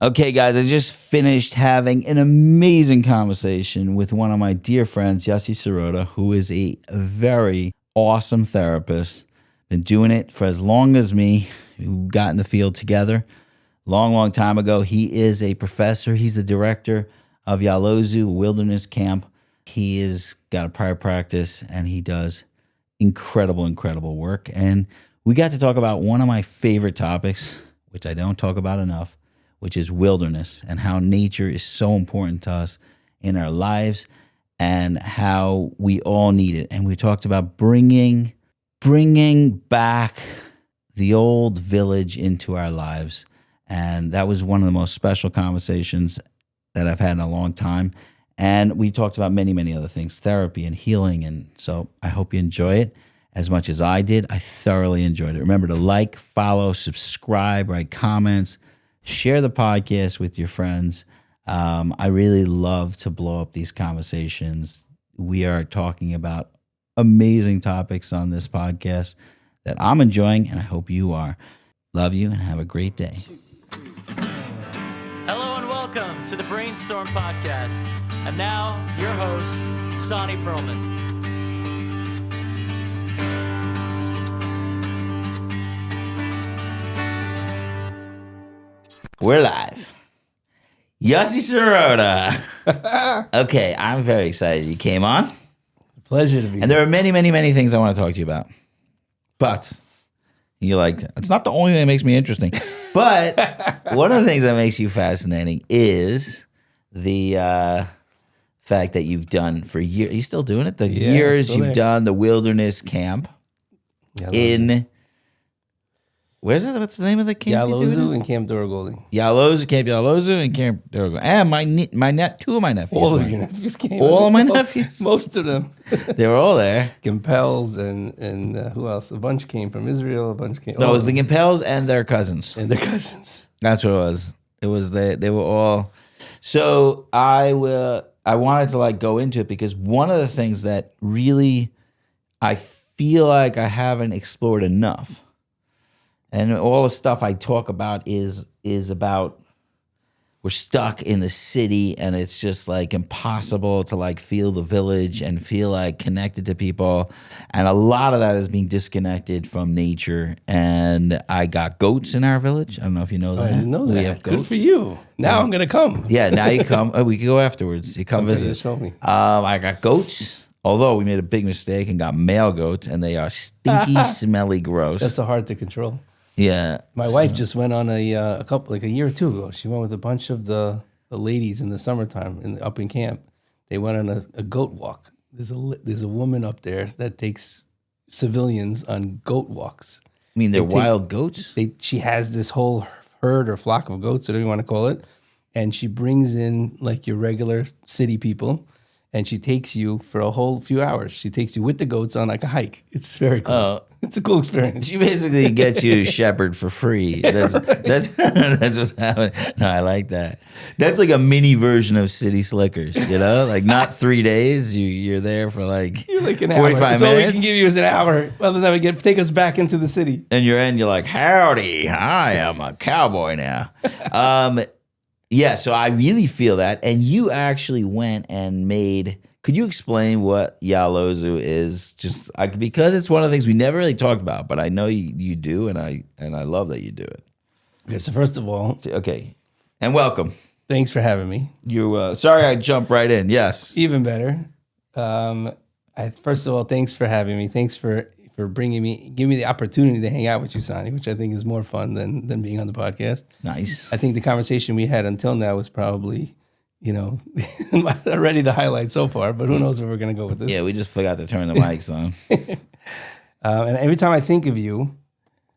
Okay, guys, I just finished having an amazing conversation with one of my dear friends, Yossi Sirote, who is a very awesome therapist. Been doing it for as long as me. We got in the field together long time ago. He is a professor. He's the director of Yaalozu Wilderness Camp. He has got a prior practice, and he does incredible work. And we got to talk about one of my favorite topics, which I don't talk about enough, which is wilderness and how nature is so important to us in our lives and how we all need it. And we talked about bringing back the old village into our lives. And that was one of the most special conversations that I've had in a long time. And we talked about many other things, therapy and healing. And so I hope you enjoy it as much as I did. I thoroughly enjoyed it. Remember to like, follow, subscribe, write comments, share the podcast with your friends. I really love to blow up these conversations. We are talking about amazing topics on this podcast that I'm enjoying, and I hope you are. Love you, and have a great day. Hello and welcome to the Brainstorm podcast. And now, your host, Sony Perlman. We're live. Yossi Sirote. Okay, I'm very excited you came on. Pleasure to be And there are many things I want to talk to you about. But you're like, it's not the only thing that makes me interesting. But one of the things that makes you fascinating is the fact that you've done for years. Are you still doing it? Years you've done the wilderness camp in... Where's it? What's the name of the camp? Yaalozu and Camp Duragolding. Camp Yaalozu and Camp Duragolding. And two of my nephews. All of your nephews came. All of my nephews? Most of them. They were all there. Gimpels and who else? A bunch came from Israel. A bunch came. No, it was the Gimpels and their cousins. And their cousins. That's what it was. It was they were all. So I wanted to go into it because one of the things that really I feel like I haven't explored enough. And all the stuff I talk about is about we're stuck in the city and it's just impossible to feel the village and feel connected to people. And a lot of that is being disconnected from nature. And I got goats in our village. I don't know if you know that. I didn't know that. We have goats. Good for you. Now I'm going to come. Yeah, now you come. We can go afterwards. You come visit. Show me. I got goats. Although we made a big mistake and got male goats and they are stinky, smelly, gross. That's so hard to control. Yeah. My wife just went on a year or two ago. She went with a bunch of the ladies in the summertime up in camp. They went on a goat walk. There's a woman up there that takes civilians on goat walks. I mean, they're wild goats? She has this whole herd or flock of goats, whatever you want to call it, and she brings in your regular city people, and she takes you for a whole few hours. She takes you with the goats on a hike. It's very cool. It's a cool experience. She basically gets you shepherd for free. That's what's happening. No, I like that. That's like a mini version of City Slickers, not 3 days. You're there for you're an 45 hour. minutes. All we can give you is an hour. Well, then take us back into the city. And you're like, howdy, I am a cowboy now. Yeah, so I really feel that. And you actually went and made... Could you explain what Yaalozu is? Just because it's one of the things we never really talked about, but I know you do, and I love that you do it. Okay, so first of all... Okay, and welcome. Thanks for having me. Sorry I jumped right in, yes. Even better. First of all, thanks for having me. Thanks for giving me the opportunity to hang out with you, Sonny, which I think is more fun than being on the podcast. Nice. I think the conversation we had until now was probably... already the highlight so far, but who knows where we're going to go with this. Yeah, we just forgot to turn the mics on. And every time I think of you,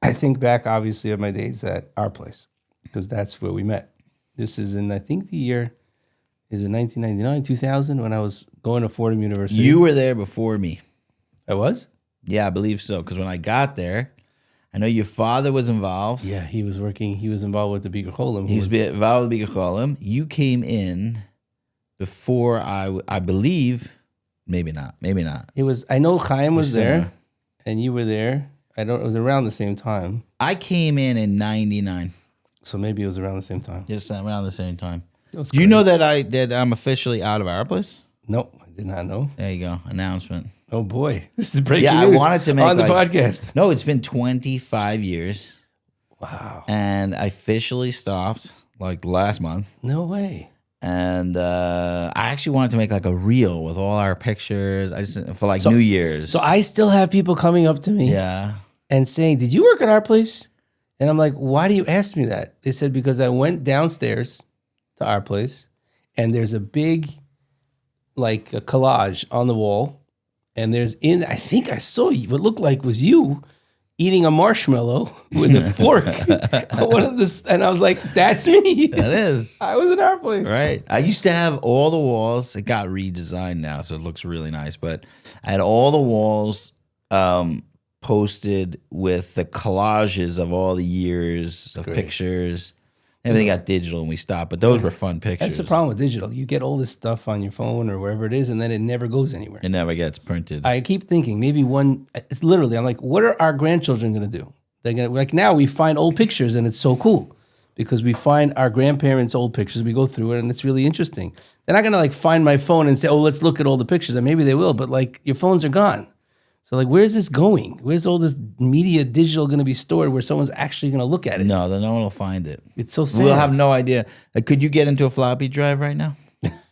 I think back, obviously, of my days at our place, because that's where we met. This is in, I think, the year, is it 1999, 2000, when I was going to Fordham University? You were there before me. I was? Yeah, I believe so, because when I got there, I know your father was involved. Yeah, he was involved with the Bikur Cholim. He was involved with Bikur Cholim. You came in before I believe, maybe not. I know Chaim was there, and you were there. It was around the same time. I came in 99. So maybe it was around the same time. Just around the same time. That's Do you great. know that I'm officially out of our place? Nope, I did not know. There you go. Announcement. Oh boy, this is breaking Yeah, news I wanted to make on the like- podcast. No, it's been 25 years. Wow, And I officially stopped like last month. no way. And I actually wanted to make like a reel with all our pictures. I just for like New Year's. So I still have people coming up to me yeah. and saying, "Did you work at our place?" And I'm like, "Why do you ask me that?" They said, "Because I went downstairs to our place, and there's a big, like a collage on the wall, and I think I saw you. What looked like was you eating a marshmallow with a fork. And I was like, that's me. That is. I was in our place. Right. I used to have all the walls. It got redesigned now, so it looks really nice. But I had all the walls posted with the collages of all the years of pictures. Everything got digital and we stopped, but those were fun pictures. That's the problem with digital. You get all this stuff on your phone or wherever it is, and then it never goes anywhere. It never gets printed. I keep thinking maybe it's literally, I'm like, what are our grandchildren going to do? They're gonna, like now we find old pictures and it's so cool because we find our grandparents' old pictures. We go through it and it's really interesting. They're not going to like find my phone and say, oh, let's look at all the pictures. And maybe they will, but like your phones are gone. So like, where's this going? Where's all this media digital going to be stored where someone's actually going to look at it? No, then no one will find it. It's so sad. We'll have no idea. Could you get into a floppy drive right now?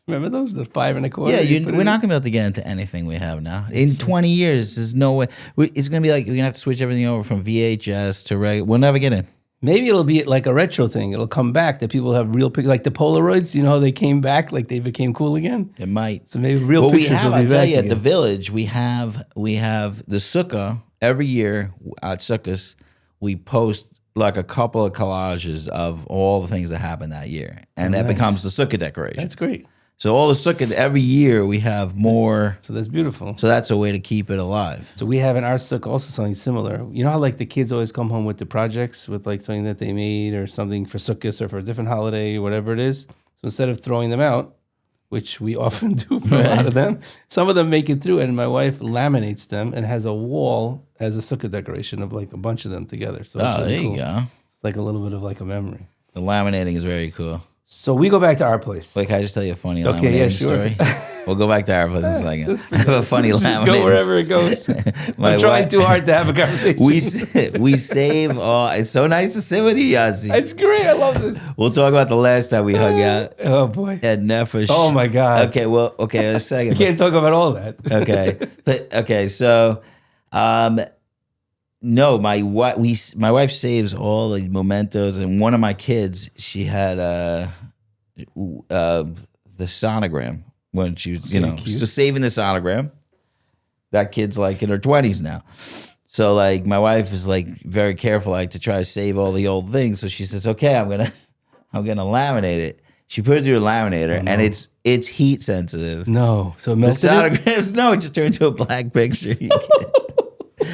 Remember those? The 5 1/4? Yeah, we're not going to be able to get into anything we have now. In 20 years, there's no way. It's going to be like we're going to have to switch everything over from VHS to regular. We'll never get in. Maybe it'll be like a retro thing. It'll come back that people have real pictures, like the Polaroids. You know how they came back, like they became cool again. It might. So maybe real pictures will be I'll back tell you, again. at the village, we have the sukkah every year at sukkahs. We post like a couple of collages of all the things that happened that year, and that nice. becomes the sukkah decoration. That's great. So all the sukkah every year we have more. So that's beautiful. So that's a way to keep it alive. So we have in our sukkah also something similar. You know how like the kids always come home with the projects with like something that they made or something for sukkahs or for a different holiday or whatever it is. So instead of throwing them out, which we often do for a lot of them, some of them make it through, and my wife laminates them and has a wall as a sukkah decoration of like a bunch of them together. So it's really There cool. you go. It's like a little bit of like a memory. The laminating is very cool. So we go back to our place. Wait, can I just tell you a funny Okay, laminating yeah, sure. story? We'll go back to our place in a second. I have a funny Let's laminating. just go wherever it goes. I'm trying too hard to have a conversation. We save. Oh, it's so nice to sit with you, Yossi. It's great. I love this. We'll talk about the last time we hung out Oh boy. at Nefesh. Oh my God. Okay, well, a You second. can't talk about all that. So, no, my wife saves all the mementos, and one of my kids, she had the sonogram when she was, cute. so saving the sonogram. That kid's like in her 20s now. So like my wife is like very careful like to try to save all the old things. So she says, okay, I'm gonna laminate it. She put it through a laminator and it's heat sensitive. No. So it The melted it? sonograms, it just turned into a black picture.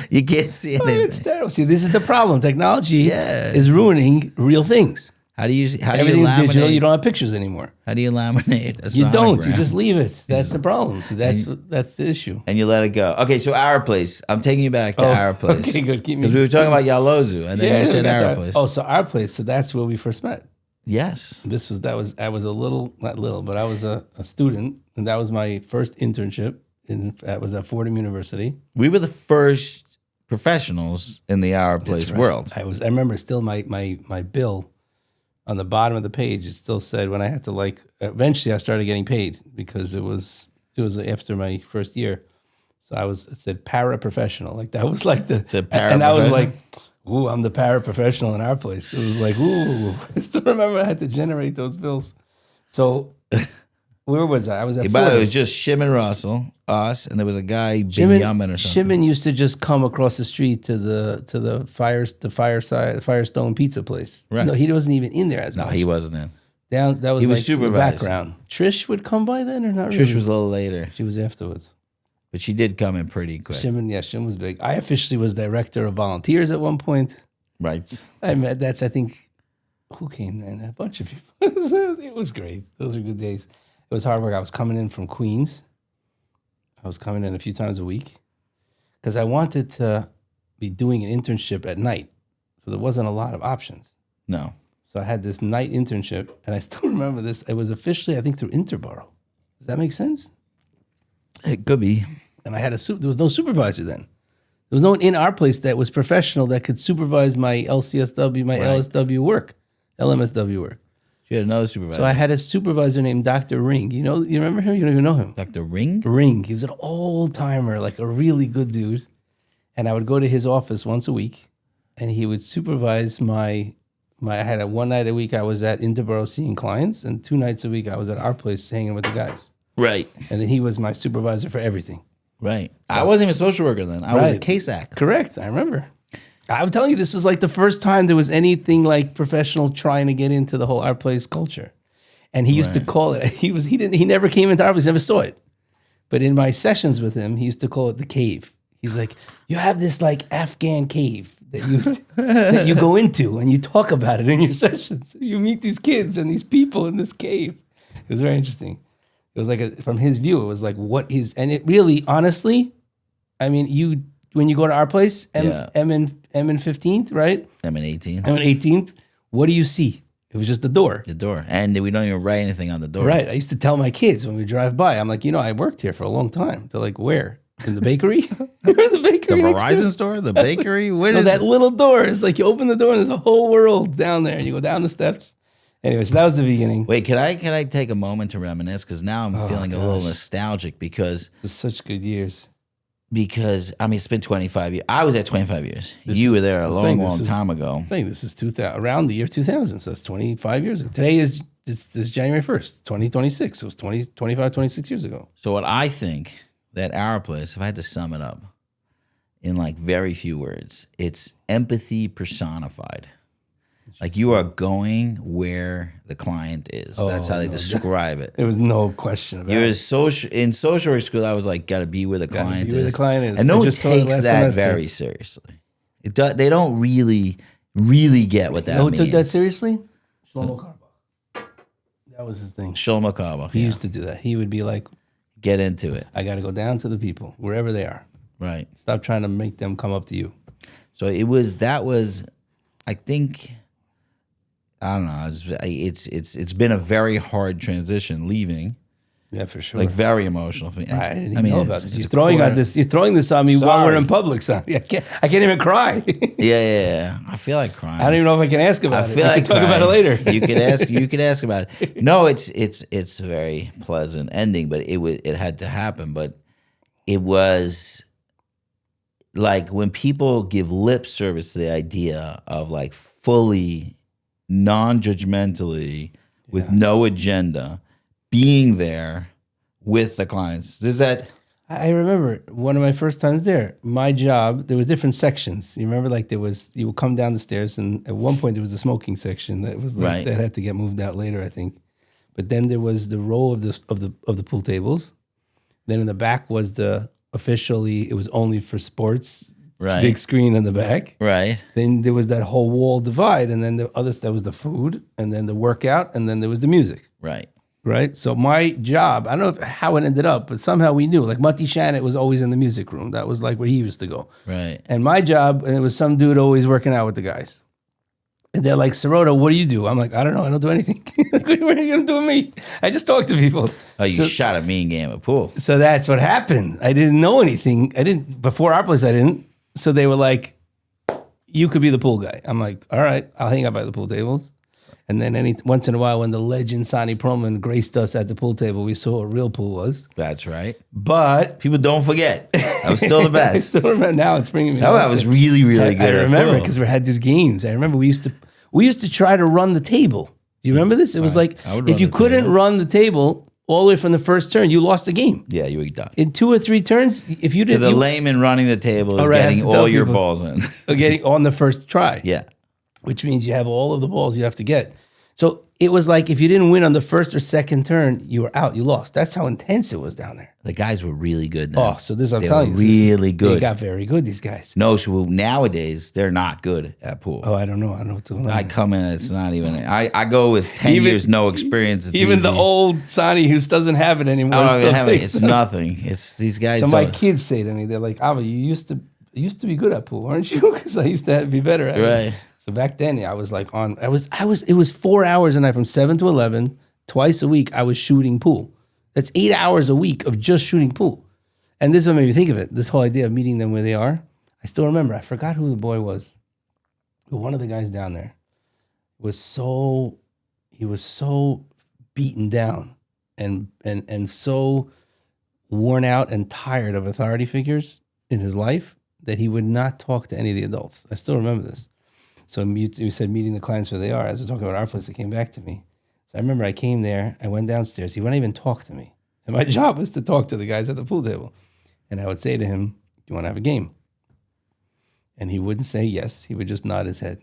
You can't see Oh, anything. it's terrible. See, this is the problem. Technology Yeah. is ruining real things. How do you Everything's laminate? digital. You don't have pictures anymore. How do you laminate a You don't. You sonogram? just leave it. That's the problem. See, that's the issue. And you let it go. Okay, so our place. I'm taking you back to our place. Okay, good. Keep me. Because we were talking about Yaalozu, and then you we said got our that. place. Oh, so our place. So that's where we first met. Yes. I was a little, not little, but I was a student, and that was my first internship. That was at Fordham University. We were the first professionals in the Our Place That's right. world. I remember still my bill on the bottom of the page. It still said when I had to eventually I started getting paid because it was after my first year. So it said paraprofessional. Like that was like and I was like, ooh, I'm the paraprofessional in our place. It was like, ooh, I still remember I had to generate those bills. So where was I? I was at By the way, it Fordham. was just Shimon Russell, us, and there was a guy, Shimon Binyamin or something. Shimon used to just come across the street to the Firestone Pizza place. Right. No, he wasn't even in there as No, much. he wasn't in. That was He was like supervised. the background. Trish would come by then or not? Trish really? was a little later, She was afterwards. but she did come in pretty quick. Shimon was big. I officially was director of volunteers at one point. Right. I think who came then? A bunch of people. It was great. Those were good days. It was hard work. I was coming in from Queens. I was coming in a few times a week because I wanted to be doing an internship at night. So there wasn't a lot of options. No. So I had this night internship, and I still remember this. It was officially, I think, through Interborough. Does that make sense? It could be. And I had there was no supervisor then. There was no one in our place that was professional that could supervise my LCSW, my LSW work, LMSW work. You had another supervisor. So I had a supervisor named Dr. Ring. You remember him? You don't even know him. Dr. Ring? Ring. He was an old timer, like a really good dude. And I would go to his office once a week, and he would supervise my. I had one night a week I was at Interborough seeing clients, and 2 nights a week I was at our place hanging with the guys. Right. And then he was my supervisor for everything. Right. I wasn't even a social worker then. I was a case act. Correct. I remember. I'm telling you, this was like the first time there was anything like professional trying to get into the whole our place culture. And he used to call it, he never came into our place, never saw it. But in my sessions with him, he used to call it the cave. He's like, you have this like Afghan cave that you go into and you talk about it in your sessions. You meet these kids and these people in this cave. It was very interesting. It was like, from his view, it was like, what is, and it really, honestly, I mean, when you go to our place, M and 15th, right? M and 18th. M and 18th, what do you see? It was just the door. The door. And we don't even write anything on the door. Right. I used to tell my kids when we drive by, I'm like, I worked here for a long time. They're like, where? In the bakery? Where's the bakery? The Verizon store? The bakery? Where is that little door? It's like you open the door and there's a whole world down there. And you go down the steps. Anyway, so that was the beginning. Wait, can I take a moment to reminisce? Because now I'm feeling a little nostalgic because... It was such good years. Because, I mean, it's been 25 years. I was at 25 years. You were there a long time ago. I'm saying this is 2000, around the year 2000, so that's 25 years ago. Today is this January 1st, 2026. So it was 25, 26 years ago. So what I think that our place, if I had to sum it up in like very few words, it's empathy personified. Like you are going where the client is. That's how they describe it. There was no question about it. In social work school, I was like, got to be where the client is. Where the client is. And no one takes that very seriously. They don't really get what that means. Who took that seriously? Shlomo Carlebach. That was his thing. Shlomo Carlebach. He used to do that. He would be like, get into it. I got to go down to the people, wherever they are. Right. Stop trying to make them come up to you. So I think... I don't know. It's been a very hard transition leaving. Yeah, for sure. Like very emotional for me. I didn't even know about this. You're throwing this on me while we're in public, son. I can't even cry. Yeah. I feel like crying. I don't even know if I can ask about it. I can talk about it later. You could ask about it. No, it's a very pleasant ending, but it had to happen. But it was like when people give lip service to the idea of like fully non-judgmentally, with no agenda, being there with the clients. I remember one of my first times there, my job, there was different sections. You remember, like you would come down the stairs, and at one point there was the smoking section that was like, that had to get moved out later, I think. But then there was the row of the pool tables. Then in the back was it was only for sports. Right. Big screen in the back. Right. Then there was that whole wall divide, and then that was the food, and then the workout, and then there was the music. Right. Right. So my job, I don't know how it ended up, but somehow we knew. Like Mati Shannon was always in the music room. That was like where he used to go. Right. And my job, and it was some dude always working out with the guys. And they're like, Sirote, what do you do? I'm like, I don't know. I don't do anything. What are you going to do with me? I just talk to people. Oh, you shot a mean game of pool. So that's what happened. I didn't know anything. Before our place, I didn't. So they were like, you could be the pool guy. I'm like, all right, I'll hang out by the pool tables. And then once in a while, when the legend Sony Perlman graced us at the pool table, we saw what real pool was. That's right. But people don't forget. I was still the best. I still remember. Now it's bringing me. Oh, I was really, really good. I remember because we had these games. I remember we used to try to run the table. Do you remember this? It was like if you couldn't run the table all the way from the first turn, you lost the game. Yeah, you were done. In 2 or 3 turns, if you didn't... The layman running the table is getting all your balls in. Getting on the first try. Yeah. Which means you have all of the balls you have to get. So it was like if you didn't win on the first or second turn, you were out. You lost. That's how intense it was down there. The guys were really good now. Oh, so I'm telling you. Really good. They got very good, these guys. No, so nowadays, they're not good at pool. Oh, I don't know. I don't know what's going on. I come in, it's not even... I go with 10 years, no experience. It's even easy. the old Sonny who doesn't have it anymore. It's nothing. It's these guys... So my kids say to me, they're like, Abba, you used to be good at pool, weren't you? Because I used to be better at it. Right. So back then, I was like it was 4 hours a night from 7 to 11, twice a week. I was shooting pool. That's 8 hours a week of just shooting pool. And this is what made me think of it. This whole idea of meeting them where they are. I still remember. I forgot who the boy was. But one of the guys down there was so beaten down and so worn out and tired of authority figures in his life that he would not talk to any of the adults. I still remember this. So you said meeting the clients where they are. As we're talking about our place, it came back to me. So I remember I came there, I went downstairs. He wouldn't even talk to me. And my job was to talk to the guys at the pool table. And I would say to him, do you want to have a game? And he wouldn't say yes. He would just nod his head.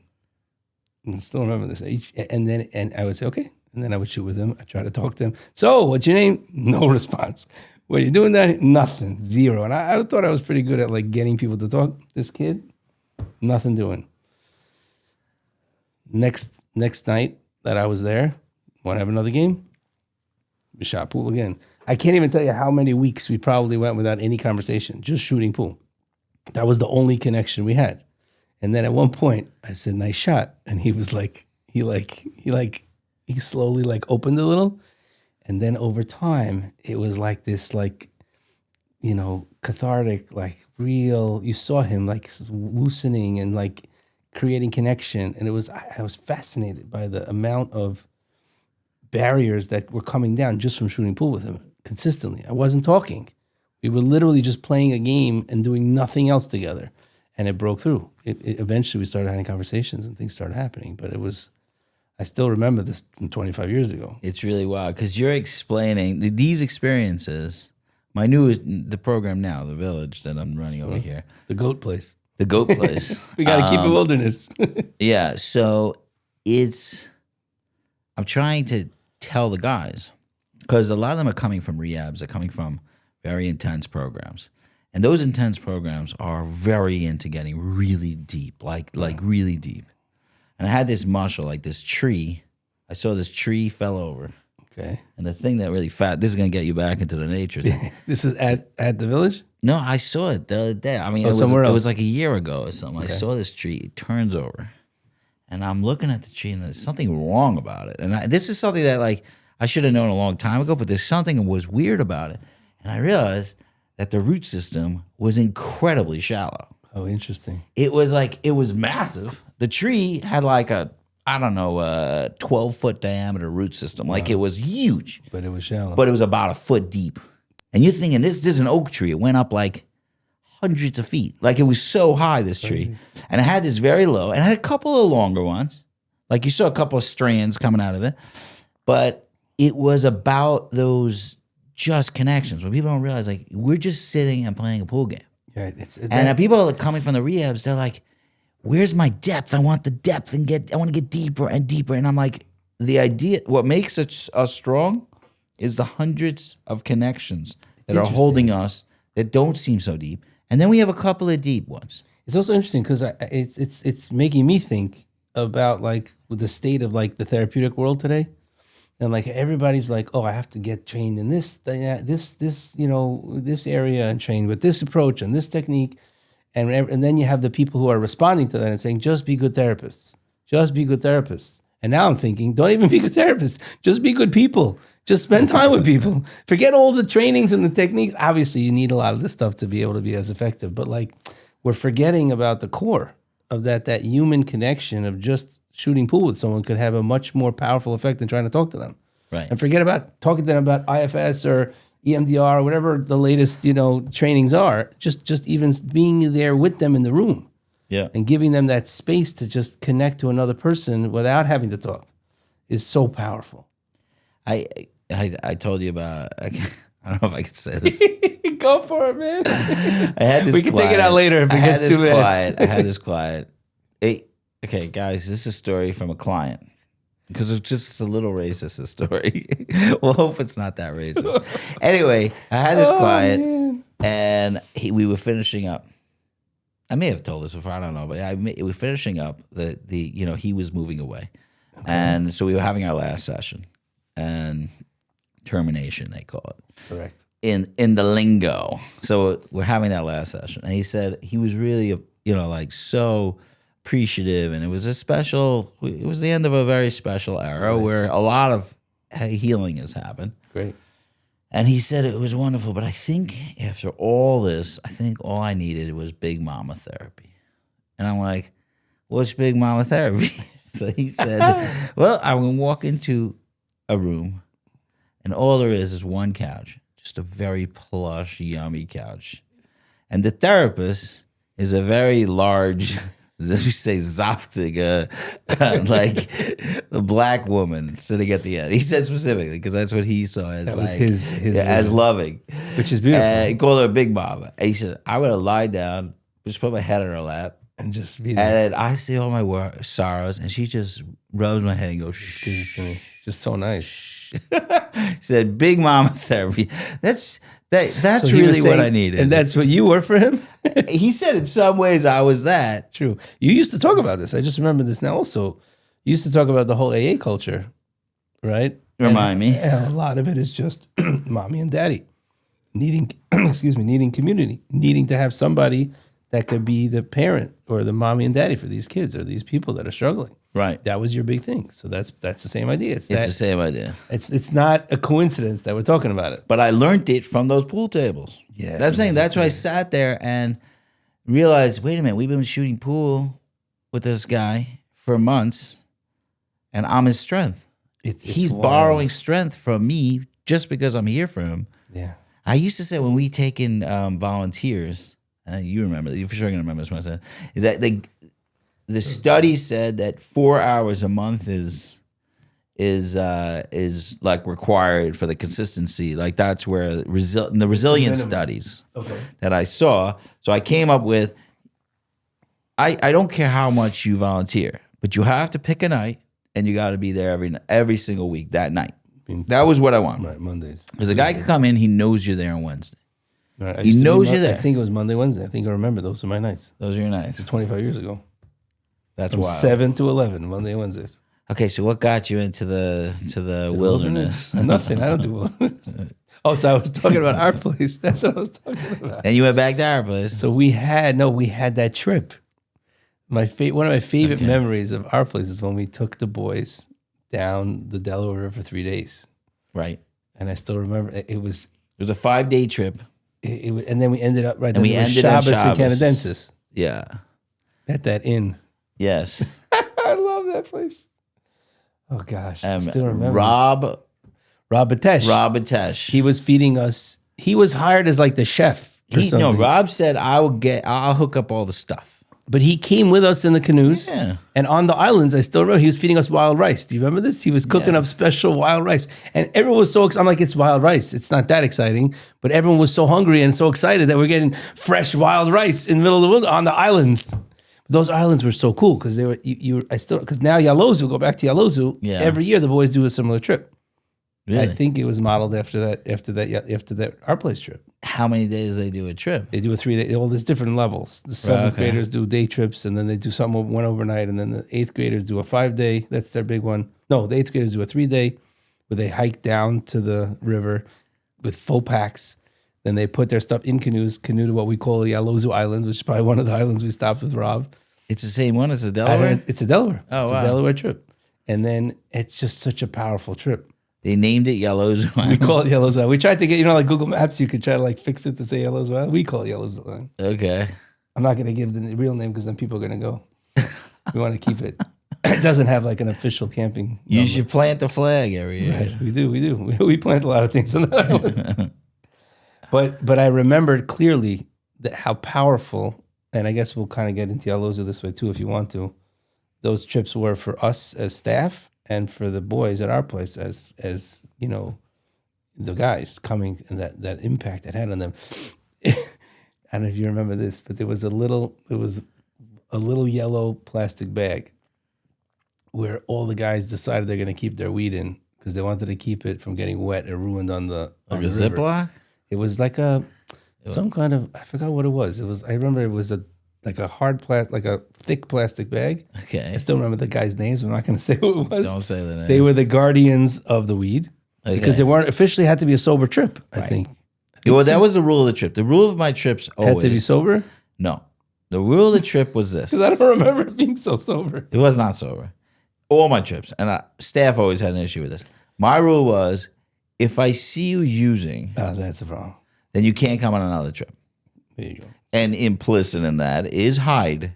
And I still remember this. And I would say, okay. And then I would shoot with him. I try to talk to him. So what's your name? No response. What are you doing that? Nothing. Zero. And I thought I was pretty good at like getting people to talk. This kid, nothing doing. Next night that I was there, want to have another game? We shot pool again. I can't even tell you how many weeks we probably went without any conversation, just shooting pool. That was the only connection we had. And then at one point, I said, nice shot. And he was like, he slowly like opened a little. And then over time, it was like this, like, you know, cathartic, like real, you saw him like loosening and like creating connection. And I was fascinated by the amount of barriers that were coming down just from shooting pool with him consistently. I wasn't talking. We were literally just playing a game and doing nothing else together. And it broke through. Eventually we started having conversations and things started happening. But I still remember this from 25 years ago. It's really wild because you're explaining these experiences. The program now, the village that I'm running over here. The goat place. The goat place. We got to keep it wilderness. Yeah. So I'm trying to tell the guys, because a lot of them are coming from rehabs, they're coming from very intense programs. And those intense programs are very into getting really deep, like really deep. And I had this muscle, like this tree. I saw this tree fell over. Okay. And the thing that really this is going to get you back into the nature thing. This is at the village? No, I saw it the other day. I mean, it was like a year ago or something. Okay. I saw this tree. It turns over. And I'm looking at the tree, and there's something wrong about it. And this is something that, like, I should have known a long time ago, but there's something that was weird about it. And I realized that the root system was incredibly shallow. Oh, interesting. It was massive. The tree had like a 12-foot diameter root system. Like, it was huge. But it was shallow. But it was about a foot deep. And you're thinking, this is an oak tree. It went up like hundreds of feet. Like, it was so high, this tree. And it had this very low, and it had a couple of longer ones. Like, you saw a couple of strands coming out of it. But it was about those just connections. When people don't realize, like, we're just sitting and playing a pool game. Yeah, and people are coming from the rehabs, they're like, where's my depth? I want the depth I want to get deeper and deeper. And I'm like, the idea, what makes us strong is the hundreds of connections that are holding us that don't seem so deep. And then we have a couple of deep ones. It's also interesting because it's making me think about, like, with the state of, like, the therapeutic world today. And, like, everybody's like, oh, I have to get trained in this area and trained with this approach and this technique. And then you have the people who are responding to that and saying, just be good therapists. Just be good therapists. And now I'm thinking, don't even be good therapists. Just be good people. Just spend time with people. Forget all the trainings and the techniques. Obviously, you need a lot of this stuff to be able to be as effective. But, like, we're forgetting about the core of that human connection of just shooting pool with someone could have a much more powerful effect than trying to talk to them. Right. And forget about talking to them about IFS or EMDR or whatever the latest, trainings are. Just even being there with them in the room. Yeah. And giving them that space to just connect to another person without having to talk is so powerful. I told you about, I don't know if I could say this. Go for it, man. I had this we can take it out later if it gets too bad. I had this client. Okay, guys, this is a story from a client. Because it's just a little racist, this story. We'll hope it's not that racist. Anyway, I had this client, and we were finishing up. I may have told this before, I don't know, but we were finishing up. He was moving away. Okay. And so we were having our last session. And termination, they call it. Correct. In the lingo. So we're having that last session. And he said he was really, so appreciative, and it was the end of a very special era where a lot of healing has happened. Great. And he said it was wonderful, but I think after all this, I think all I needed was Big Mama therapy. And I'm like, what's Big Mama therapy? So he said, well, I'm going to walk into a room, and all there is one couch, just a very plush, yummy couch. And the therapist is a very large, as you say, zaftige, like a black woman sitting at the end. He said specifically because that's what he saw as his as loving, which is beautiful. He called her a Big Mama. And he said, I would have lied down, just put my head on her lap, and just be there. and I see all my sorrows, and she just rubs my head and goes, shh. Gives it to me. Just so nice. He said, Big Mama therapy. That's So he was really what saying- I needed. And that's what you were for him? He said in some ways I was that. True. You used to talk about this. I just remember this now also. You used to talk about the whole AA culture, right? Remind me. And a lot of it is just mommy and daddy needing, needing community, needing to have somebody that could be the parent or the mommy and daddy for these kids or these people that are struggling. Right. That was your big thing. So that's the same idea. It's the same idea. It's not a coincidence that we're talking about it. But I learned it from those pool tables. Yeah, That's what I'm saying. That's why I sat there and realized, wait a minute, we've been shooting pool with this guy for months, and I'm his strength. He's wild. borrowing strength from me just because I'm here for him. Yeah. I used to say when we take in volunteers, you remember, you're for sure going to remember this one I said, is that the study said that 4 hours a month is like required for the consistency. Like that's where the resilience studies that I saw. So I came up with, I don't care how much you volunteer, but you have to pick a night and you got to be there every single week that night. That was what I want. Right, Mondays. Because a guy could come in, he knows you're there on Wednesday. Right. He knows you're there. I think it was Monday, Wednesday. I think I remember those were my nights. Those are your nights. It's 25 years ago. That's From wild. 7 to 11, Monday, Wednesdays. Okay, so what got you into the wilderness? Nothing. I don't do wilderness. Oh, so I was talking about our place. That's what I was talking about. And you went back to our place. So we had that trip. One of my favorite memories of our place is when we took the boys down the Delaware River for 3 days. Right. And I still remember it was a 5-day trip. And then we ended up right. And we ended at Shabbos and Shabbos. Canadensis Yeah. at that inn. Yes. I love that place. Oh gosh, I still remember. Rob Batesh. He was feeding us. He was hired as like the chef. Rob said I'll hook up all the stuff. But he came with us in the canoes. Yeah. And on the islands, I still remember he was feeding us wild rice. Do you remember this? He was cooking up special wild rice. And everyone was so excited. I'm like, it's wild rice. It's not that exciting. But everyone was so hungry and so excited that we're getting fresh wild rice in the middle of the wilderness on the islands. But those islands were so cool because they were, because now Yaalozu, go back to Yaalozu, every year the boys do a similar trip. Really? I think it was modeled after that our place trip. How many days they do a trip? They do a 3-day. Well, there's different levels. The 7th graders do day trips, and then they do one overnight, and then the 8th graders do a 5-day. That's their big one. No, the 8th graders do a 3-day, where they hike down to the river with full packs. Then they put their stuff in canoe to what we call the Yaalozu Islands, which is probably one of the islands we stopped with Rob. It's the same one as the Delaware? It's a Delaware. Oh, it's wow. a Delaware trip. And then it's just such a powerful trip. They named it Yaalozu We call it Yaalozu Island. We tried to get, like Google Maps, you could try to like fix it to say Yaalozu Island. We call it Yaalozu Island. Okay. I'm not going to give the real name because then people are going to go. We want to keep it. It doesn't have like an official camping. You number. should plant the flag every year. Right, we do. We plant a lot of things on the island. But I remembered clearly that how powerful, and I guess we'll kind of get into Yaalozu this way too if you want to, those trips were for us as staff and for the boys at our place as the guys coming and that impact it had on them. I don't know if you remember this, but there was a little yellow plastic bag where all the guys decided they're going to keep their weed in because they wanted to keep it from getting wet or ruined on the Like on a the river. Ziploc? It was like some kind of, I forgot what it was. I remember it was like a thick plastic bag. Okay. I still remember the guys' names. I'm not going to say who it was. Don't say the name. They were the guardians of the weed because they weren't officially had to be a sober trip. I think. Well, that was the rule of the trip. The rule of my trips always Had to be sober. No. The rule of the trip was this. Because I don't remember it being so sober. It was not sober. All my trips. And staff always had an issue with this. My rule was, if I see you using, That's the problem. then you can't come on another trip. There you go. And implicit in that is hide.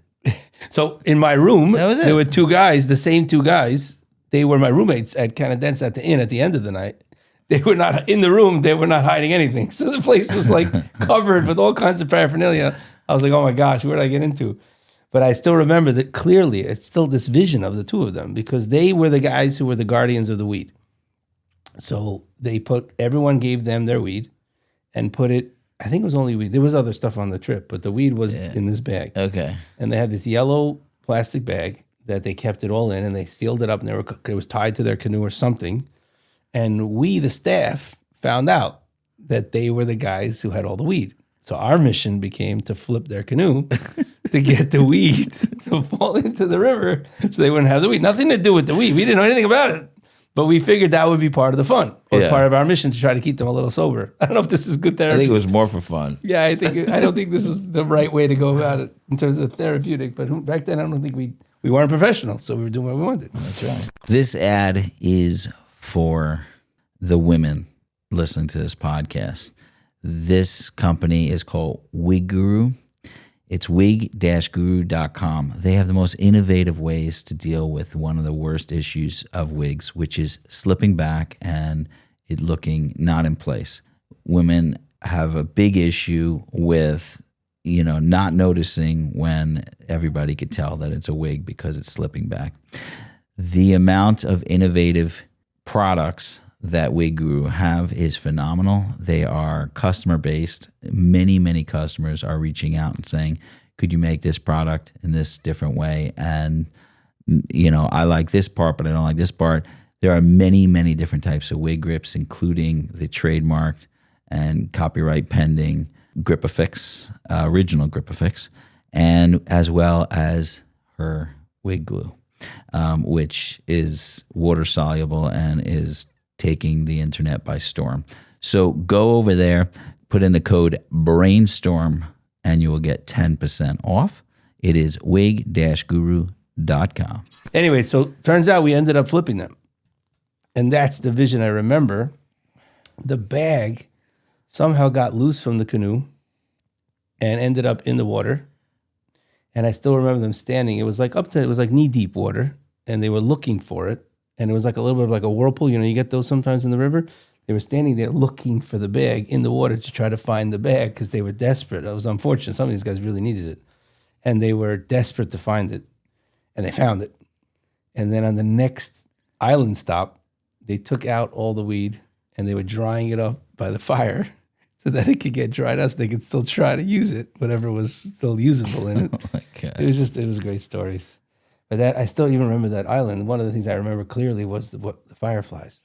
So in my room, That was it. there were two guys, the same two guys. They were my roommates at Canadense at the inn at the end of the night. They were not in the room. They were not hiding anything. So the place was like covered with all kinds of paraphernalia. I was like, oh my gosh, where did I get into? But I still remember that clearly. It's still this vision of the two of them because they were the guys who were the guardians of the weed. So everyone gave them their weed and put it, I think it was only weed. There was other stuff on the trip, but the weed was in this bag. Okay. And they had this yellow plastic bag that they kept it all in and they sealed it up and it was tied to their canoe or something. And we, the staff, found out that they were the guys who had all the weed. So our mission became to flip their canoe to get the weed to fall into the river so they wouldn't have the weed. Nothing to do with the weed. We didn't know anything about it. But we figured that would be part of the fun or part of our mission to try to keep them a little sober. I don't know if this is good therapy. I think it was more for fun. Yeah, I don't think this is the right way to go about it in terms of therapeutic. But back then, I don't think we weren't professionals, so we were doing what we wanted. That's right. This ad is for the women listening to this podcast. This company is called Wig Guru. It's wig-guru.com. They have the most innovative ways to deal with one of the worst issues of wigs, which is slipping back and it looking not in place. Women have a big issue with, not noticing when everybody could tell that it's a wig because it's slipping back. The amount of innovative products that Wig Guru have is phenomenal. They are customer based. Many, many customers are reaching out and saying, could you make this product in this different way? And, I like this part, but I don't like this part. There are many, many different types of wig grips, including the trademarked and copyright pending Grip-A-Fix, original Grip-A-Fix, and as well as her wig glue, which is water soluble and is taking the internet by storm. So go over there, put in the code Brainstorm, and you will get 10% off. It is wig-guru.com. Anyway, so turns out we ended up flipping them. And that's the vision I remember. The bag somehow got loose from the canoe and ended up in the water. And I still remember them standing. It was like knee-deep water, and they were looking for it. And it was like a little bit of like a whirlpool. You get those sometimes in the river. They were standing there looking for the bag in the water to try to find the bag because they were desperate. It was unfortunate. Some of these guys really needed it. And they were desperate to find it. And they found it. And then on the next island stop, they took out all the weed and they were drying it up by the fire so that it could get dried out so they could still try to use it, whatever was still usable in it. Oh my God. It was great stories. But I still even remember that island. One of the things I remember clearly was the fireflies.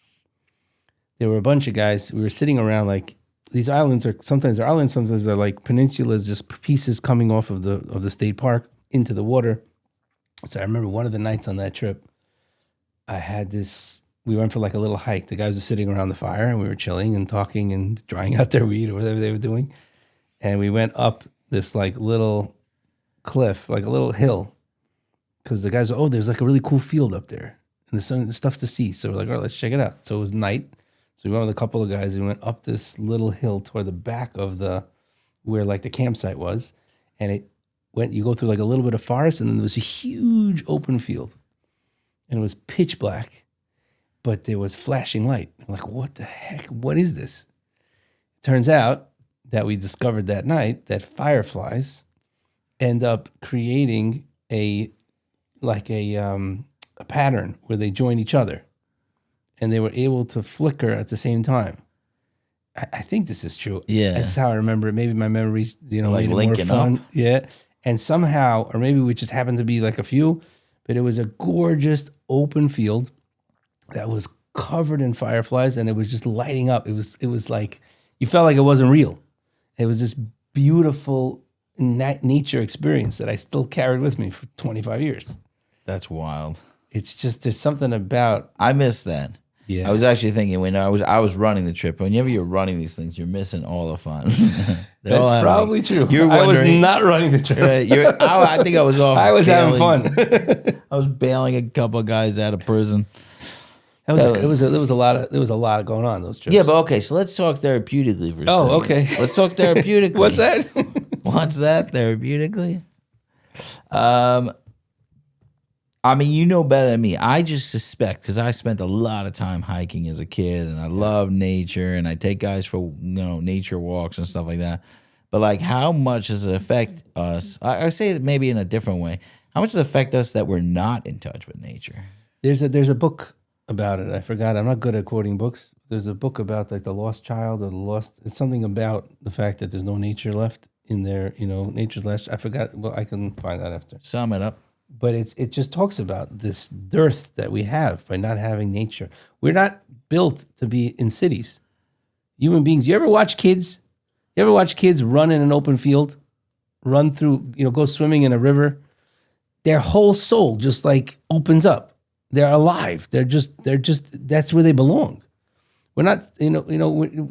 There were a bunch of guys. We were sitting around like these islands are sometimes they're islands, sometimes they're like peninsulas, just pieces coming off of the state park into the water. So I remember one of the nights on that trip, we went for like a little hike. The guys were sitting around the fire and we were chilling and talking and drying out their weed or whatever they were doing. And we went up this like little cliff, like a little hill. Because the guys were, there's like a really cool field up there. And there's stuff to see. So we're like, all right, let's check it out. So it was night. So we went with a couple of guys. We went up this little hill toward the back of where like the campsite was. And you go through like a little bit of forest and then there was a huge open field. And it was pitch black, but there was flashing light. I'm like, what the heck? What is this? It turns out that we discovered that night that fireflies end up creating a pattern where they join each other and they were able to flicker at the same time. I think this is true. Yeah. That's how I remember it. Maybe my memory, like made it more linking fun. up. Yeah. And somehow, or maybe we just happened to be like a few, but it was a gorgeous open field that was covered in fireflies and it was just lighting up. It was like, you felt like it wasn't real. It was this beautiful nature experience that I still carried with me for 25 years. That's wild. It's just, there's something about. I miss that. Yeah. I was actually thinking when I was running the trip, whenever you're running these things, you're missing all the fun. That's probably true. You're I was wondering- not running the train. I think I was off. I was having bailing- fun. I was bailing a couple of guys out of prison. There was a lot going on those trips. Yeah, but okay, so let's talk therapeutically for a second. Oh, okay. Let's talk therapeutically. What's that? What's that therapeutically? I mean, you know better than me. I just suspect, because I spent a lot of time hiking as a kid, and I love nature, and I take guys for nature walks and stuff like that. But like, how much does it affect us? I say it maybe in a different way. How much does it affect us that we're not in touch with nature? There's a book about it. I forgot. I'm not good at quoting books. There's a book about like the lost child or the lost. It's something about the fact that there's no nature left in there. Nature's last. I forgot. Well, I can find that after. Sum it up. But it just talks about this dearth that we have by not having nature. We're not built to be in cities. Human beings. You ever watch kids? You ever watch kids run in an open field, run through, go swimming in a river? Their whole soul just like opens up. They're alive. They're just. That's where they belong. We're not.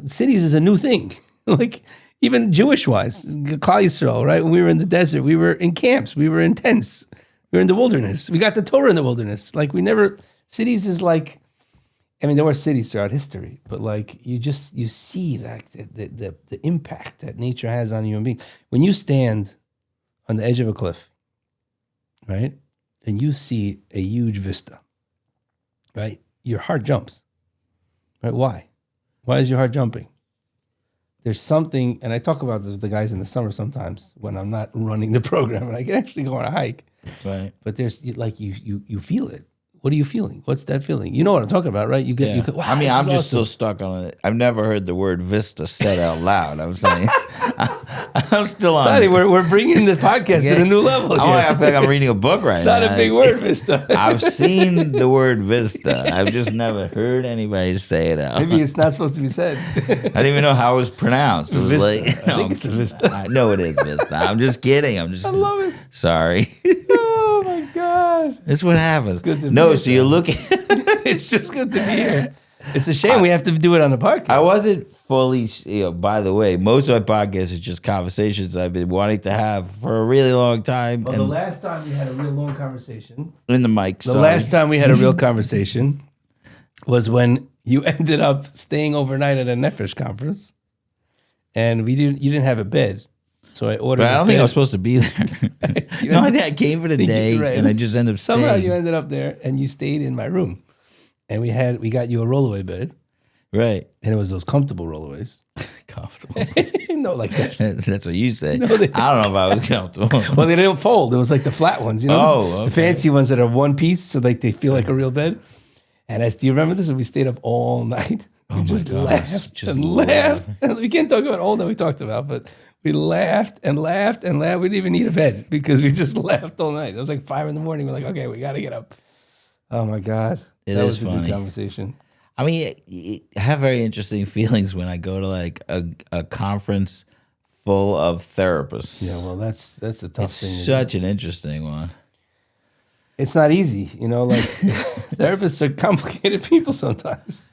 Cities is a new thing. Like even Jewish wise, Klal Yisrael, right? When we were in the desert, we were in camps. We were in tents. We were in the wilderness. We got the Torah in the wilderness. Like cities is like, I mean, there were cities throughout history, but like you see that the impact that nature has on human beings. When you stand on the edge of a cliff, right, and you see a huge vista, right, your heart jumps, right? Why? Why is your heart jumping? There's something, and I talk about this with the guys in the summer sometimes when I'm not running the program and I can actually go on a hike. Right. But there's like you feel it. What are you feeling? What's that feeling? You know what I'm talking about, right? You get. Wow, I mean, I'm just awesome. so stuck on it. I've never heard the word vista said out loud. I'm saying, I'm still on. Sonny, we're bringing the podcast to a new level. I feel like I'm reading a book right now. It's not a big word, vista. I've seen the word vista. I've just never heard anybody say it out. Maybe it's not supposed to be said. I didn't even know how it was pronounced. It was Vista. like, I think it's a vista. I know it is vista. I'm just kidding. I love it. Sorry. Oh my God. This is what happens. good to be no, here, so you're looking. It's just good to be here. It's a shame we have to do it on the podcast. I wasn't fully, by the way, most of my podcasts are just conversations I've been wanting to have for a really long time. Well, the last time we had a real long conversation. In the mic, The last time we had a real conversation was when you ended up staying overnight at a Nefesh conference, and you didn't have a bed, so I ordered. But I don't a think I bed. was supposed to be there. No, I think I came for the day, Right. and I just ended up staying. Somehow you ended up there, and you stayed in my room, and we got you a rollaway bed, Right. and it was those comfortable rollaways. Comfortable. No, like that. That's what you say. they- I don't know if I was comfortable. Well, they didn't fold. It was like the flat ones, Oh, the okay. fancy ones that are one piece, so like they feel like a real bed. And do you remember this? We stayed up all night. We just gosh, laughed just and laughed. We can't talk about all that we talked about, but we laughed and laughed and laughed. We didn't even need a bed because we just laughed all night. It was like 5 a.m. We're like, okay, we got to get up. Oh my God. It that is was a funny. good conversation. I mean, I have very interesting feelings when I go to like a conference full of therapists. Yeah, well, that's a tough It's thing. such an interesting one. It's not easy, like therapists are complicated people sometimes.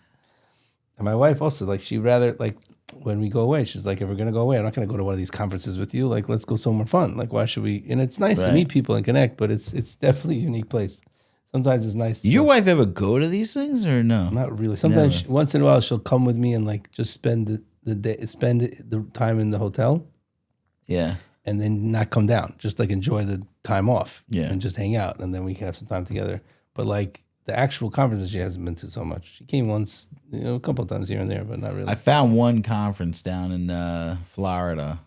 And my wife also, like, she rather, like, when we go away, she's like, if we're going to go away, I'm not going to go to one of these conferences with you. Like, let's go somewhere fun. Like, why should we? And it's nice to Right. meet people and connect, but it's definitely a unique place. Sometimes it's nice. Your wife ever go to these things or no? Not really. Sometimes once in a while she'll come with me and like just spend the day, spend the time in the hotel, Yeah. and then not come down. Just like enjoy the time off, Yeah. and just hang out, and then we can have some time together. But like the actual conferences, she hasn't been to so much. She came once, a couple of times here and there, but not really. I found one conference down in Florida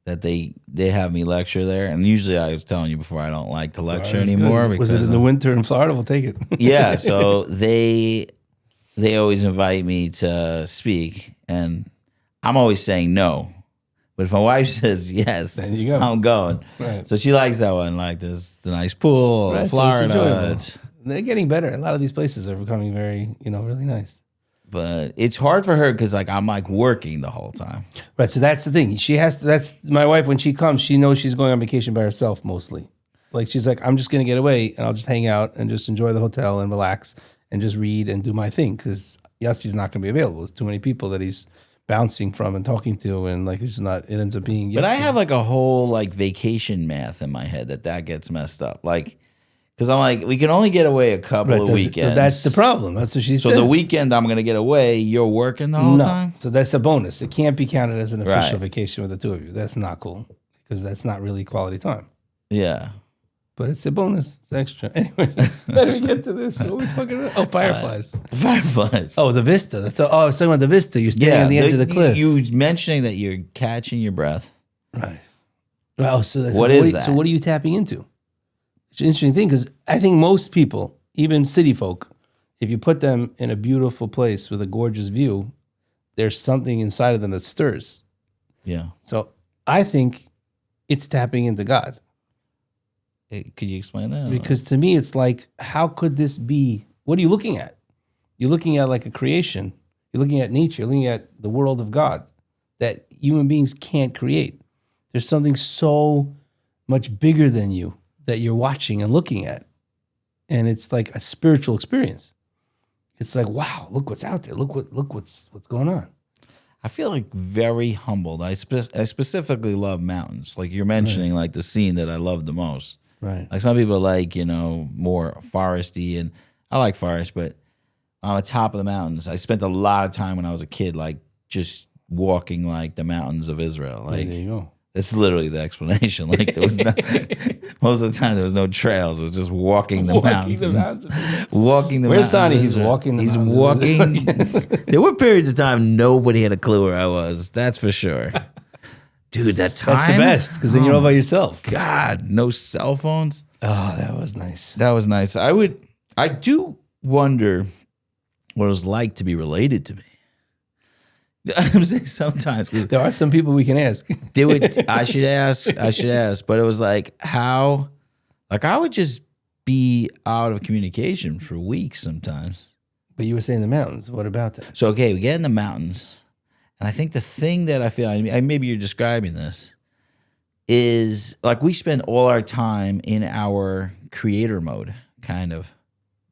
that they have me lecture there, and usually I was telling you before I don't like to lecture That's anymore. good. Was it because in the winter in Florida? We'll take it. yeah, so they always invite me to speak, and I'm always saying no. But if my wife says yes, There you go. I'm going. Right. So she likes that one. Like there's the nice pool, Right, so it's Florida. enjoyable. They're getting better. A lot of these places are becoming very, really nice. but it's hard for her because I'm like working the whole time. Right. So that's the thing. She has to, that's my wife. When she comes, she knows she's going on vacation by herself mostly. Like she's like, I'm just going to get away and I'll just hang out and just enjoy the hotel and relax and just read and do my thing. Cause Yossi's not going to be available. There's too many people that he's bouncing from and talking to, and like it's just not. It ends up being. But I have like a whole like vacation math in my head that gets messed up. Like, because I'm like, we can only get away a couple of weekends. That's the problem. That's what she said. So the weekend I'm going to get away, you're working the whole time? So that's a bonus. It can't be counted as an official Right. vacation with the two of you. That's not cool because that's not really quality time. Yeah. But it's a bonus. It's extra. Anyways, how do we get to this? What are we talking about? Oh, fireflies. Fireflies. Oh, the vista. That's I was talking about the vista. You're standing on the edge of the cliff. You mentioning that you're catching your breath. Right. Oh, so that's What is that? So what are you tapping into? It's an interesting thing because I think most people, even city folk, if you put them in a beautiful place with a gorgeous view, there's something inside of them that stirs. Yeah. So I think it's tapping into God. Could you explain that? Because to me, it's like, how could this be? What are you looking at? You're looking at like a creation. You're looking at nature. You're looking at the world of God that human beings can't create. There's something so much bigger than you that you're watching and looking at. And it's like a spiritual experience. It's like, wow, look what's out there. Look what's going on. I feel like very humbled. I specifically love mountains. Like you're mentioning, like the scene that I love the most. Right. Like some people like, more foresty, and I like forest, but on the top of the mountains, I spent a lot of time when I was a kid, like just walking like the mountains of Israel. Like there you go. that's literally the explanation. Like there was most of the time there was no trails. It was just walking the mountains. Walking the Where's mountains. Sony? He's walking the He's mountains. walking. There were periods of time nobody had a clue where I was. That's for sure. Dude, that time. That's the best because then you're all by yourself. God, no cell phones. Oh, that was nice. That was nice. I do wonder what it was like to be related to me. I'm saying sometimes. There are some people we can ask. I should ask, but it was like how, like I would just be out of communication for weeks sometimes. But you were saying the mountains. What about that? So, okay, we get in the mountains. And I think the thing that I feel, maybe you're describing this, is like we spend all our time in our creator mode, kind of.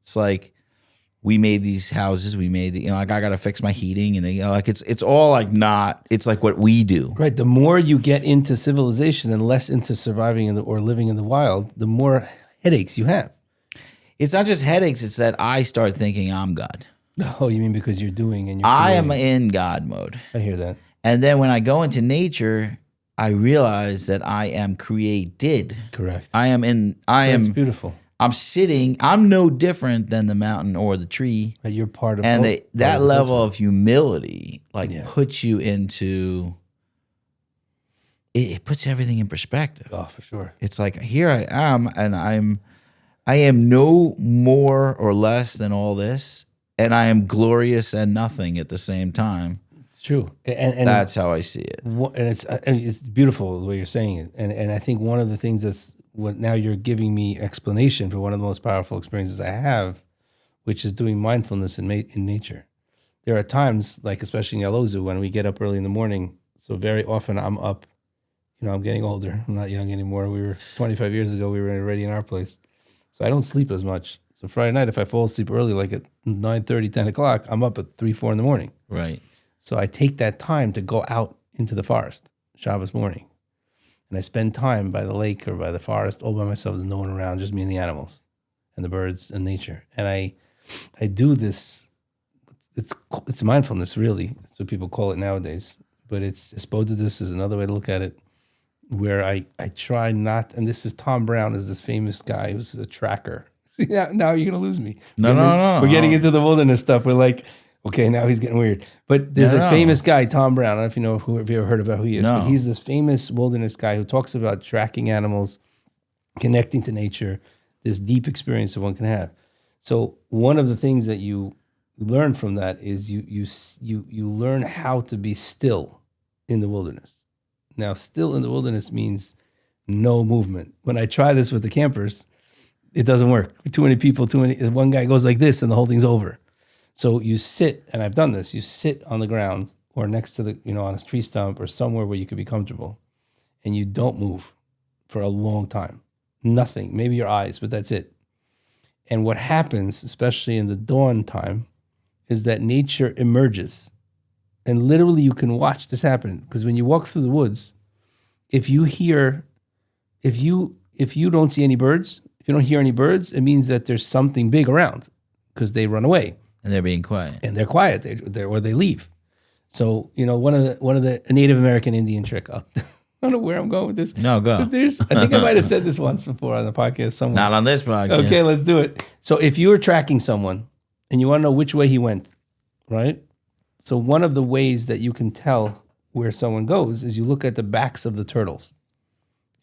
It's like we made these houses, like I got to fix my heating, and like it's all like it's like what we do. Right. The more you get into civilization and less into surviving or living in the wild, the more headaches you have. It's not just headaches; it's that I start thinking I'm God. Oh, you mean because you're doing and you're I creating. am in God mode. I hear that. And then when I go into nature, I realize that I am created. Correct. That's beautiful. I'm sitting. I'm no different than the mountain or the tree. But you're part of And that of level of humility, Yeah. puts you into. It puts everything in perspective. Oh, for sure. It's like here I am, and I am no more or less than all this, and I am glorious and nothing at the same time. It's true. And that's how I see it. And it's beautiful the way you're saying it. And I think one of the things that's what now you're giving me explanation for one of the most powerful experiences I have, which is doing mindfulness in nature. There are times, like especially in Yaalozu, when we get up early in the morning. So very often I'm up. I'm getting older. I'm not young anymore. We were 25 years ago. We were already in our place. So I don't sleep as much. So Friday night, if I fall asleep early, like at 9:30, 10 o'clock, I'm up at 3, 4 in the morning. Right. So I take that time to go out into the forest, Shabbos morning. And I spend time by the lake or by the forest all by myself. There's no one around, just me and the animals and the birds and nature. And I do this. It's mindfulness, really. That's what people call it nowadays. But it's this is another way to look at it, where I try not, and this is Tom Brown is this famous guy who's a tracker. See, now you're going to lose me. No. We're getting into the wilderness stuff. We're like, okay, now he's getting weird. But there's a famous guy, Tom Brown. I don't know if you know if you ever heard about who he is. No. But he's this famous wilderness guy who talks about tracking animals, connecting to nature, this deep experience that one can have. So one of the things that you learn from that is you learn how to be still in the wilderness. Now, still in the wilderness means no movement. When I try this with the campers, it doesn't work. Too many people, one guy goes like this and the whole thing's over. So you sit, and I've done this, you sit on the ground or next to on a tree stump or somewhere where you could be comfortable, and you don't move for a long time. Nothing, maybe your eyes, but that's it. And what happens, especially in the dawn time, is that nature emerges And literally you can watch this happen. Because when you walk through the woods, if you don't see any birds, if you don't hear any birds, it means that there's something big around because they run away. And they're being quiet. And they're quiet. Or they leave. So, one of the Native American Indian trick. I don't know where I'm going with this. No, go. I think I might have said this once before on the podcast somewhere. Not on this podcast. Okay, let's do it. So if you were tracking someone and you want to know which way he went, right? So one of the ways that you can tell where someone goes is you look at the backs of the turtles.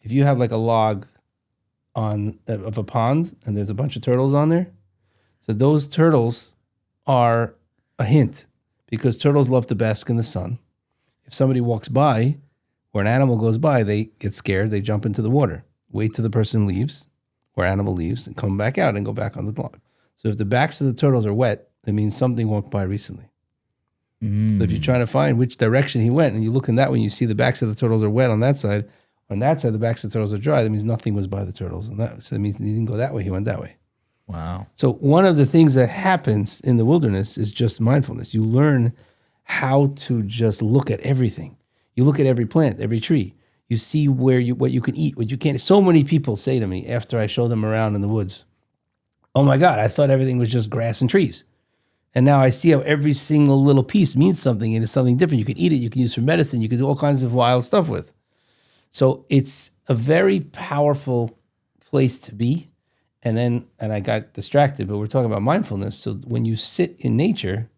If you have like a log of a pond and there's a bunch of turtles on there, so those turtles are a hint because turtles love to bask in the sun. If somebody walks by or an animal goes by, they get scared, they jump into the water, wait till the person leaves or animal leaves and come back out and go back on the log. So if the backs of the turtles are wet, it means something walked by recently. So if you're trying to find which direction he went and you look in that one, you see the backs of the turtles are wet on that side. On that side, the backs of the turtles are dry. That means nothing was by the turtles. So that means he didn't go that way, he went that way. Wow. So one of the things that happens in the wilderness is just mindfulness. You learn how to just look at everything. You look at every plant, every tree. You see what you can eat, what you can't. So many people say to me after I show them around in the woods, "Oh my God, I thought everything was just grass and trees. And now I see how every single little piece means something and it's something different. You can eat it, you can use for medicine, you can do all kinds of wild stuff with." So it's a very powerful place to be. And I got distracted, but we're talking about mindfulness. So when you sit in nature,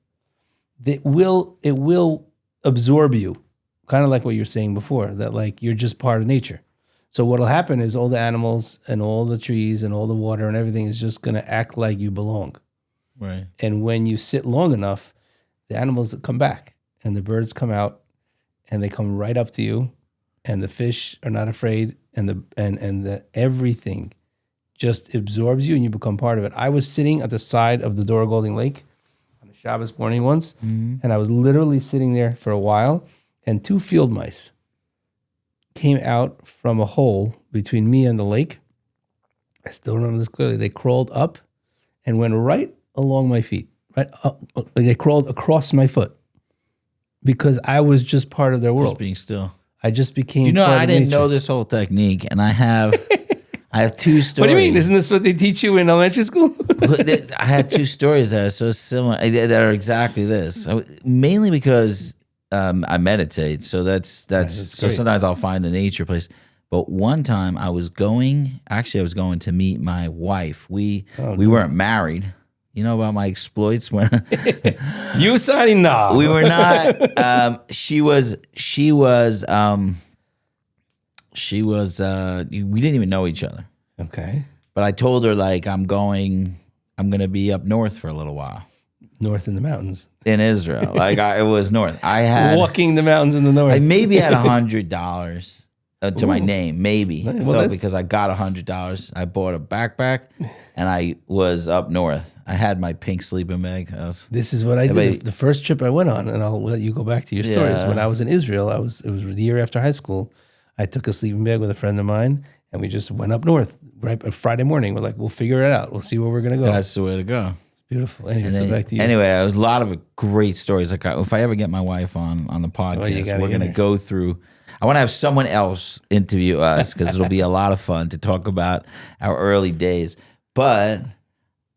it will absorb you, kind of like what you were saying before, that like you're just part of nature. So what'll happen is all the animals and all the trees and all the water and everything is just going to act like you belong. Right. And when you sit long enough, the animals come back and the birds come out and they come right up to you and the fish are not afraid and the everything just absorbs you and you become part of it. I was sitting at the side of the Dora Golding Lake on a Shabbos morning once, and I was literally sitting there for a while, and 2 field mice came out from a hole between me and the lake. I still remember this clearly. They crawled up and went right along my feet. Right up. They crawled across my foot because I was just part of their world. Just being still. I just became You know, part I of didn't nature. know this whole technique, and I have 2 stories. What do you mean? Isn't this what they teach you in elementary school? I had 2 stories that are so similar, that are exactly this. Mainly because I meditate, so that's so great. sometimes I'll find a nature place. But one time I was going to meet my wife. We weren't married. You know about my exploits when You signing no. we were not. She was. We didn't even know each other. Okay. But I told her like I'm going to be up north for a little while North in the mountains. in Israel. Like it was north. I had Walking the mountains in the north. I maybe had $100 to my name, maybe. Nice. I Well, felt that's- because I got $100. I bought a backpack, and I was up north. I had my pink sleeping bag. This is what I did. Everybody- The first trip I went on, and I'll let you go back to your stories. Yeah. When I was in Israel, it was the year after high school. I took a sleeping bag with a friend of mine, and we just went up north. Right, Friday morning, we're like, we'll figure it out. We'll see where we're gonna go. That's the way to go. It's beautiful. Anyway, so back to you. Anyway, there was a lot of great stories. Like if I ever get my wife on the podcast, gotta we're get going to her. go through. I want to have someone else interview us because it'll be a lot of fun to talk about our early days. But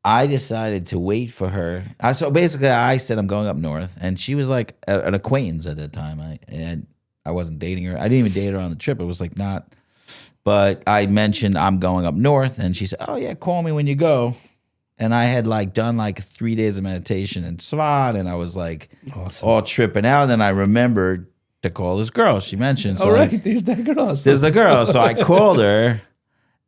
I decided to wait for her. So basically, I said I'm going up north, and she was like an acquaintance at that time. I wasn't dating her. I didn't even date her on the trip. It was like not. But I mentioned I'm going up north, and she said, "Oh yeah, call me when you go." And I had like done like 3 days of meditation in Svat, and I was like all tripping out. And then I remembered to call this girl she mentioned. So All right, there's that girl. there's the girl. So I called her,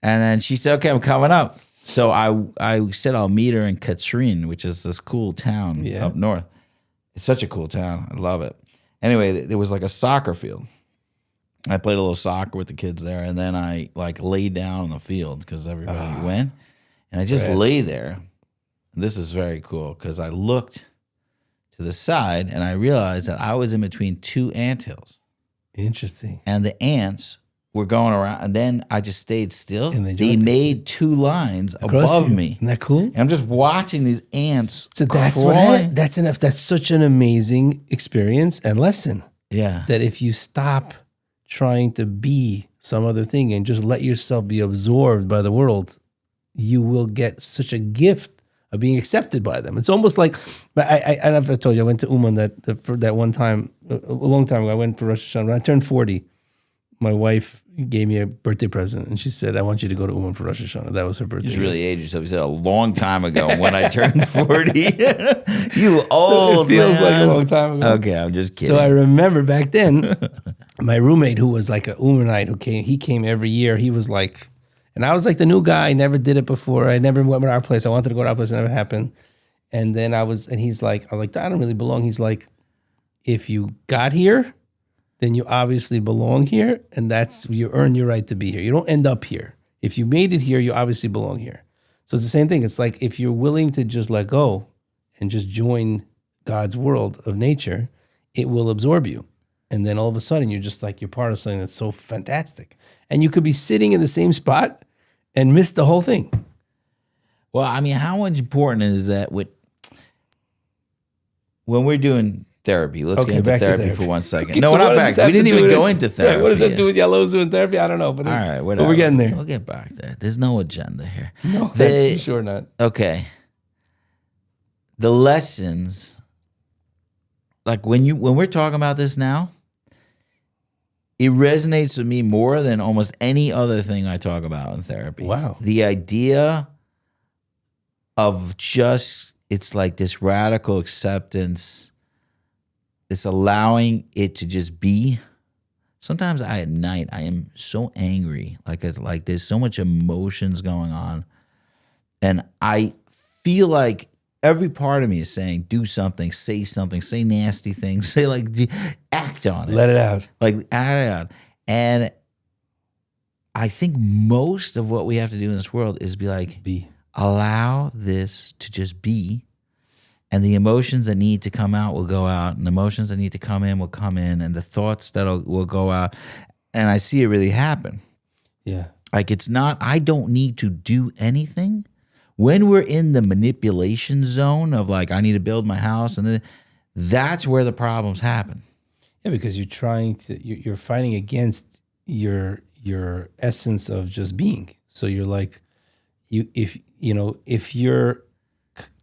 and then she said, "Okay, I'm coming up." So I said I'll meet her in Katrin, which is this cool town up north. It's such a cool town. I love it. Anyway, there was like a soccer field. I played a little soccer with the kids there, and then I like laid down on the field because everybody went, and I just lay there. And this is very cool because I looked to the side and I realized that I was in between 2 anthills, Interesting. and the ants we're going around, and then I just stayed still. And they made 2 lines Across above you. me. Isn't that cool? And I'm just watching these ants. So that's crawling. that's enough. That's such an amazing experience and lesson. Yeah. That if you stop trying to be some other thing and just let yourself be absorbed by the world, you will get such a gift of being accepted by them. It's almost like, I don't know if I told you, I went to Uman for that one time, a long time ago. I went for Rosh Hashanah. When I turned 40, my wife gave me a birthday present, and she said, I want you to go to Uman for Rosh Hashanah. That was her birthday. You just really aged yourself. You said a long time ago when I turned 40. You old, It feels man. like a long time ago. Okay, I'm just kidding. So I remember back then, my roommate, who was like a Umanite, he came every year. He was like, and I was like the new guy. I never did it before. I never went to our place. I wanted to go to our place. It never happened. And then he's like, I was like, I don't really belong. He's like, if you got here, then you obviously belong here. And you earn your right to be here. You don't end up here. If you made it here, you obviously belong here. So it's the same thing. It's like, if you're willing to just let go and just join God's world of nature, it will absorb you. And then all of a sudden, you're just like, you're part of something that's so fantastic. And you could be sitting in the same spot and miss the whole thing. Well, I mean, how much important is that when we're doing therapy? Let's get into back to therapy therapy. for 1 second. Okay, No, so we're what not does back. this have We to didn't do even with go it? into Right, therapy. what does that yet. do with Yaalozu and therapy? I don't know. But All right, but whatever. we're getting there. We'll get back there. There's no agenda here. No, that's for sure not. Okay. The lessons, like when we're talking about this now, it resonates with me more than almost any other thing I talk about in therapy. Wow. The idea of it's like this radical acceptance, this allowing it to just be. Sometimes at night, I am so angry. Like there's so much emotions going on. And I feel like every part of me is saying, do something, say nasty things, say act on it. Let it out. Like act it out. And I think most of what we have to do in this world is be like, allow this to just be. And the emotions that need to come out will go out, and the emotions that need to come in will come in, and the thoughts that will go out. And I see it really happen. Yeah. Like I don't need to do anything. When we're in the manipulation zone of like, I need to build my house, and that's where the problems happen. Yeah, because you're fighting against your essence of just being. So you're like, if you're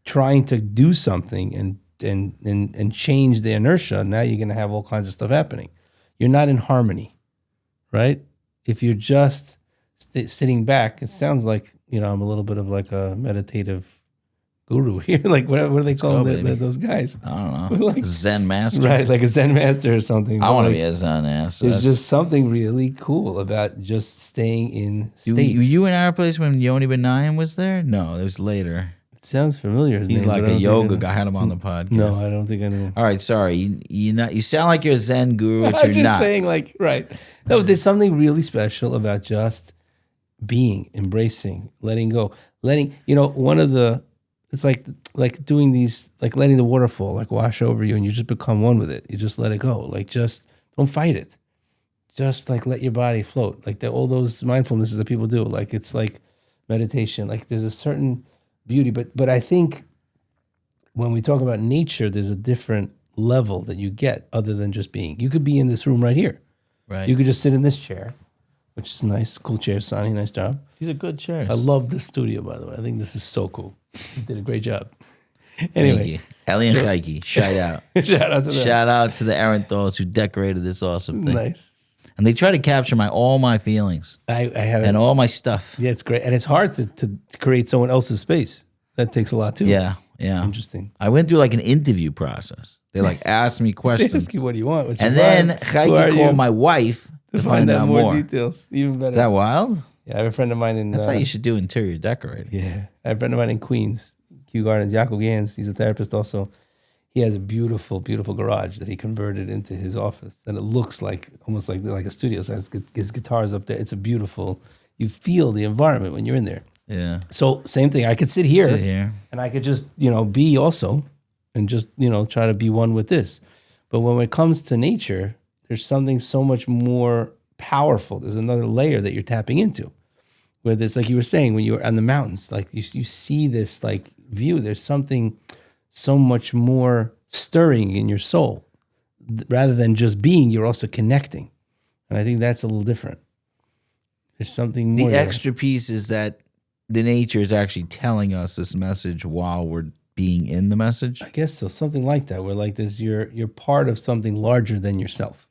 trying to do something and change the inertia, now you're going to have all kinds of stuff happening. You're not in harmony, right? If you're just sitting back, it sounds like, I'm a little bit of like a meditative guru here. Like, what do they call those guys? I don't know. Like, Zen master. Right, like a Zen master or something. I want to be a Zen master. There's just something really cool about just staying in state. Were you in our place when Yoni Benaim was there? No, it was later. It sounds familiar. He's like a yoga guy. I had him on the podcast. No, I don't think I know. All right, sorry. You sound like you're a Zen guru, but you're I'm just not. saying, like, right. No, there's something really special about just being, embracing, letting go. It's like doing these, like letting the waterfall like wash over you and you just become one with it. You just let it go. Like, just don't fight it. Just like let your body float. Like all those mindfulnesses that people do. Like, it's like meditation. Like, there's a certain beauty. But I think when we talk about nature, there's a different level that you get other than just being. You could be in this room right here. Right. You could just sit in this chair, which is nice, cool chair, Sony, nice job. He's a good chair. I love this studio, by the way. I think this is so cool. You did a great job. Anyway. Thank you. Ellie and Shaiki, shout out. Shout out to them. Shout out to the errant thoughts who decorated this awesome thing. Nice. And they try to capture all my feelings I have and all my stuff. Yeah, it's great. And it's hard to create someone else's space. That takes a lot too. Yeah. Interesting. I went through like an interview process. They like asked me They questions. ask you, what do you want? What's your And then vibe? Who are Shaiki you? called my wife to find out more. details. Even better. Is that wild? Yeah, I have a friend of mine in... That's how you should do interior decorating. Yeah. I have a friend of mine in Queens, Kew Gardens, Yaakov Gans. He's a therapist also. He has a beautiful, beautiful garage that he converted into his office. And it looks like, almost like a studio. So his guitar's up there. It's a beautiful... You feel the environment when you're in there. Yeah. So same thing. I could sit here. And I could just, be also and just, try to be one with this. But when it comes to nature, there's something so much more powerful. There's another layer that you're tapping into. Where there's, like you were saying, when you were on the mountains, like you see this like view, there's something so much more stirring in your soul. Rather than just being, you're also connecting. And I think that's a little different. There's something more. The extra piece is that the nature is actually telling us this message while we're being in the message. I guess so, something like that. Where like this, you're part of something larger than yourself.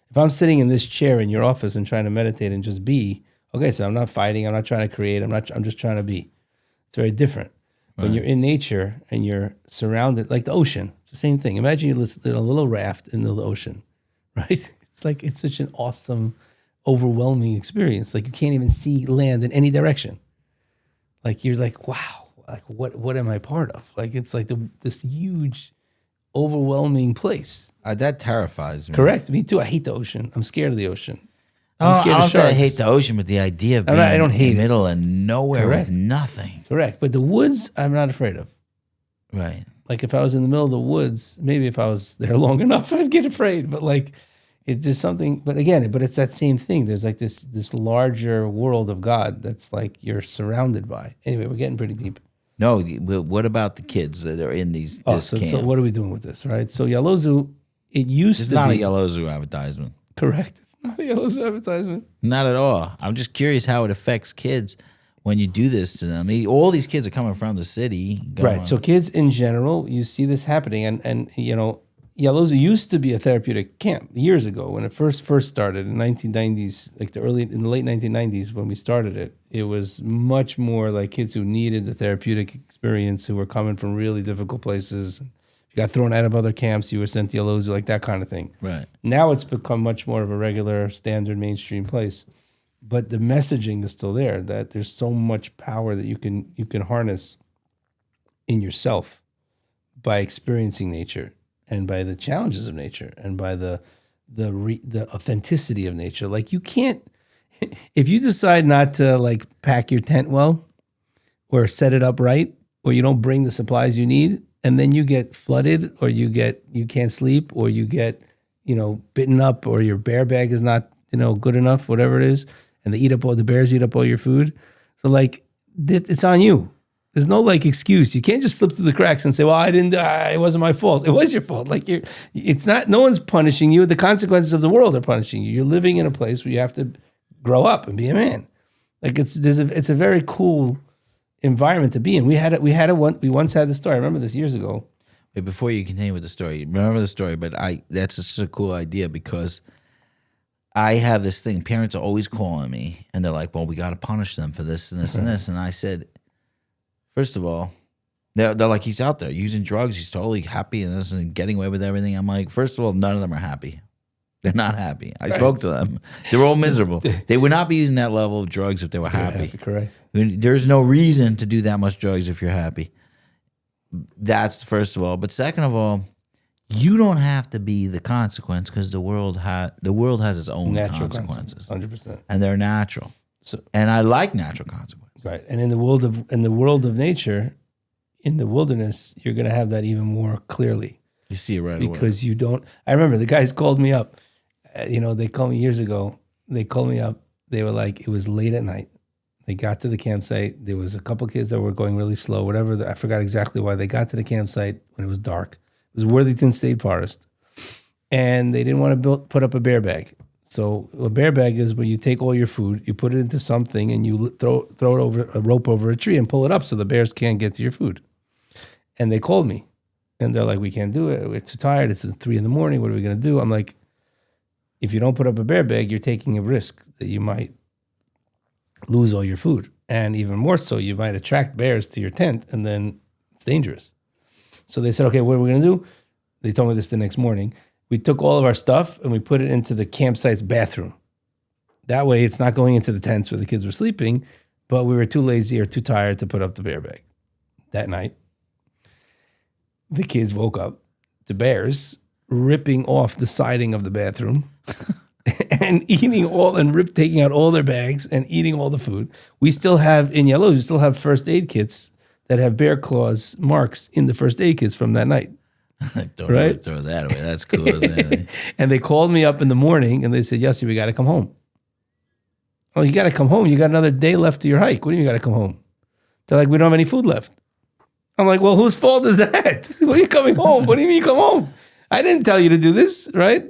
If I'm sitting in this chair in your office and trying to meditate and just be, okay, so I'm not fighting, I'm not trying to create, I'm just trying to be. It's very different. Right. When you're in nature and you're surrounded, like the ocean, it's the same thing. Imagine you're in a little raft in the ocean, right? It's such an awesome, overwhelming experience. Like you can't even see land in any direction. Like you're like, wow, like what am I part of? Like it's like this huge, overwhelming place. That terrifies me. Correct, me too. I hate the ocean. I'm scared of the ocean. I'm scared of sharks. I hate the ocean, but the idea of being I don't hate in the middle of nowhere Correct. with nothing. Correct. But the woods, I'm not afraid of. Right. Like if I was in the middle of the woods, maybe if I was there long enough, I'd get afraid. But like, it's just something. But again, it's that same thing. There's like this larger world of God that's like you're surrounded by. Anyway, we're getting pretty deep. No, what about the kids that are in this camp? So what are we doing with this, right? So Yaalozu, it used to be. It's not a Yaalozu advertisement. Correct. It's not a Yaalozu advertisement. Not at all. I'm just curious how it affects kids when you do this to them. All these kids are coming from the city. Right. So kids in general, you see this happening. And you know, Yaalozu used to be a therapeutic camp years ago when it first started in 1990s, like in the late 1990s when we started it. It was much more like kids who needed the therapeutic experience, who were coming from really difficult places. You got thrown out of other camps, you were sent to Yaalozu, like that kind of thing. Right. Now it's become much more of a regular, standard, mainstream place. But the messaging is still there, that there's so much power that you can harness in yourself by experiencing nature and by the challenges of nature and by the authenticity of nature. Like you can't, if you decide not to like pack your tent well or set it up right, or you don't bring the supplies you need, and then you get flooded, or you can't sleep, or you get, bitten up, or your bear bag is not, good enough, whatever it is, and the bears eat up all your food. So like, it's on you. There's no like excuse. You can't just slip through the cracks and say, well, it wasn't my fault. It was your fault. Like it's not, no one's punishing you. The consequences of the world are punishing you. You're living in a place where you have to grow up and be a man. Like it's a very cool environment to be in. We once had this story. I remember this years ago. Wait, before you continue with the story, remember the story, but that's just a cool idea because I have this thing. Parents are always calling me and they're like, well, we got to punish them for this and this and this. And I said, first of all, they're like, he's out there using drugs. He's totally happy and this and getting away with everything. I'm like, first of all, none of them are happy. They're not happy. I spoke to them. They're all miserable. They would not be using that level of drugs if they were happy. Correct. There's no reason to do that much drugs if you're happy. That's first of all. But second of all, you don't have to be the consequence because the world has its own natural consequences. 100%. And they're natural. And I like natural consequences. Right. And in the world of nature, in the wilderness, you're going to have that even more clearly. You see it right away. Because you don't. I remember the guys called me up. They called me years ago. They called me up. They were like, it was late at night. They got to the campsite. There was a couple kids that were going really slow, whatever. I forgot exactly why. They got to the campsite when it was dark. It was Worthington State Forest. And they didn't want to put up a bear bag. So a bear bag is where you take all your food, you put it into something, and you throw it over a rope over a tree and pull it up so the bears can't get to your food. And they called me. And they're like, we can't do it. We're too tired. It's 3 a.m. What are we going to do? I'm like, if you don't put up a bear bag, you're taking a risk that you might lose all your food. And even more so, you might attract bears to your tent, and then it's dangerous. So they said, okay, what are we going to do? They told me this the next morning. We took all of our stuff and we put it into the campsite's bathroom. That way it's not going into the tents where the kids were sleeping, but we were too lazy or too tired to put up the bear bag. That night, the kids woke up to bears ripping off the siding of the bathroom and taking out all their bags and eating all the food. We still have, in Yaalozu, we still have first aid kits that have bear claws marks in the first aid kits from that night. Don't ever throw that away. That's cool, isn't it? And they called me up in the morning and they said, Yossi, we got to come home. Oh, you got to come home. You got another day left to your hike. What do you got to come home? They're like, we don't have any food left. I'm like, well, whose fault is that? When are you coming home? What do you mean you come home? I didn't tell you to do this, right?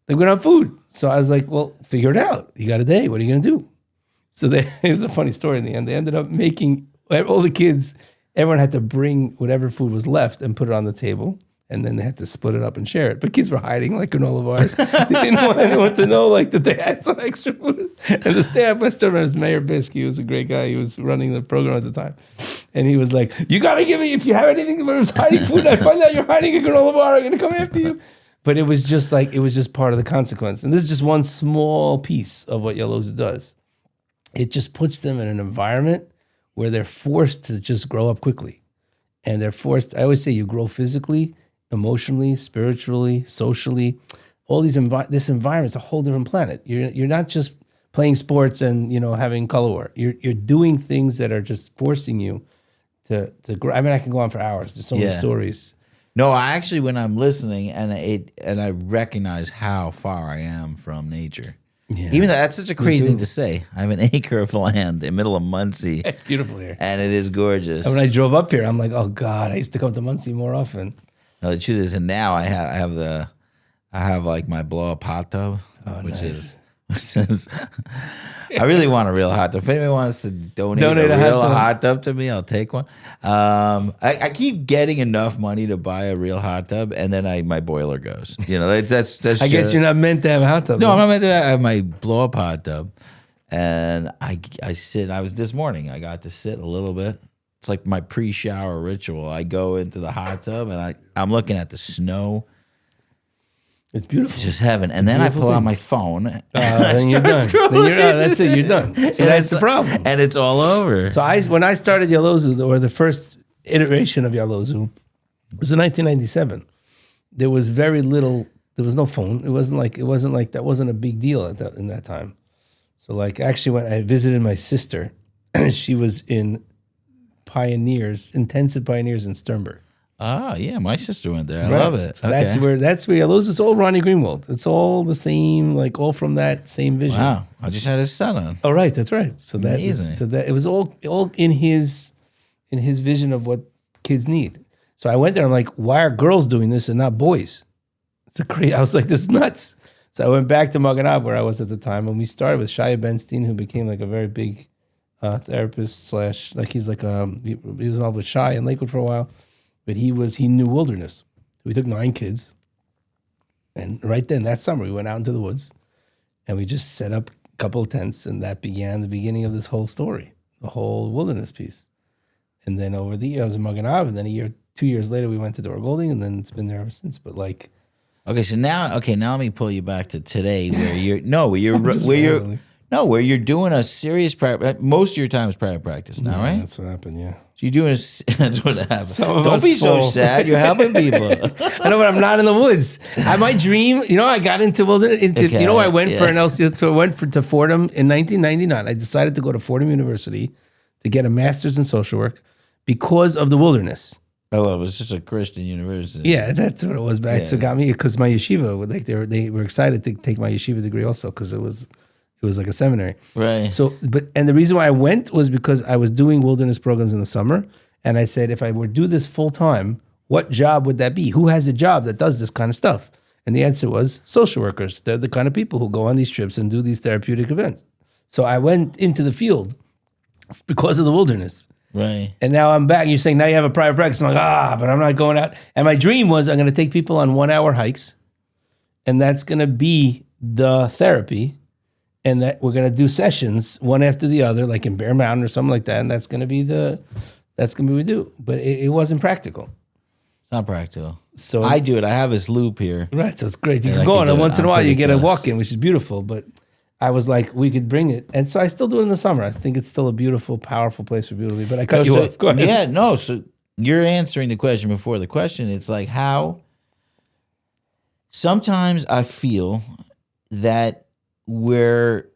Like, we don't have food. So I was like, well, figure it out. You got a day. What are you going to do? So it was a funny story in the end. They ended up making, all the kids, everyone had to bring whatever food was left and put it on the table. And then they had to split it up and share it. But kids were hiding like granola bars. They didn't want anyone to know like that they had some extra food. And the staff, I still remember, was Mayor Bisk. He was a great guy. He was running the program at the time. And he was like, you got to give me, if you have anything that was hiding food, I find out you're hiding a granola bar, I'm going to come after you. But it was just part of the consequence. And this is just one small piece of what Yaalozu does. It just puts them in an environment where they're forced to just grow up quickly. And they're forced, I always say, you grow physically, emotionally, spiritually, socially. All these this environment's a whole different planet. You're not just playing sports and having color war. You're doing things that are just forcing you to grow. I mean, I can go on for hours. There's so many stories. No, I actually, when I'm listening and I recognize how far I am from nature. Yeah. Even though that's such a crazy thing to say. I have an acre of land in the middle of Muncie. It's beautiful here. And it is gorgeous. And when I drove up here, I'm like, oh God, I used to come to Muncie more often. No, the truth is, and now I have like my blow up hot tub, which is I really want a real hot tub. If anyone wants to donate a real hot tub to me, I'll take one. I keep getting enough money to buy a real hot tub, and then my boiler goes. That's. I guess you're not meant to have a hot tub. No, I'm not meant to have my blow up hot tub, and I sit. I was this morning. I got to sit a little bit. It's like my pre-shower ritual. I go into the hot tub and I'm looking at the snow. It's beautiful. It's just heaven. And then I pull out my phone. And then you're done. That's it. You're done. So that's the problem. And it's all over. So when I started Yaalozu, or the first iteration of Yaalozu, was in 1997. There was very little. There was no phone. It wasn't like that wasn't a big deal in that time. So actually, when I visited my sister, she was in intensive pioneers in Sternberg. Ah, yeah, my sister went there. I love it. So that's where Yaalozu. It's all Ronnie Greenwald. It's all the same, all from that same vision. Wow, I just had his son on. Oh, right, that's right. So amazing. It was all in his vision of what kids need. So I went there. I'm like, why are girls doing this and not boys? I was like, this is nuts. So I went back to Maganav, where I was at the time, and we started with Shia Benstein, who became a very big therapist / he was involved with Shai in Lakewood for a while, but he knew wilderness. We took 9 kids, and right then that summer we went out into the woods, and we just set up a couple of tents, and that began the beginning of this whole story, the whole wilderness piece. And then over the year I was in Maganav, and then 2 years later we went to Dora Golding, and then it's been there ever since. But okay, so now let me pull you back to today, where where you're doing a serious private. Most of your time is private practice now, right? That's what happened. Yeah. So you're doing that's what happened. Don't be so sad. You're helping people. I know, but I'm not in the woods. My dream. I got into wilderness. I went for an LCSW. I went to Fordham in 1999. I decided to go to Fordham University to get a master's in social work because of the wilderness. Oh, well, it was just a Christian university. Yeah, that's what it was. But it got me because my yeshiva, they were excited to take my yeshiva degree also because it was like a seminary. Right. So, and the reason why I went was because I was doing wilderness programs in the summer. And I said, if I were to do this full time, what job would that be? Who has a job that does this kind of stuff? And the answer was social workers. They're the kind of people who go on these trips and do these therapeutic events. So I went into the field because of the wilderness. Right. And now I'm back. You're saying now you have a private practice. I'm like, but I'm not going out. And my dream was I'm going to take people on 1 hour hikes. And that's going to be the therapy. And that we're going to do sessions one after the other, like in Bear Mountain or something like that. And that's going to be what we do. But it wasn't practical. It's not practical. So I do it. I have this loop here. Right. So it's great. You can go on and once in a while you get a walk in, which is beautiful. But I was like, we could bring it. And so I still do it in the summer. I think it's still a beautiful, powerful place for people to be. But I cut you off. Go ahead. Yeah, no. So you're answering the question before the question. It's like how sometimes I feel that we're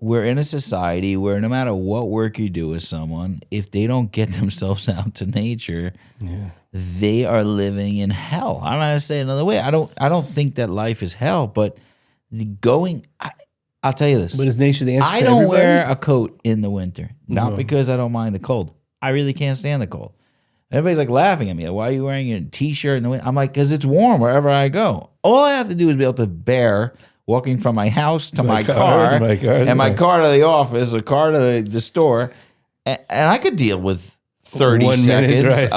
in a society where no matter what work you do with someone, if they don't get themselves out to nature, they are living in hell. I don't know how to say it another way. I don't think that life is hell, but I'll tell you this. But is nature the answer I to don't everybody? wear a coat in the winter, not because I don't mind the cold. I really can't stand the cold. Everybody's like laughing at me. Why are you wearing a t-shirt in the winter? I'm like, because it's warm wherever I go. All I have to do is be able to bear walking from my house to my car, and my car to the office, or car to the store, and I could deal with 30 1 minute, seconds right.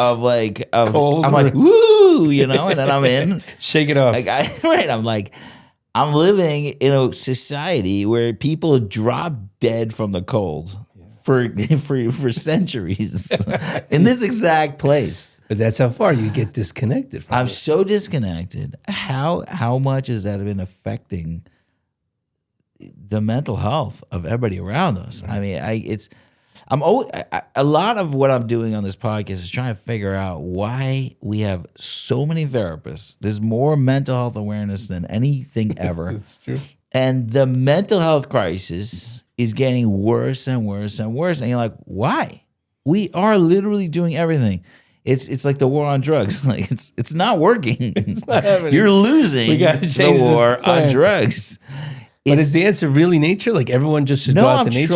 of Cold I'm like, woo, and then I'm in. Shake it off. I'm like, I'm living in a society where people drop dead from the cold for centuries in this exact place. But that's how far you get disconnected from I'm it. so disconnected. How much has that been affecting the mental health of everybody around us? I mean, a lot of what I'm doing on this podcast is trying to figure out why we have so many therapists. There's more mental health awareness than anything ever. That's true. And the mental health crisis is getting worse and worse and worse. And you're like, why? We are literally doing everything. It's like the war on drugs. Like it's not working. It's not happening. You're losing We gotta change the war this plan. on drugs. But is the answer really nature? Like everyone just should go out to nature?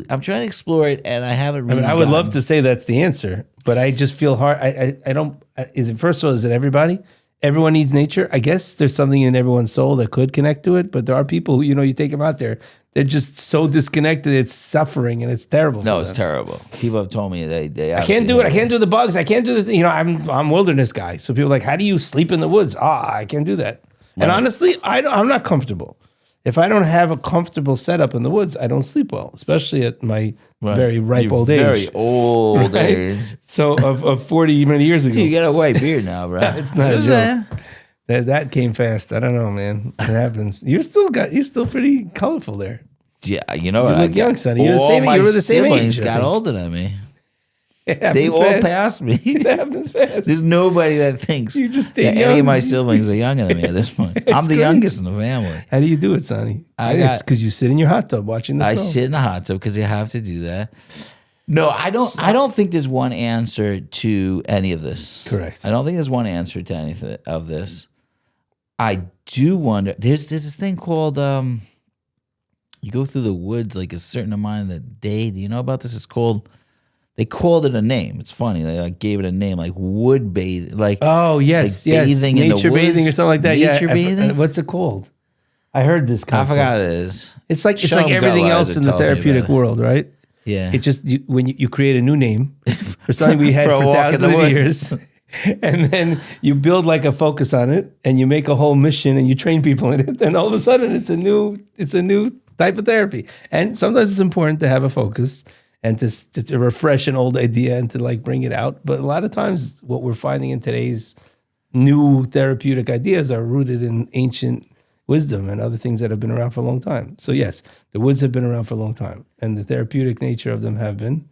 I'm trying to explore it, and I haven't really. I would love to say that's the answer, but I just feel hard. I don't. Is it first of all? Is it everybody? Everyone needs nature. I guess there's something in everyone's soul that could connect to it, but there are people who you take them out there. They're just so disconnected. It's suffering and it's terrible. No, it's terrible. People have told me they. I can't do it. I can't do the bugs. I can't do the. I'm wilderness guy. So people are like, how do you sleep in the woods? I can't do that. Right. And honestly, I'm not comfortable. If I don't have a comfortable setup in the woods, I don't sleep well, especially at my very ripe old age. Very old age. So of 40 many years ago. You got a white beard now, bro. It's not a joke. That came fast. I don't know, man. It happens. You're still pretty colorful there. Yeah, you look young, Sonny. You were the same age. Got older than me. They all passed me. It happens fast. There's nobody that thinks you just that any of my siblings are younger than me at this point. I'm the youngest in the family. How do you do it, Sonny? It's because you sit in your hot tub watching the snow. I sit in the hot tub because you have to do that. No, I don't. I don't think there's one answer to any of this. Correct. I don't think there's one answer to anything of this. I do wonder. There's this thing called you go through the woods like a certain amount of the day. Do you know about this? It's called. They called it a name. It's funny. They gave it a name, like wood bathing. Like yes, bathing in nature the woods, bathing or something like that. Nature bathing. What's it called? I heard this concept. I forgot it is. It's like everything else in the therapeutic world, right? Yeah. It just when you create a new name for something we had for thousands of years, and then you build like a focus on it, and you make a whole mission, and you train people in it, and all of a sudden it's a new type of therapy. And sometimes it's important to have a focus and to refresh an old idea and to like bring it out. But a lot of times what we're finding in today's new therapeutic ideas are rooted in ancient wisdom and other things that have been around for a long time. So yes, the woods have been around for a long time and the therapeutic nature of them have been.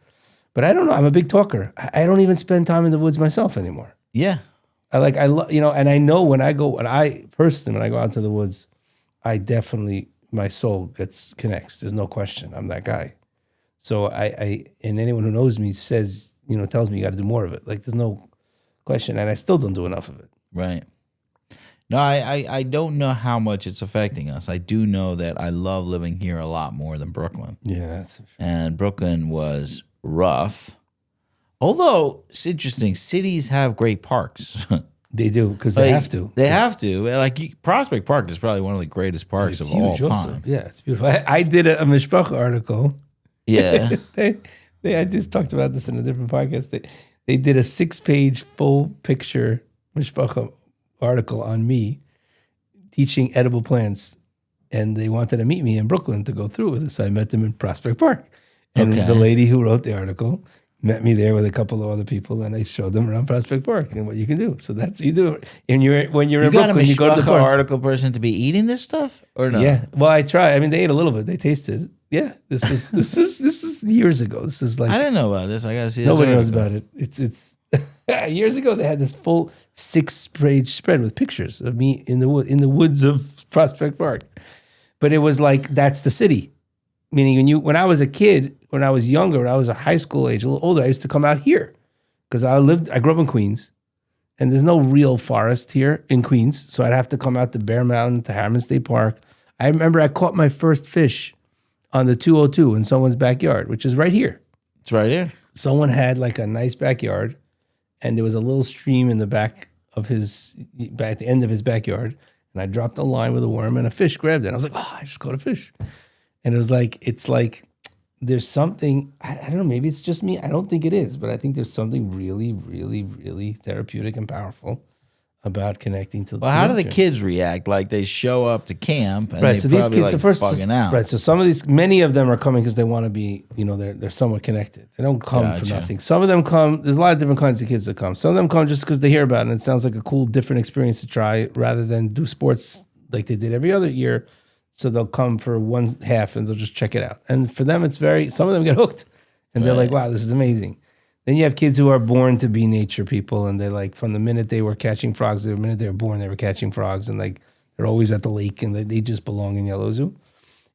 But I don't know. I'm a big talker. I don't even spend time in the woods myself anymore. Yeah. And I know when I go out to the woods, I definitely, my soul connects. There's no question. I'm that guy. So I and anyone who knows me says, tells me you got to do more of it. Like there's no question. And I still don't do enough of it. Right. No, I don't know how much it's affecting us. I do know that I love living here a lot more than Brooklyn. Yeah. And Brooklyn was rough. Although, it's interesting, cities have great parks. They do, because they have to. They have to. Like Prospect Park is probably one of the greatest parks of all time. Also. Yeah, it's beautiful. I did a Mishpacha article. Yeah. I just talked about this in a different podcast. They did a 6-page full picture Mishpacha article on me teaching edible plants, and they wanted to meet me in Brooklyn to go through with it. So I met them in Prospect Park, and the lady who wrote the article met me there with a couple of other people, and I showed them around Prospect Park and what you can do. So that's you do. And when you're in Brooklyn, you go to the park. Article person to be eating this stuff or no? Yeah. Well, I try. I mean, they ate a little bit. They tasted. Yeah. This is years ago. This is like I didn't know about this. I gotta see. Nobody knows about it. It's years ago. They had this full 6-page spread with pictures of me in the woods of Prospect Park. But it was like that's the city. Meaning when I was a kid, when I was younger, when I was a high school age, a little older, I used to come out here because I grew up in Queens, and there's no real forest here in Queens. So I'd have to come out to Bear Mountain, to Harriman State Park. I remember I caught my first fish on the 202 in someone's backyard, which is right here. It's right here. Someone had like a nice backyard, and there was a little stream in the back of at the end of his backyard. And I dropped a line with a worm, and a fish grabbed it. I was like, I just caught a fish. And it's like there's something, I don't know, maybe it's just me. I don't think it is, but I think there's something really, really, really therapeutic and powerful about connecting to. Well, how do the kids react? Like they show up to camp and right, they so these kids, bugging out. Right, so many of them are coming because they want to be, they're somewhat connected. They don't come for nothing. Some of them come. There's a lot of different kinds of kids that come. Some of them come just because they hear about it and it sounds like a cool, different experience to try, rather than do sports like they did every other year. So they'll come for one half and they'll just check it out. And for them, some of them get hooked, and they're like, "Wow, this is amazing." Then you have kids who are born to be nature people, and they're like, from the minute they were catching frogs, the minute they were born, they were catching frogs, and like they're always at the lake, and they just belong in Yaalozu.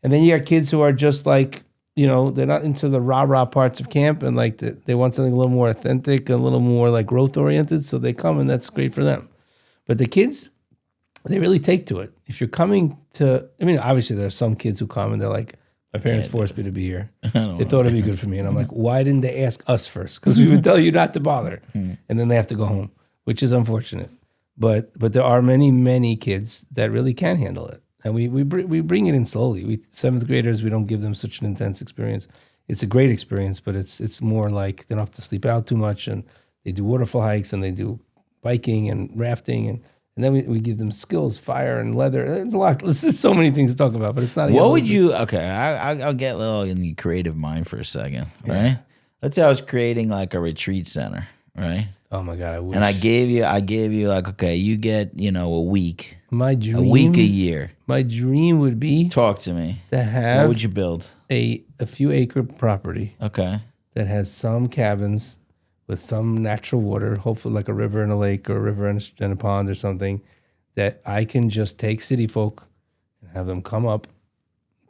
And then you got kids who are just like, they're not into the rah-rah parts of camp, and like they want something a little more authentic, a little more like growth-oriented, so they come, and that's great for them. But the kids, they really take to it. If you're coming to, obviously there are some kids who come, and they're like, my parents forced me to be here. They thought it'd be good for me. And I'm like, why didn't they ask us first? Because we would tell you not to bother. And then they have to go home, which is unfortunate. But there are many, many kids that really can handle it. And we bring it in slowly. Seventh graders, we don't give them such an intense experience. It's a great experience, but it's more like they don't have to sleep out too much. And they do waterfall hikes, and they do biking and rafting, and then we give them skills, fire and leather. There's a lot. There's so many things to talk about, but it's not. What would you? Okay, I'll get a little in the creative mind for a second, right? Let's say I was creating like a retreat center, right? Oh my God, I wish. And I gave you like, okay, you get a week, my dream, a week a year. My dream would be talk to me. To have what would you build? A few acre property. Okay. That has some cabins with some natural water, hopefully like a river and a lake, or a river and a pond or something, that I can just take city folk and have them come up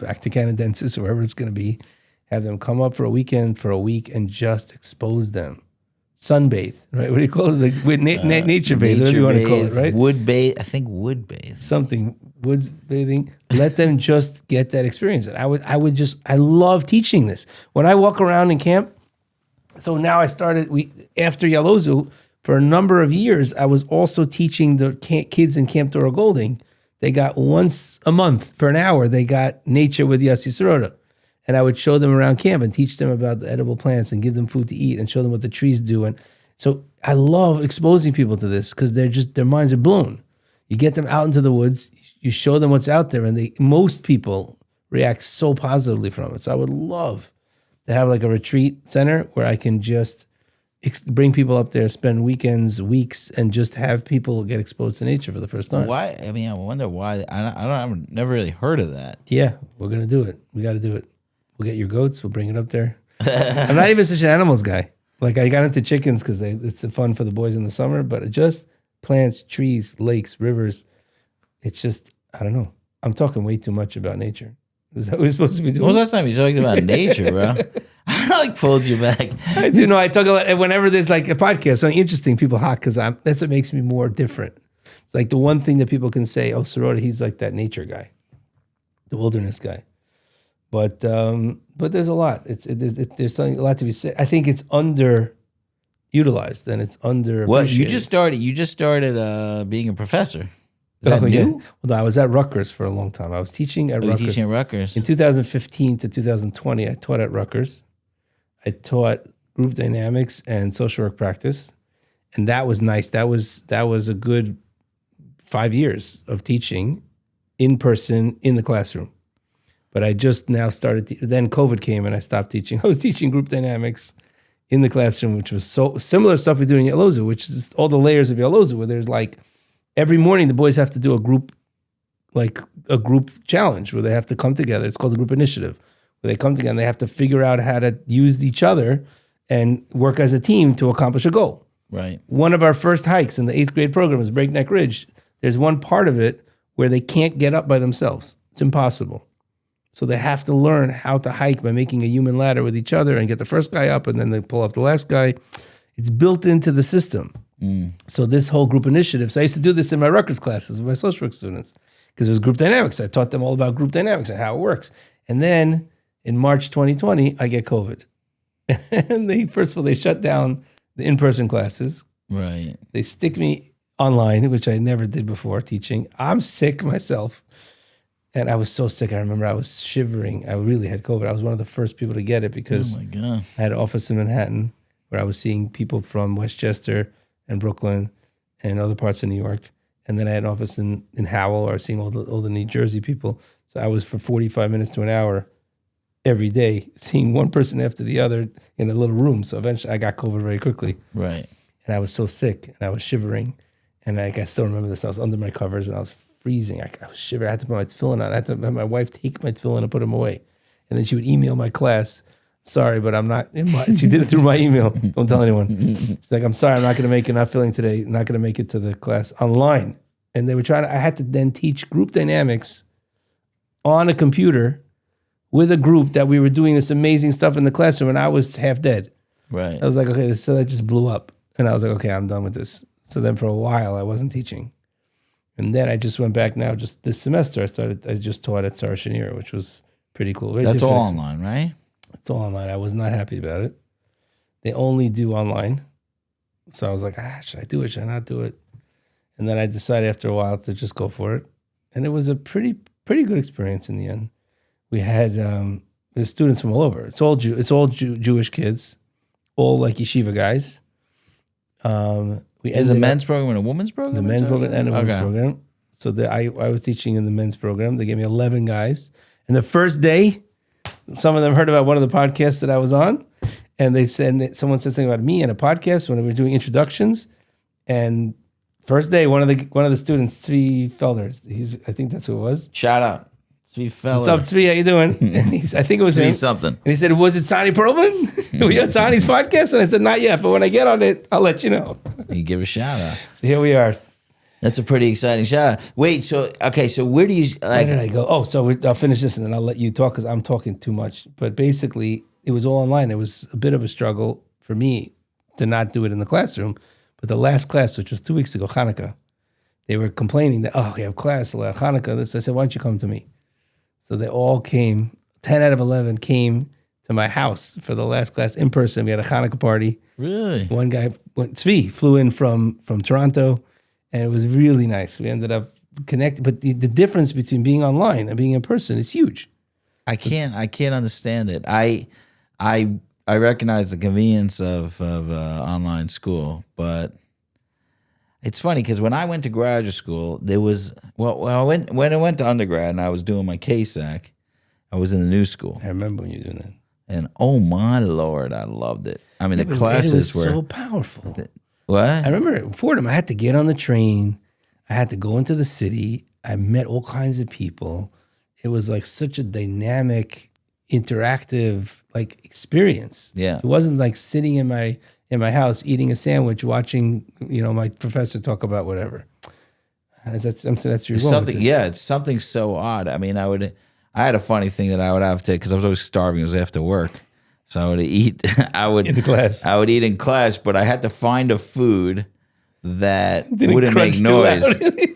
back to Canadensis, wherever it's going to be, have them come up for a weekend, for a week, and just expose them. Sunbathe, right? What do you call it? Like, nature bathe, whatever you want to call it, right? Wood bathe. I think wood bathe. Something, woods bathing. Let them just get that experience. And I love teaching this. When I walk around in camp, so now after Yaalozu, for a number of years, I was also teaching the kids in Camp Dora Golding. They got once a month for an hour, they got nature with Yossi Sirote. And I would show them around camp and teach them about the edible plants and give them food to eat and show them what the trees do. And so I love exposing people to this because their minds are blown. You get them out into the woods, you show them what's out there, and most people react so positively from it. So I would love to have like a retreat center where I can just bring people up there, spend weekends, weeks, and just have people get exposed to nature for the first time. Why? I wonder why. I've never really heard of that. Yeah, we're going to do it. We got to do it. We'll get your goats. We'll bring it up there. I'm not even such an animals guy. Like I got into chickens because it's fun for the boys in the summer, but just plants, trees, lakes, rivers. It's just, I don't know. I'm talking way too much about nature. Is that what we're supposed to be doing? When was the last time you talked about nature, bro? I pulled you back. I talk a lot. Whenever there's like a podcast, something interesting, people hawk because that's what makes me more different. It's like the one thing that people can say, oh, Sirote, he's like that nature guy, the wilderness guy. But there's a lot. There's something a lot to be said. I think it's underutilized and it's underappreciated. Well, you just started being a professor. Is that new? Yeah. Well, no, I was at Rutgers for a long time. I was teaching at Rutgers. Teaching at Rutgers. In 2015 to 2020, I taught at Rutgers. I taught group dynamics and social work practice, and that was nice. That was a good 5 years of teaching in person in the classroom. But I just now started. Then COVID came and I stopped teaching. I was teaching group dynamics in the classroom, which was so similar stuff we do in Yaalozu, which is all the layers of Yaalozu, where there's like every morning the boys have to do a group challenge where they have to come together. It's called a group initiative, where they come together and they have to figure out how to use each other and work as a team to accomplish a goal. Right. One of our first hikes in the 8th grade program is Breakneck Ridge. There's one part of it where they can't get up by themselves. It's impossible. So they have to learn how to hike by making a human ladder with each other and get the first guy up, and then they pull up the last guy. It's built into the system. So this whole group initiative. So I used to do this in my Rutgers classes with my social work students because it was group dynamics. I taught them all about group dynamics and how it works. And then in March 2020, I get COVID. And first of all, they shut down the in-person classes. Right. They stick me online, which I never did before teaching. I'm sick myself. And I was so sick. I remember I was shivering. I really had COVID. I was one of the first people to get it because Oh my God. I had an office in Manhattan where I was seeing people from Westchester and Brooklyn and other parts of New York. And then I had an office in Howell where I was seeing all the New Jersey people. So I was for 45 minutes to an hour every day seeing one person after the other in a little room. So eventually I got COVID very quickly. Right. And I was so sick and I was shivering. And I still remember this. I was under my covers and I was freezing. I was shivering. I had to put my tefillin on. I had to have my wife take my tefillin and put them away. And then she would email my class, sorry, but I'm not in my, she did it through my email. Don't tell anyone. She's like, I'm sorry, I'm not going to make it, not feeling today, not going to make it to the class online. And they were I had to then teach group dynamics on a computer with a group that we were doing this amazing stuff in the classroom, and I was half dead. Right. I was like, okay, so that just blew up. And I was like, okay, I'm done with this. So then for a while, I wasn't teaching. And then I just went back now, just this semester, I just taught at Sarah Chenier, which was pretty cool. Very That's all different. online, right? It's all online. I was not happy about it. They only do online. So I was like, should I do it? Should I not do it? And then I decided after a while to just go for it. And it was a pretty good experience in the end. We had the students from all over. It's all Jewish kids, all like yeshiva guys. Is a men's program and a women's program? The men's program and a women's Okay. program. So I was teaching in the men's program. They gave me 11 guys. And the first day, some of them heard about one of the podcasts that I was on. And they said, someone said something about me in a podcast when we were doing introductions. And first day, one of the students, Tzvi Felders, I think that's who it was. Shout out. Tzvi Feller. What's up, Tzvi? How you doing? And I think it was him. Tzvi something. And he said, was it Sony Perlman? Were you on Sony's podcast? And I said, not yet, but when I get on it, I'll let you know. You give a shout out. So here we are. That's a pretty exciting shout out. Wait, so where do you Where did I go? Oh, so I'll finish this and then I'll let you talk because I'm talking too much. But basically, it was all online. It was a bit of a struggle for me to not do it in the classroom. But the last class, which was 2 weeks ago, Hanukkah, they were complaining that, we have class, Hanukkah. So I said, why don't you come to me? So they all came, 10 out of 11 came to my house for the last class in person. We had a Hanukkah party. Really? One guy, Tzvi, flew in from Toronto, and it was really nice. We ended up connecting. But the difference between being online and being in person is huge. I can't understand it. I recognize the convenience of online school, but it's funny because when I went to graduate school, there was when I went to undergrad and I was doing my KSAC, I was in the new school. I remember when you were doing that. And oh my Lord, I loved it. I mean, the classes were so powerful. What? I remember at Fordham, I had to get on the train. I had to go into the city. I met all kinds of people. It was like such a dynamic, interactive experience. Yeah. It wasn't like sitting in my house eating a sandwich, watching my professor talk about whatever. That's your Something. Yeah, it's something so odd. I mean, I had a funny thing that I would have to, because I was always starving. It was after work. So I would eat. In the class. I would eat in class, but I had to find a food that wouldn't make noise.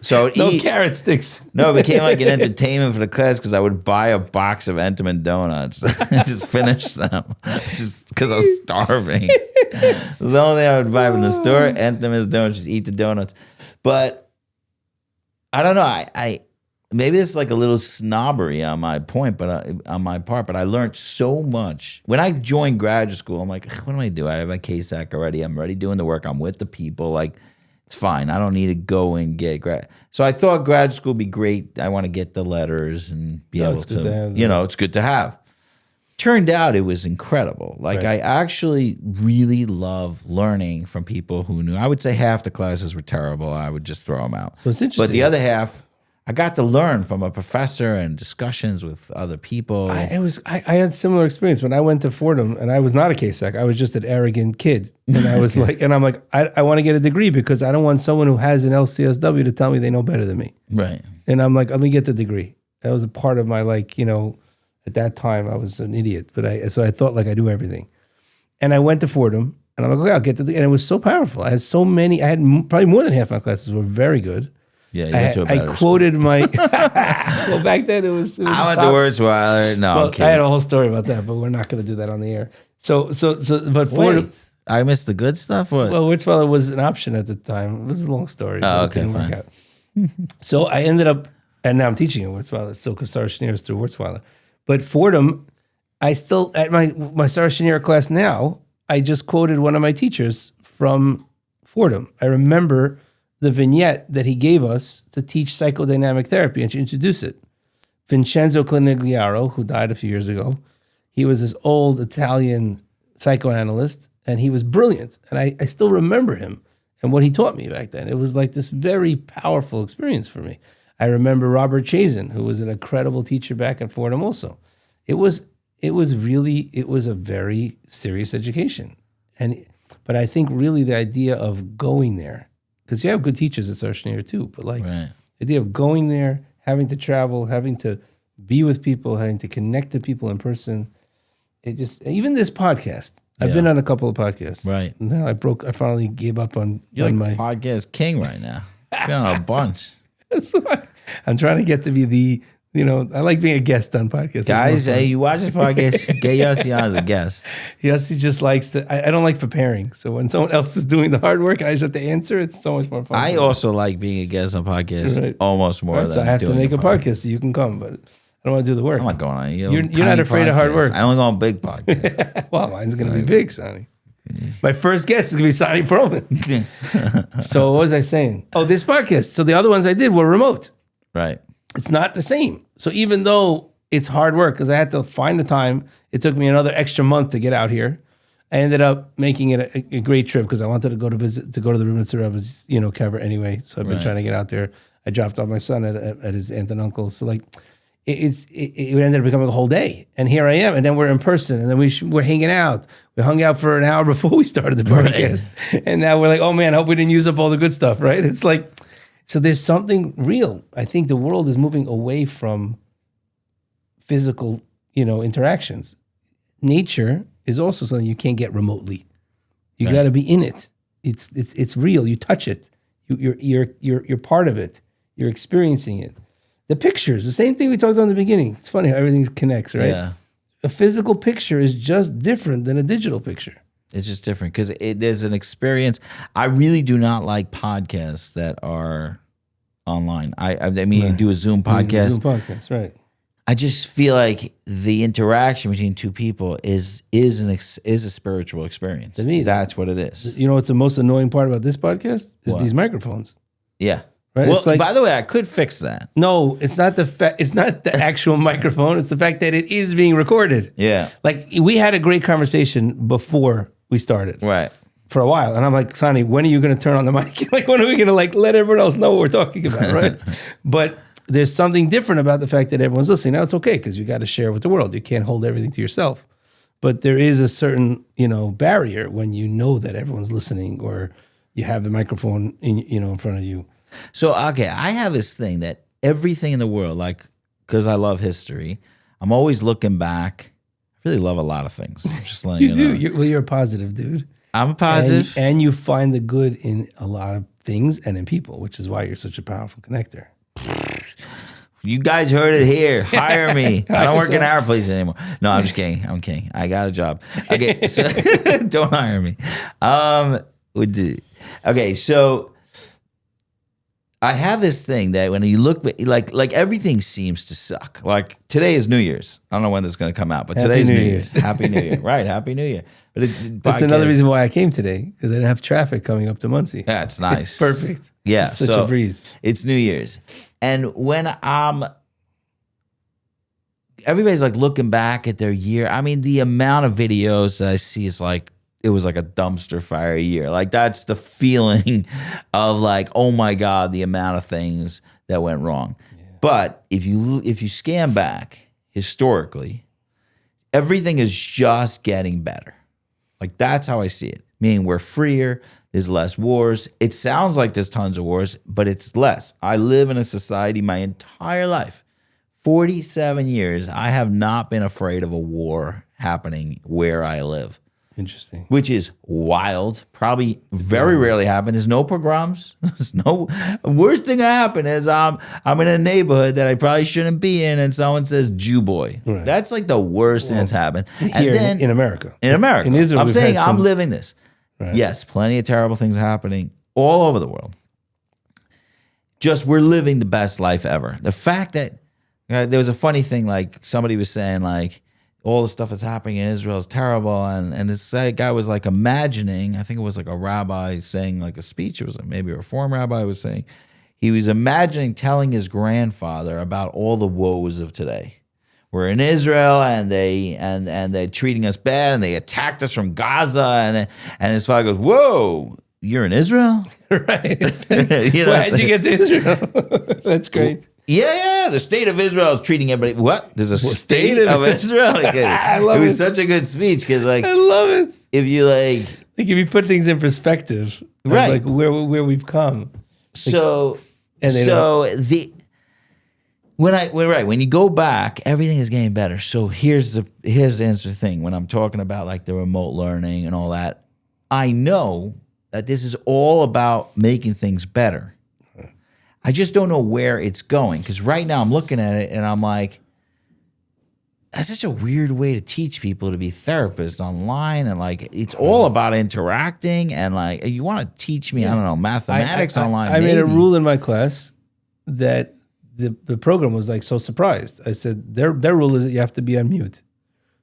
So I would no eat carrot sticks. No, it became like an entertainment for the class because I would buy a box of Entenmann donuts and just finish them, just because I was starving. It was the only thing I would buy from the store. Entenmann's donuts, just eat the donuts. But I don't know. I maybe it's like a little snobbery on my point, but on my part. But I learned so much when I joined graduate school. I'm like, what do I do? I have my KSAC already. I'm already doing the work. I'm with the people. Like, it's fine. I don't need to go and get grad. So I thought graduate school would be great. I want to get the letters and be able to it's good to have. Turned out it was incredible. Like, I actually really love learning from people who knew. I would say half the classes were terrible. I would just throw them out. So it's interesting. But the other half, I got to learn from a professor and discussions with other people. I had similar experience when I went to Fordham, and I was not a KSAC. I was just an arrogant kid, and I was like, and I'm like, I want to get a degree because I don't want someone who has an LCSW to tell me they know better than me. Right. And I'm like, let me get the degree. That was a part of my at that time I was an idiot, so I thought like I knew everything. And I went to Fordham, and I'm like, okay, I'll get the degree. And it was so powerful. I had probably more than half my classes were very good. Yeah, you went to a better I quoted my. Well, back then it was I went to Wurzweiler. No, Well, I'm kidding. I had a whole story about that, but we're not going to do that on the air. But Fordham. Wait, I missed the good stuff? What? Well, Wurzweiler was an option at the time. It was a long story. But okay, it didn't work fine. out. So I ended up, and now I'm teaching at Wurzweiler, still because Sarah Schneer is through Wurzweiler. But Fordham, I still, at my Sarah Schneer class now, I just quoted one of my teachers from Fordham. I remember the vignette that he gave us to teach psychodynamic therapy and to introduce it. Vincenzo Conigliaro, who died a few years ago, he was this old Italian psychoanalyst, and he was brilliant. And I still remember him and what he taught me back then. It was like this very powerful experience for me. I remember Robert Chazen, who was an incredible teacher back at Fordham also. It was a very serious education. But I think really the idea of going there, because you have good teachers at Sarshneer too, but like Right. the idea of going there, having to travel, having to be with people, having to connect to people in person, it just, even this podcast, I've Yeah. been on a couple of podcasts. Right. Now I finally gave up on You're like my, podcast king right now. You've been on a bunch. So I'm trying to get to be the, I like being a guest on podcasts. Guys, hey, you watch this podcast, get Yossi on as a guest. Yes, he just likes to. I don't like preparing. So when someone else is doing the hard work and I just have to answer, it's so much more fun. I also like being a guest on podcasts Right. almost more Right, than so I have to doing make a podcast so you can come, but I don't want to do the work. I'm not going on. You're not afraid of hard work. I only go on big podcasts. Well, mine's going to be big, Sonny. My first guest is going to be Sonny Perlman. So what was I saying? Oh, this podcast. So the other ones I did were remote. Right. It's not the same. So even though it's hard work, because I had to find the time, it took me another extra month to get out here. I ended up making it a great trip because I wanted to go to the Rubens Rebbe's, cover anyway. So I've been trying to get out there. I dropped off my son at his aunt and uncle. So like, it ended up becoming a whole day. And here I am. And then we're in person. And then we're hanging out. We hung out for an hour before we started the podcast. Right. And now we're like, oh man, I hope we didn't use up all the good stuff, right? It's like, so there's something real. I think the world is moving away from physical, interactions. Nature is also something you can't get remotely. You got to be in it. It's real. You touch it. You're part of it. You're experiencing it. The pictures, the same thing we talked about in the beginning. It's funny how everything connects, right? Yeah. A physical picture is just different than a digital picture. It's just different because there's an experience. I really do not like podcasts that are online. I mean, you do a Zoom podcast. Zoom podcast, right? I just feel like the interaction between two people is a spiritual experience. To me, that's what it is. You know what's the most annoying part about this podcast is these microphones. Yeah. Right? Well, It's like, by the way, I could fix that. no, it's not it's not the actual microphone. It's the fact that it is being recorded. Yeah. Like we had a great conversation before we started. Right. For a while. And I'm like, Sonny, when are you going to turn on the mic? Like, when are we going to let everyone else know what we're talking about, right? But there's something different about the fact that everyone's listening. Now it's okay because you got to share with the world. You can't hold everything to yourself. But there is a certain, barrier when you know that everyone's listening or you have the microphone in front of you. So, okay, I have this thing that everything in the world, like, because I love history, I'm always looking back. I really love a lot of things. I'm just letting You do. You're a positive dude. I'm a positive. And you find the good in a lot of things and in people, which is why you're such a powerful connector. You guys heard it here. Hire me. I don't work in our place anymore. No, I'm just kidding. I'm kidding. I got a job. Okay, so don't hire me. Okay, so I have this thing that when you look, like everything seems to suck. Like today is New Year's. I don't know when this is going to come out, but today's New Year's. Happy New Year. Right, Happy New Year. But that's another reason why I came today, because I didn't have traffic coming up to Muncie. Yeah, it's nice. Perfect. Yeah, it's such a breeze. It's New Year's. And when everybody's like looking back at their year, I mean, the amount of videos that I see is like, it was like a dumpster fire year. Like that's the feeling of like, oh my God, the amount of things that went wrong. Yeah. But if you scan back historically, everything is just getting better. Like that's how I see it. Meaning we're freer, there's less wars. It sounds like there's tons of wars, but it's less. I live in a society my entire life, 47 years, I have not been afraid of a war happening where I live. Interesting. which is wild. Probably very rarely happen. There's no pogroms. There's no worst thing that happen is I'm in a neighborhood that I probably shouldn't be in, and someone says Jew boy. Right. That's like the worst thing that's happened. And Here then in America. in America, In Israel, I'm we've saying had some- I'm living this. Right. Yes, plenty of terrible things happening all over the world. Just we're living the best life ever. The fact that there was a funny thing, like somebody was saying, like all the stuff that's happening in Israel is terrible, and this guy was like imagining. I think it was like a rabbi saying like a speech. It was maybe a Reform rabbi was saying he was imagining telling his grandfather about all the woes of today. We're in Israel, and they're treating us bad, and they attacked us from Gaza, and his father goes, "Whoa, you're in Israel, Right. You know, How'd you get to Israel? That's great. Yeah. The state of Israel is treating everybody. What? There's a state state of of Israel. Like, I love it was it. such a good speech because, like, I love it. if you like, Like if you put things in perspective, of Right. like where we've come. so and they when you go back, everything is getting better. So here's the interesting thing. When I'm talking about like the remote learning and all that, I know that this is all about making things better. I just don't know where it's going because right now I'm looking at it and I'm like, that's such a weird way to teach people to be therapists online, and like it's all about interacting, and like you want to teach me, I don't know, mathematics online. I made a maybe. rule in my class that the program was like so surprised. I said their rule is that you have to be on mute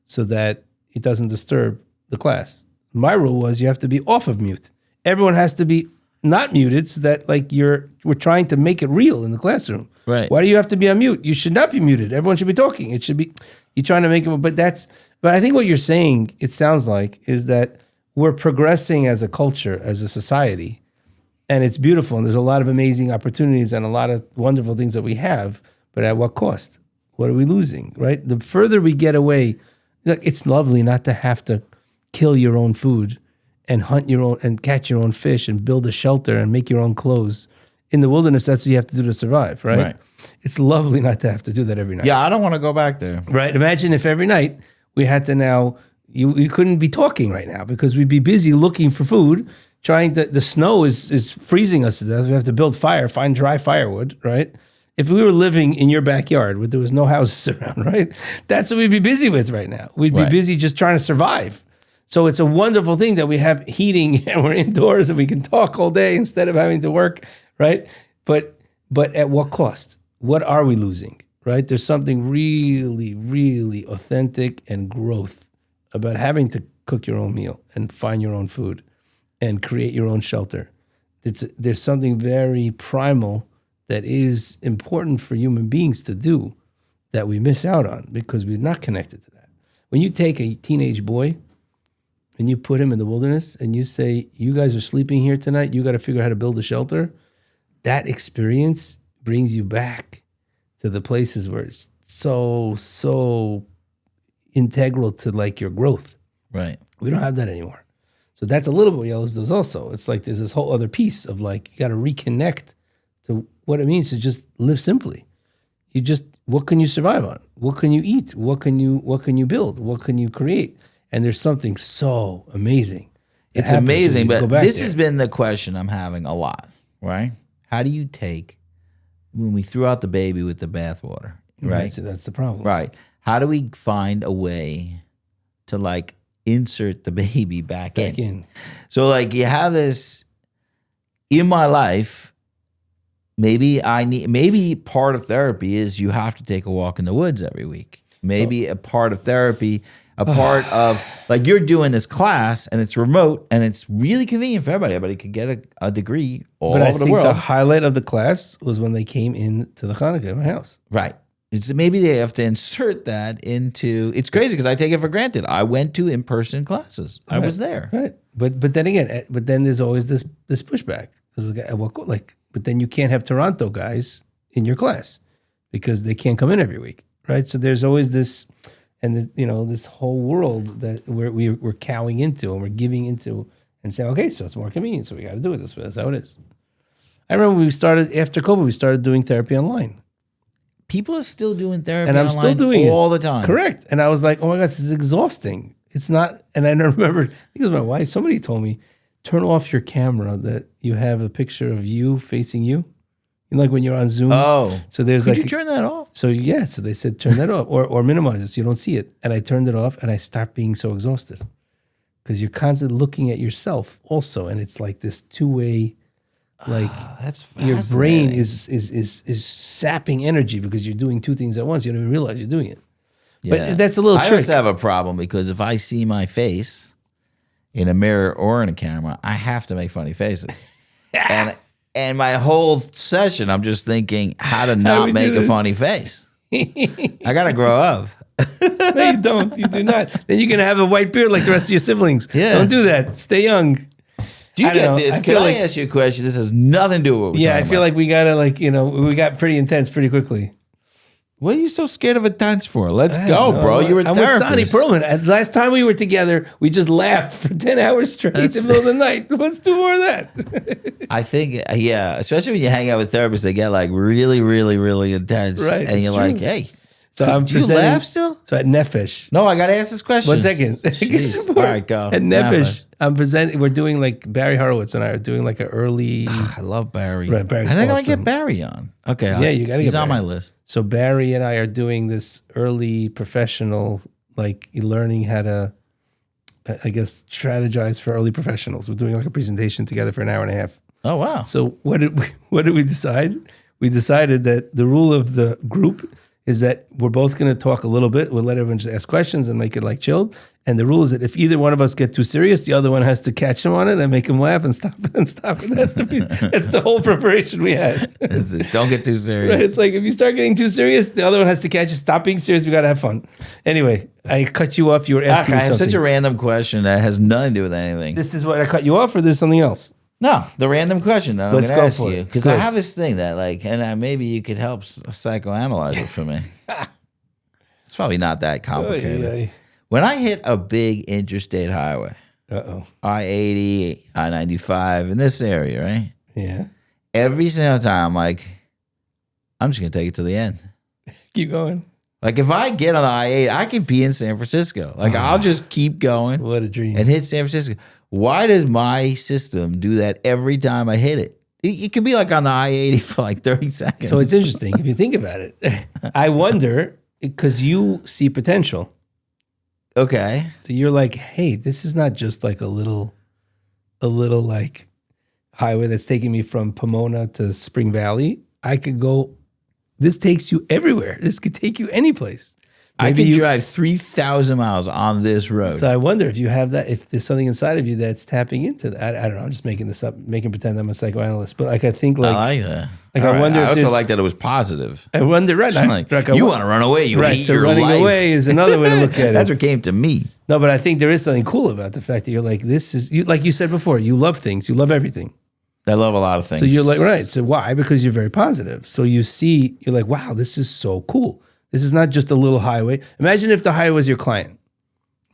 so that it doesn't disturb the class. My rule was you have to be off of mute. Everyone has to be not muted so that like we're trying to make it real in the classroom. Right. Why do you have to be on mute? You should not be muted. Everyone should be talking. It should be you're trying to make it, but I think what you're saying, it sounds like, is that we're progressing as a culture, as a society, and it's beautiful. And there's a lot of amazing opportunities and a lot of wonderful things that we have, but at what cost? What are we losing, right? The further we get away, look, it's lovely not to have to kill your own food and hunt your own and catch your own fish and build a shelter and make your own clothes. In the wilderness, that's what you have to do to survive, right? Right. It's lovely not to have to do that every night. Yeah, I don't want to go back there. Right. Imagine if every night we had to now, you couldn't be talking right now because we'd be busy looking for food, trying to, the snow is freezing us to death. We have to build fire, find dry firewood, right? If we were living in your backyard where there was no houses around, right? That's what we'd be busy with right now. We'd be Right. busy just trying to survive. So it's a wonderful thing that we have heating and we're indoors and we can talk all day instead of having to work, right? But at what cost? What are we losing, right? There's something really, really authentic and growth about having to cook your own meal and find your own food and create your own shelter. There's something very primal that is important for human beings to do that we miss out on because we're not connected to that. When you take a teenage boy and you put him in the wilderness and you say, you guys are sleeping here tonight, you got to figure out how to build a shelter, that experience brings you back to the places where it's so integral to like your growth. Right. We don't have that anymore. So that's a little bit what Yaalozu does also. It's like there's this whole other piece of like, you got to reconnect to what it means to just live simply. What can you survive on? What can you eat? What can you build? What can you create? And there's something so amazing. that It's happens when amazing, you go but back this there. has been the question I'm having a lot, right? How do you take when we threw out the baby with the bathwater, right? That's the problem. Right. How do we find a way to like insert the baby back in? So like you have this in my life, maybe part of therapy is you have to take a walk in the woods every week. Maybe a part of therapy, a part of like you're doing this class and it's remote and it's really convenient for everybody. Everybody could get a degree all But I over the think world. the highlight of the class was when they came in to the Hanukkah in my house. Right. It's maybe they have to insert that into. It's crazy because I take it for granted. I went to in-person classes. I was there. Right. But then again, there's always this pushback because but then you can't have Toronto guys in your class because they can't come in every week, right? So there's always this, and this whole world that we're cowing into and we're giving into and saying, okay, so it's more convenient, so we got to do it this way. That's how it is. I remember when we started after COVID, we started doing therapy online. People are still doing therapy And I'm online still doing it all the time. Correct. And I was like, oh my God, this is exhausting. It's not. And I remember, I think it was my wife. Somebody told me, turn off your camera that you have a picture of you facing you. You know, like when you're on Zoom. Oh, so there's could like you turn that off? So yeah, so they said turn that off or minimize it so you don't see it. And I turned it off and I stopped being so exhausted because you're constantly looking at yourself also, and it's like this two-way. Like That's your brain fascinating. is sapping energy because you're doing two things at once. You don't even realize you're doing it. Yeah. But that's a little I trick. also have a problem because if I see my face in a mirror or in a camera, I have to make funny faces. and my whole session, I'm just thinking how to do not we make do a this? funny face. I gotta grow up. No, you don't. You do not. Then you're gonna have a white beard like the rest of your siblings. Yeah. Don't do that. Stay young. Do you I don't get know. this? I Can feel I like- ask you a question? This has nothing to do with what we're Yeah, I talking feel about. like we gotta we got pretty intense pretty quickly. What are you so scared of intense for? Let's I go, don't know. bro. You're a I'm therapist. with Sonny Perlman. And last time we were together, we just laughed for 10 hours straight in the middle of the night. Let's do more of that. I think, yeah, especially when you hang out with therapists, they get like really, really, really intense. Right, And it's you're true. like, hey, So I'm do you presenting. laugh still? So at Nefesh. No, I got to ask this question. 1 second. Jeez. All right, go. At Nefesh, I'm presenting. We're doing like Barry Horowitz and I are doing like an early. I love Barry. Right, Barry's I think I awesome. get Barry on. Okay. Yeah, you gotta He's get on my Barry. list. So Barry and I are doing this early professional, like learning how to, I guess, strategize for early professionals. We're doing like a presentation together for an hour and a half. Oh, wow. So what did we decide? We decided that the rule of the group is that we're both going to talk a little bit. We'll let everyone just ask questions and make it like chilled. And the rule is that if either one of us get too serious, the other one has to catch him on it and make him laugh and stop and stop. And that's the whole preparation we had. That's it. Don't get too serious. Right? It's like if you start getting too serious, the other one has to catch you. Stop being serious. We got to have fun. Anyway, I cut you off. You were asking I me have something. such a random question that has nothing to do with anything. This is what I cut you off, or there's something else? No, the random question that I'm Let's going to go ask for you. it. Because I Good. have this thing that like, and maybe you could help psychoanalyze it for me. It's probably not that complicated. When I hit a big interstate highway, Uh-oh. I-80, I-95, in this area, right? Yeah. Every single time, I'm like, I'm just going to take it to the end. Keep going. Like if I get on the I-8, I could be in San Francisco. Like I'll just keep going What a dream. and hit San Francisco. Why does my system do that every time I hit it? It could be like on the I-80 for like 30 seconds. So it's interesting if you think about it. I wonder, because you see potential. Okay. So you're like, hey, this is not just like a little like highway that's taking me from Pomona to Spring Valley. I could go, this takes you everywhere. This could take you any place. I Maybe could you- drive 3,000 miles on this road. So I wonder if you have that, if there's something inside of you that's tapping into that. I don't know. I'm just making this up, making pretend I'm a psychoanalyst. But like, I think I like, like that. Like, All I right. wonder I if also there's- like that it was positive. I wonder, right? Like, I you wa- want to run away. You right. hate So your running life. away is another way to look at it. That's what came to me. No, but I think there is something cool about the fact that you're like, this is, you, like you said before, you love things, you love everything. I love a lot of things. So you're like, right. So why? Because you're very positive. So you see, you're like, wow, this is so cool. This is not just a little highway. Imagine if the highway was your client,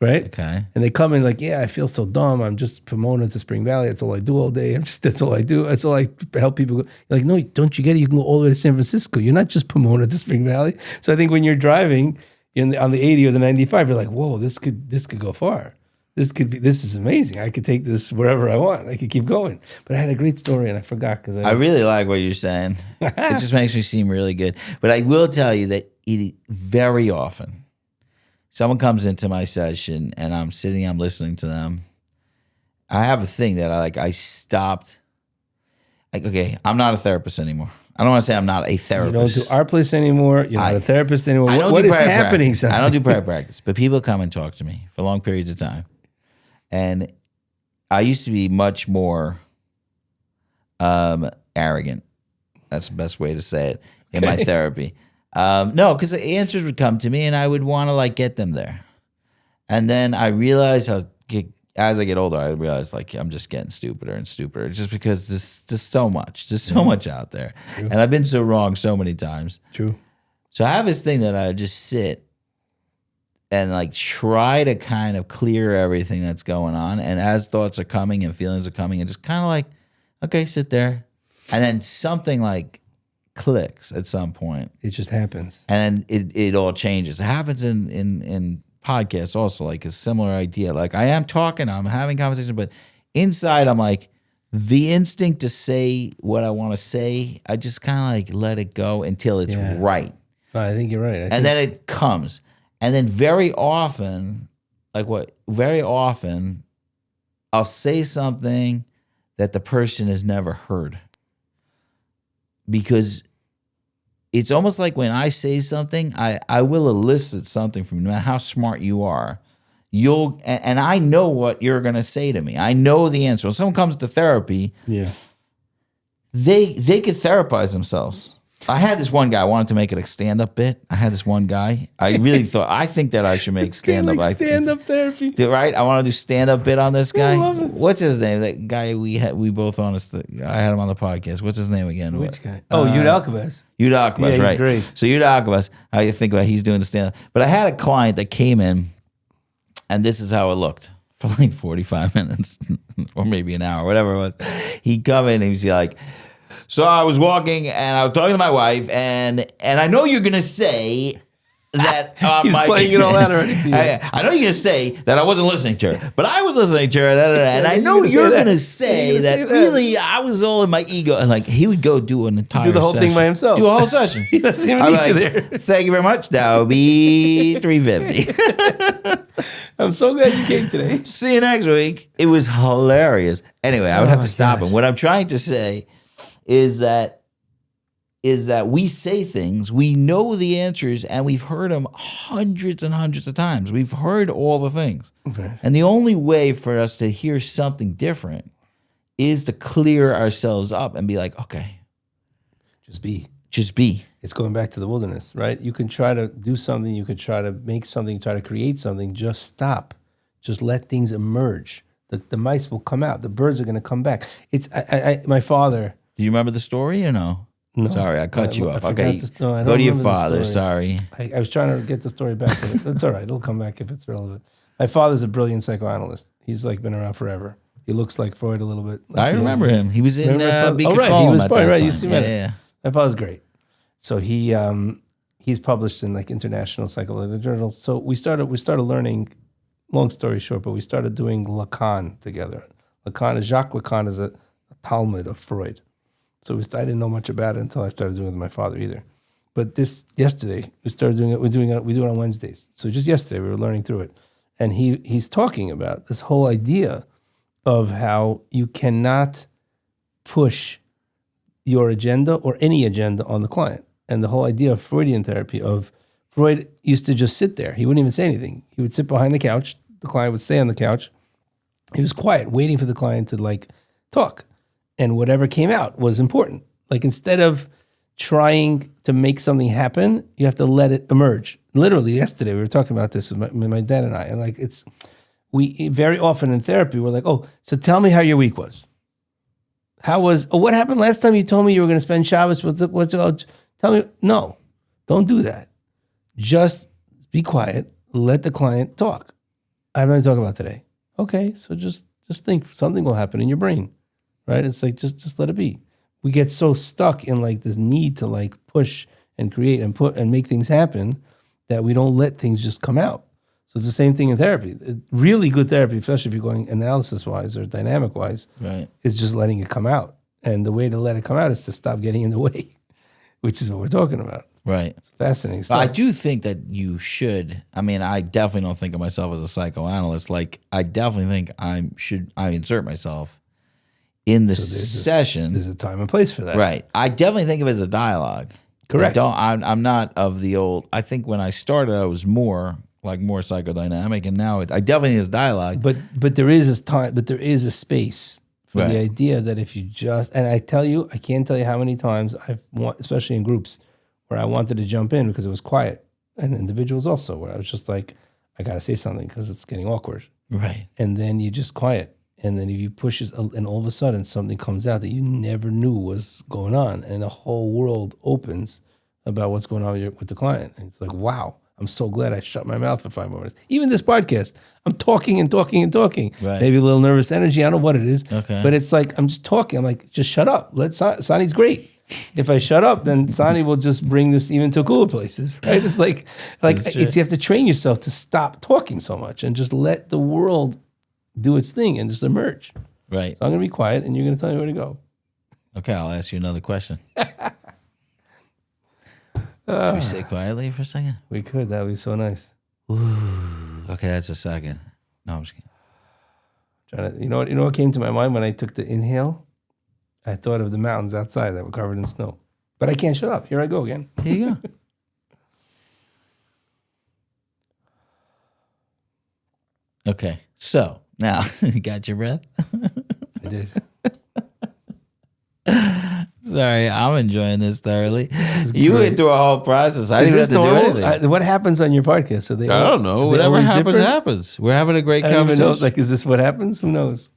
right? Okay. And they come in like, yeah, I feel so dumb. I'm just Pomona to Spring Valley. That's all I do all day. That's all I do. That's all I help people go. You're like, no, don't you get it? You can go all the way to San Francisco. You're not just Pomona to Spring Valley. So I think when you're driving on the 80 or the 95, you're like, whoa, this could go far. This is amazing. I could take this wherever I want. I could keep going. But I had a great story and I forgot because I really like what you're saying. It just makes me seem really good. But I will tell you that very often, someone comes into my session and I'm listening to them. I have a thing that I stopped. Like, okay, I'm not a therapist anymore. I don't want to say I'm not a you therapist. don't do our place anymore. You're not a therapist anymore. I don't What do is private happening, practice. son? I don't do private practice, but people come and talk to me for long periods of time. And I used to be much more arrogant. That's the best way to say it in my therapy. No, because the answers would come to me and I would want to get them there. And then I realized as I get older, I realize I'm just getting stupider and stupider just because there's just so much out there. True. And I've been so wrong so many times. True. So I have this thing that I just sit and try to kind of clear everything that's going on. And as thoughts are coming and feelings are coming, and just kind of okay, sit there. And then something clicks at some point. It just happens. And then it all changes. It happens in podcast also, like a similar idea. Like I am talking, I'm having conversation, but inside I'm like, the instinct to say what I want to say, I just kind of like let it go until it's right. I think you're right. And then it comes. And then very often, I'll say something that the person has never heard. Because it's almost like when I say something, I will elicit something from you, no matter how smart you are. And I know what you're going to say to me. I know the answer. When someone comes to therapy, they could therapize themselves. I had this one guy. I wanted to make it a stand-up bit. I had this one guy. I think that I should make stand-up. Like stand-up therapy. Right? I want to do stand-up bit on this guy. I love it. What's his name? That guy we both I had him on the podcast. What's his name again? Which guy? Yud Alkabas. Yud Alkabas, he's right. Great. So Yud Alkabas, I think about he's doing the stand-up. But I had a client that came in, and this is how it looked for like 45 minutes or maybe an hour, whatever it was. He'd come in and he'd be like, so I was walking and I was talking to my wife, and I know you're gonna say that he's playing it all out already. I know you're gonna say that I wasn't listening to her, but I was listening to her, and I know you're gonna say that really I was all in my ego, and like he would go do an entire do the whole session. thing by himself. Do a whole session. He doesn't even need you there. Thank you very much. That would be $350. I'm so glad you came today. See you next week. It was hilarious. Anyway, I would have to stop him. What I'm trying to say is that we say things, we know the answers, and we've heard them hundreds and hundreds of times. We've heard all the things. Okay. And the only way for us to hear something different is to clear ourselves up and be like, okay. Just be. It's going back to the wilderness, right? You can try to do something, you could try to make something, try to create something, just stop. Just let things emerge. The mice will come out. The birds are going to come back. My father... Do you remember the story or no? No. Sorry, I cut you off. Okay, go to your father. Sorry. I was trying to get the story back. That's all right. It'll come back if it's relevant. My father's a brilliant psychoanalyst. He's like been around forever. He looks like Freud a little bit. I remember him. He was in right. He was Freud, right? You see him. My father's great. So he's published in like international psychological journals. So we started learning. Long story short, but we started doing Lacan together. Jacques Lacan is a Talmud of Freud. So I didn't know much about it until I started doing it with my father either. But yesterday we started doing it. We do it on Wednesdays. So just yesterday we were learning through it, and he's talking about this whole idea of how you cannot push your agenda or any agenda on the client, and the whole idea of Freudian therapy of Freud used to just sit there. He wouldn't even say anything. He would sit behind the couch. The client would stay on the couch. He was quiet, waiting for the client to like talk. And whatever came out was important. Like instead of trying to make something happen, you have to let it emerge. Literally yesterday, we were talking about this with my dad and I. And like we very often in therapy, we're like, oh, so tell me how your week was. What happened last time you told me you were going to spend Shabbos? Tell me, no, don't do that. Just be quiet. Let the client talk. I'm going to talk about today. Okay, so just think something will happen in your brain. Right? It's like, just let it be. We get so stuck in like this need to like push and create and put and make things happen that we don't let things just come out. So it's the same thing in therapy. Really good therapy, especially if you're going analysis-wise or dynamic-wise, right, is just letting it come out. And the way to let it come out is to stop getting in the way, which is what we're talking about. Right. It's fascinating stuff. I do think that you should. I mean, I definitely don't think of myself as a psychoanalyst. Like, I definitely think I insert myself in the session. There's a time and place for that. Right. I definitely think of it as a dialogue. Correct. I'm not of the old. I think when I started, I was more psychodynamic, and now I definitely is dialogue. But there is a time. But there is a space for the idea that if you just, and I can't tell you how many times especially in groups, where I wanted to jump in because it was quiet, and individuals also, where I was just like, I got to say something because it's getting awkward. Right. And then you just quiet. And then if you push it, and all of a sudden something comes out that you never knew was going on, and the whole world opens about what's going on with the client. And it's like, wow, I'm so glad I shut my mouth for 5 minutes. Even this podcast, I'm talking and talking and talking. Right. Maybe a little nervous energy. I don't know what it is. Okay. But it's like, I'm just talking. I'm like, just shut up. Sonny's great. if I shut up, then Sony will just bring this even to cooler places, right? It's like you have to train yourself to stop talking so much and just let the world do its thing and just emerge. Right. So I'm going to be quiet, and you're going to tell me where to go. Okay, I'll ask you another question. Should we sit quietly for a second? We could. That would be so nice. Ooh, okay, that's a second. No, I'm just kidding. You know what came to my mind when I took the inhale? I thought of the mountains outside that were covered in snow. But I can't shut up. Here I go again. Here you go. Okay, so now you got your breath? I did. Sorry, I'm enjoying this thoroughly. You went through a whole process. I didn't have to do anything. What happens on your podcast? So I don't know. Whatever happens, happens. We're having a great I don't even conversation. know. Like, is this what happens? Who knows?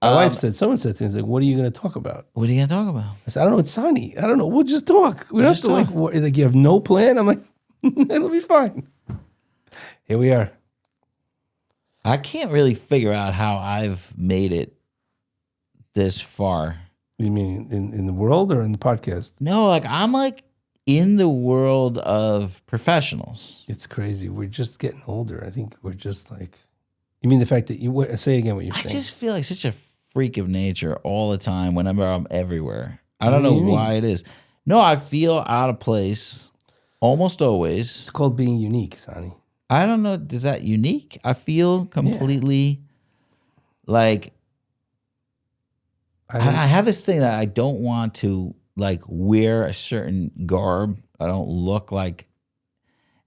My wife said, someone said to me, like, what are you going to talk about? What are you going to talk about? I said, I don't know. It's Sony. I don't know. We'll just talk. We don't have to like you have no plan. I'm like, it'll be fine. Here we are. I can't really figure out how I've made it this far. You mean in the world or in the podcast? No, like I'm like in the world of professionals. It's crazy. We're just getting older. I think we're just like, you mean the fact that say again what you're saying? I just feel like such a freak of nature all the time whenever I'm everywhere. I don't know why it is. No, I feel out of place almost always. It's called being unique, Sonny. I don't know. Is that unique? I feel completely like I have this thing that I don't want to like wear a certain garb. I don't look like,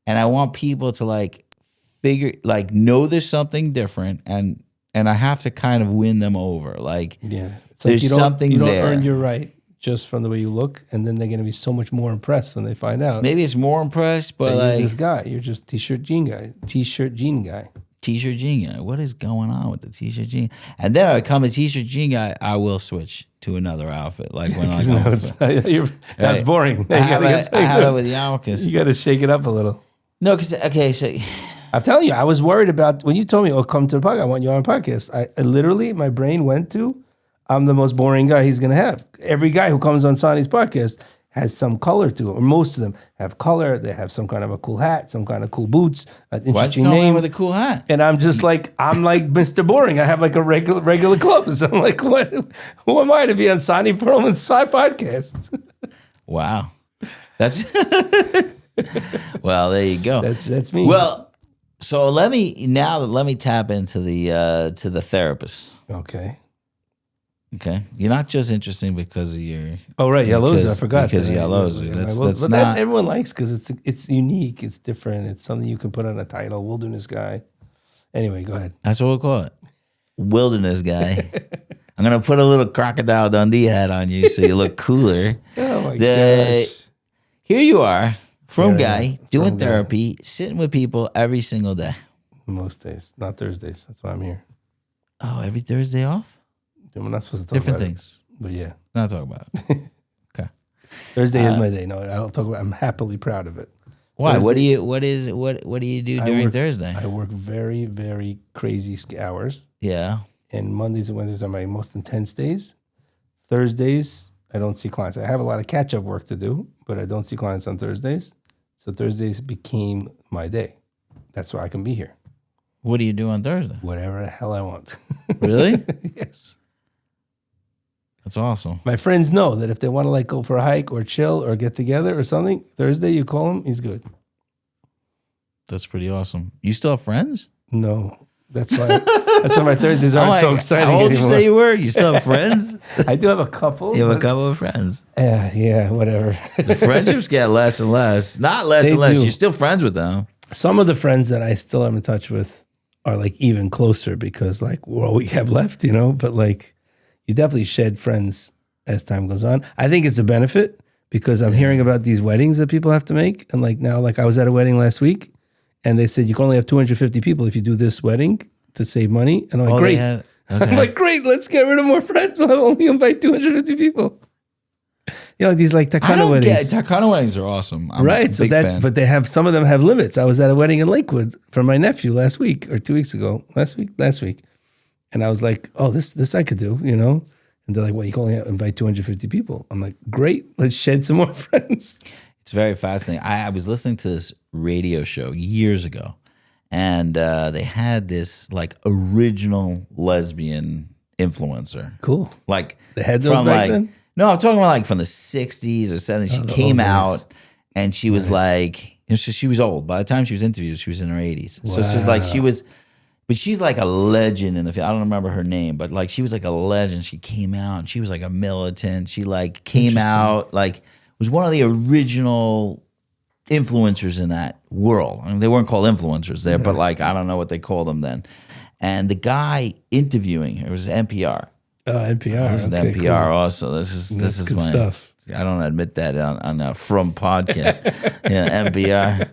and I want people to like know there's something different, and I have to kind of win them over. Like, it's there's like something you don't there. earn your right just from the way you look, and then they're going to be so much more impressed when they find out. Maybe it's more impressed, but like this guy, you're just t-shirt jean guy. T-shirt jean guy. What is going on with the t-shirt jean? And then I become a t-shirt jean guy, I will switch to another outfit. Like when that's boring. I have it with yarmulkes. You got to shake it up a little. No, because so I'm telling you, I was worried about when you told me, "Oh, come to the podcast. I want you on a podcast." I literally, my brain went to, I'm the most boring guy he's going to have. Every guy who comes on Sonny's podcast has some color to it, or most of them have color. They have some kind of a cool hat, some kind of cool boots, an interesting name with a cool hat. And I'm just like, I'm like Mr. Boring. I have like a regular clothes. I'm like, what? Who am I to be on Sonny Perlman's podcast? Wow, that's well. There you go. That's me. Well, so let me tap into the therapist. Okay, you're not just interesting because of your. Oh right, Yaalozu. I forgot because Yaalozu. That's not. That everyone likes because it's unique. It's different. It's something you can put on a title. Wilderness guy. Anyway, go ahead. That's what we'll call it. Wilderness guy. I'm gonna put a little Crocodile Dundee hat on you so you look cooler. Oh my gosh. Here you are, doing therapy, sitting with people every single day. Most days, not Thursdays. That's why I'm here. Oh, every Thursday off? We're not supposed to talk different about things. But yeah. Not talk about it. Okay. Thursday is my day. No, I'll talk about I'm happily proud of it. Why? Thursday, what do you do during Thursday? I work very, very crazy hours. Yeah. And Mondays and Wednesdays are my most intense days. Thursdays, I don't see clients. I have a lot of catch-up work to do, but I don't see clients on Thursdays. So Thursdays became my day. That's why I can be here. What do you do on Thursday? Whatever the hell I want. Really? Yes. That's awesome. My friends know that if they want to like go for a hike or chill or get together or something, Thursday you call him, he's good. That's pretty awesome. You still have friends? No. That's why my Thursdays aren't so exciting anymore. How old did you say you were? You still have friends? I do have a couple. You have a couple of friends. Yeah, whatever. The friendships get less and less. Not less and less. You're still friends with them. Some of the friends that I still am in touch with are like even closer because like we're all we have left, but like you definitely shed friends as time goes on. I think it's a benefit because I'm hearing about these weddings that people have to make. And like now, like I was at a wedding last week and they said you can only have 250 people if you do this wedding to save money. And I'm like, great. Okay. I'm like, great, let's get rid of more friends. I'll only invite 250 people. These like Takana weddings. Takana weddings are awesome. Right. So but they have, some of them have limits. I was at a wedding in Lakewood for my nephew last week or 2 weeks ago. Last week. And I was like, oh, this I could do, And they're like, well, you can only invite 250 people. I'm like, great, let's shed some more friends. It's very fascinating. I was listening to this radio show years ago, and they had this like original lesbian influencer. Cool. Like They had those from back like then? no, I'm talking about like from the 60s or 70s. She the came old days. out and she was like, she was old. By the time she was interviewed, she was in her 80s. So it's just like but she's like a legend in the field. I don't remember her name, but like she was like a legend. She came out and she was like a militant. She like came out like was one of the original influencers in that world. I mean, they weren't called influencers there, but like I don't know what they called them then. And the guy interviewing her was NPR. Oh, NPR. This is NPR also. This is good my stuff. I don't admit that on a From podcast. Yeah, NPR.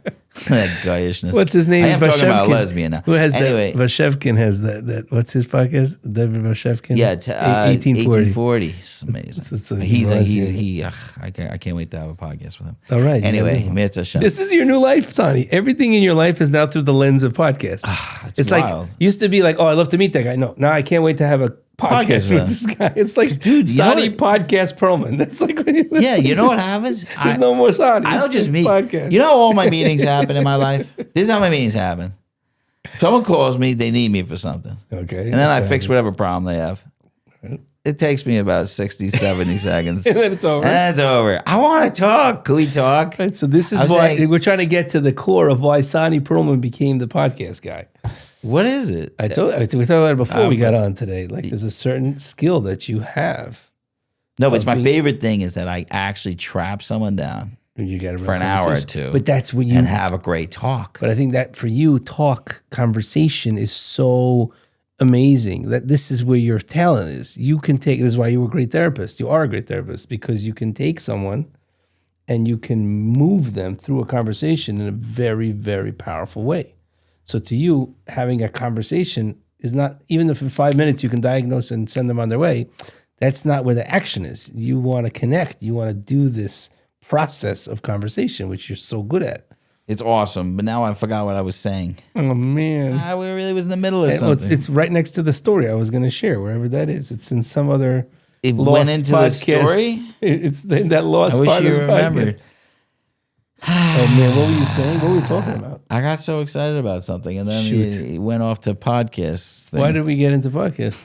That guyishness. What's his name? I am talking about a Vashevkin. lesbian now. Who has anyway, that? Vashevkin has that. What's his podcast? David Vashevkin? yeah, it's, 1840. It's amazing. I can't wait to have a podcast with him. All right. Anyway, it's a show. This is your new life, Sonny. Everything in your life is now through the lens of podcast. It's wild. like, used to be like, oh, I love to meet that guy. No, now I can't wait to have a podcast with this guy. It's like, Dude, Sonny you know Podcast Perlman. That's like when you Yeah, you know what happens? There's no more Sonny. I don't It's just just meet. podcast. You know how all my meetings happen in my life? This is how my meetings happen. Someone calls me, they need me for something. Okay. And then I fix whatever problem they have. It takes me about 60, 70 seconds. And then it's over. And then it's over. I want to talk. Can we talk? Right, so this is I was why saying- we're trying to get to the core of why Sonny Perlman became the podcast guy. What is it? We talked about it before we got on today. Like there's a certain skill that you have. No, but it's my favorite thing is that I actually trap someone down And you got for an hour or two. But that's when you and have a great talk. But I think that for you, conversation is so amazing that this is where your talent is. You can take, this is why you're a great therapist. You are a great therapist because you can take someone and you can move them through a conversation in a very, very powerful way. So to you, having a conversation is not, even if in 5 minutes you can diagnose and send them on their way, that's not where the action is. You want to connect. You want to do this process of conversation, which you're so good at. It's awesome. But now I forgot what I was saying. Oh, man. We really was in the middle of Well, something. it's right next to the story I was going to share, wherever that is. It's in some other It lost went into the podcast. story? It's that lost I wish part you of the remembered. podcast. Oh, man, what were you saying? What were we talking about? I got so excited about something, and then Shoot. it went off to podcasts. Thing. Why did we get into podcast?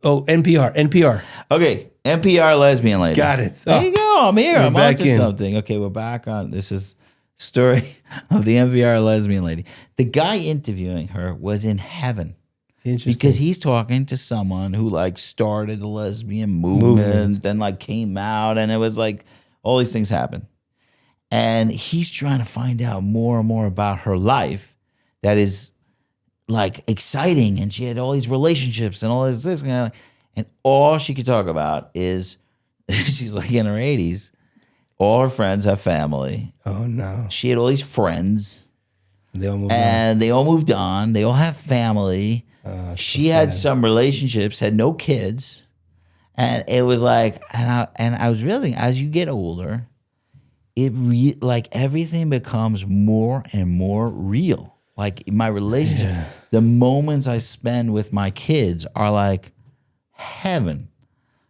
Oh, NPR. Okay, NPR lesbian lady. Got it. There you go. I'm here. I'm back onto in. something. Okay, we're back on. This is story of the NPR lesbian lady. The guy interviewing her was in heaven. Interesting. Because he's talking to someone who like started the lesbian movement, then like came out, and it was like all these things happen. And he's trying to find out more and more about her life that is like exciting. And she had all these relationships and all this, and all she could talk about is she's like in her 80s. All her friends have family. Oh, no. She had all these friends. They all moved on. And they all moved on. They all have family. She had some relationships, had no kids. And it was like, and I was realizing as you get older, like everything becomes more and more real. Like my relationship, the moments I spend with my kids are like heaven.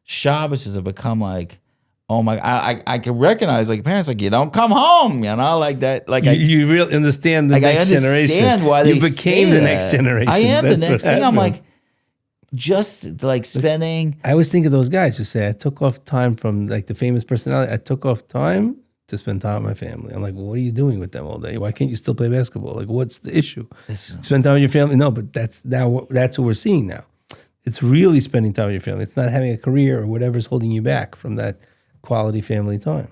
Shabbos has become like, oh my, I can recognize like parents like, you don't come home, you know, like that. Like you really understand the like next I understand generation. why they You became say the that. next generation. I am That's the next what thing. I'm happened. like, just like spending. I always think of those guys who say, I took off time from like the famous personality. I took off time to spend time with my family. I'm like, well, what are you doing with them all day? Why can't you still play basketball? Like, what's the issue? Spend time with your family? No, but that's what we're seeing now. It's really spending time with your family. It's not having a career or whatever's holding you back from that quality family time.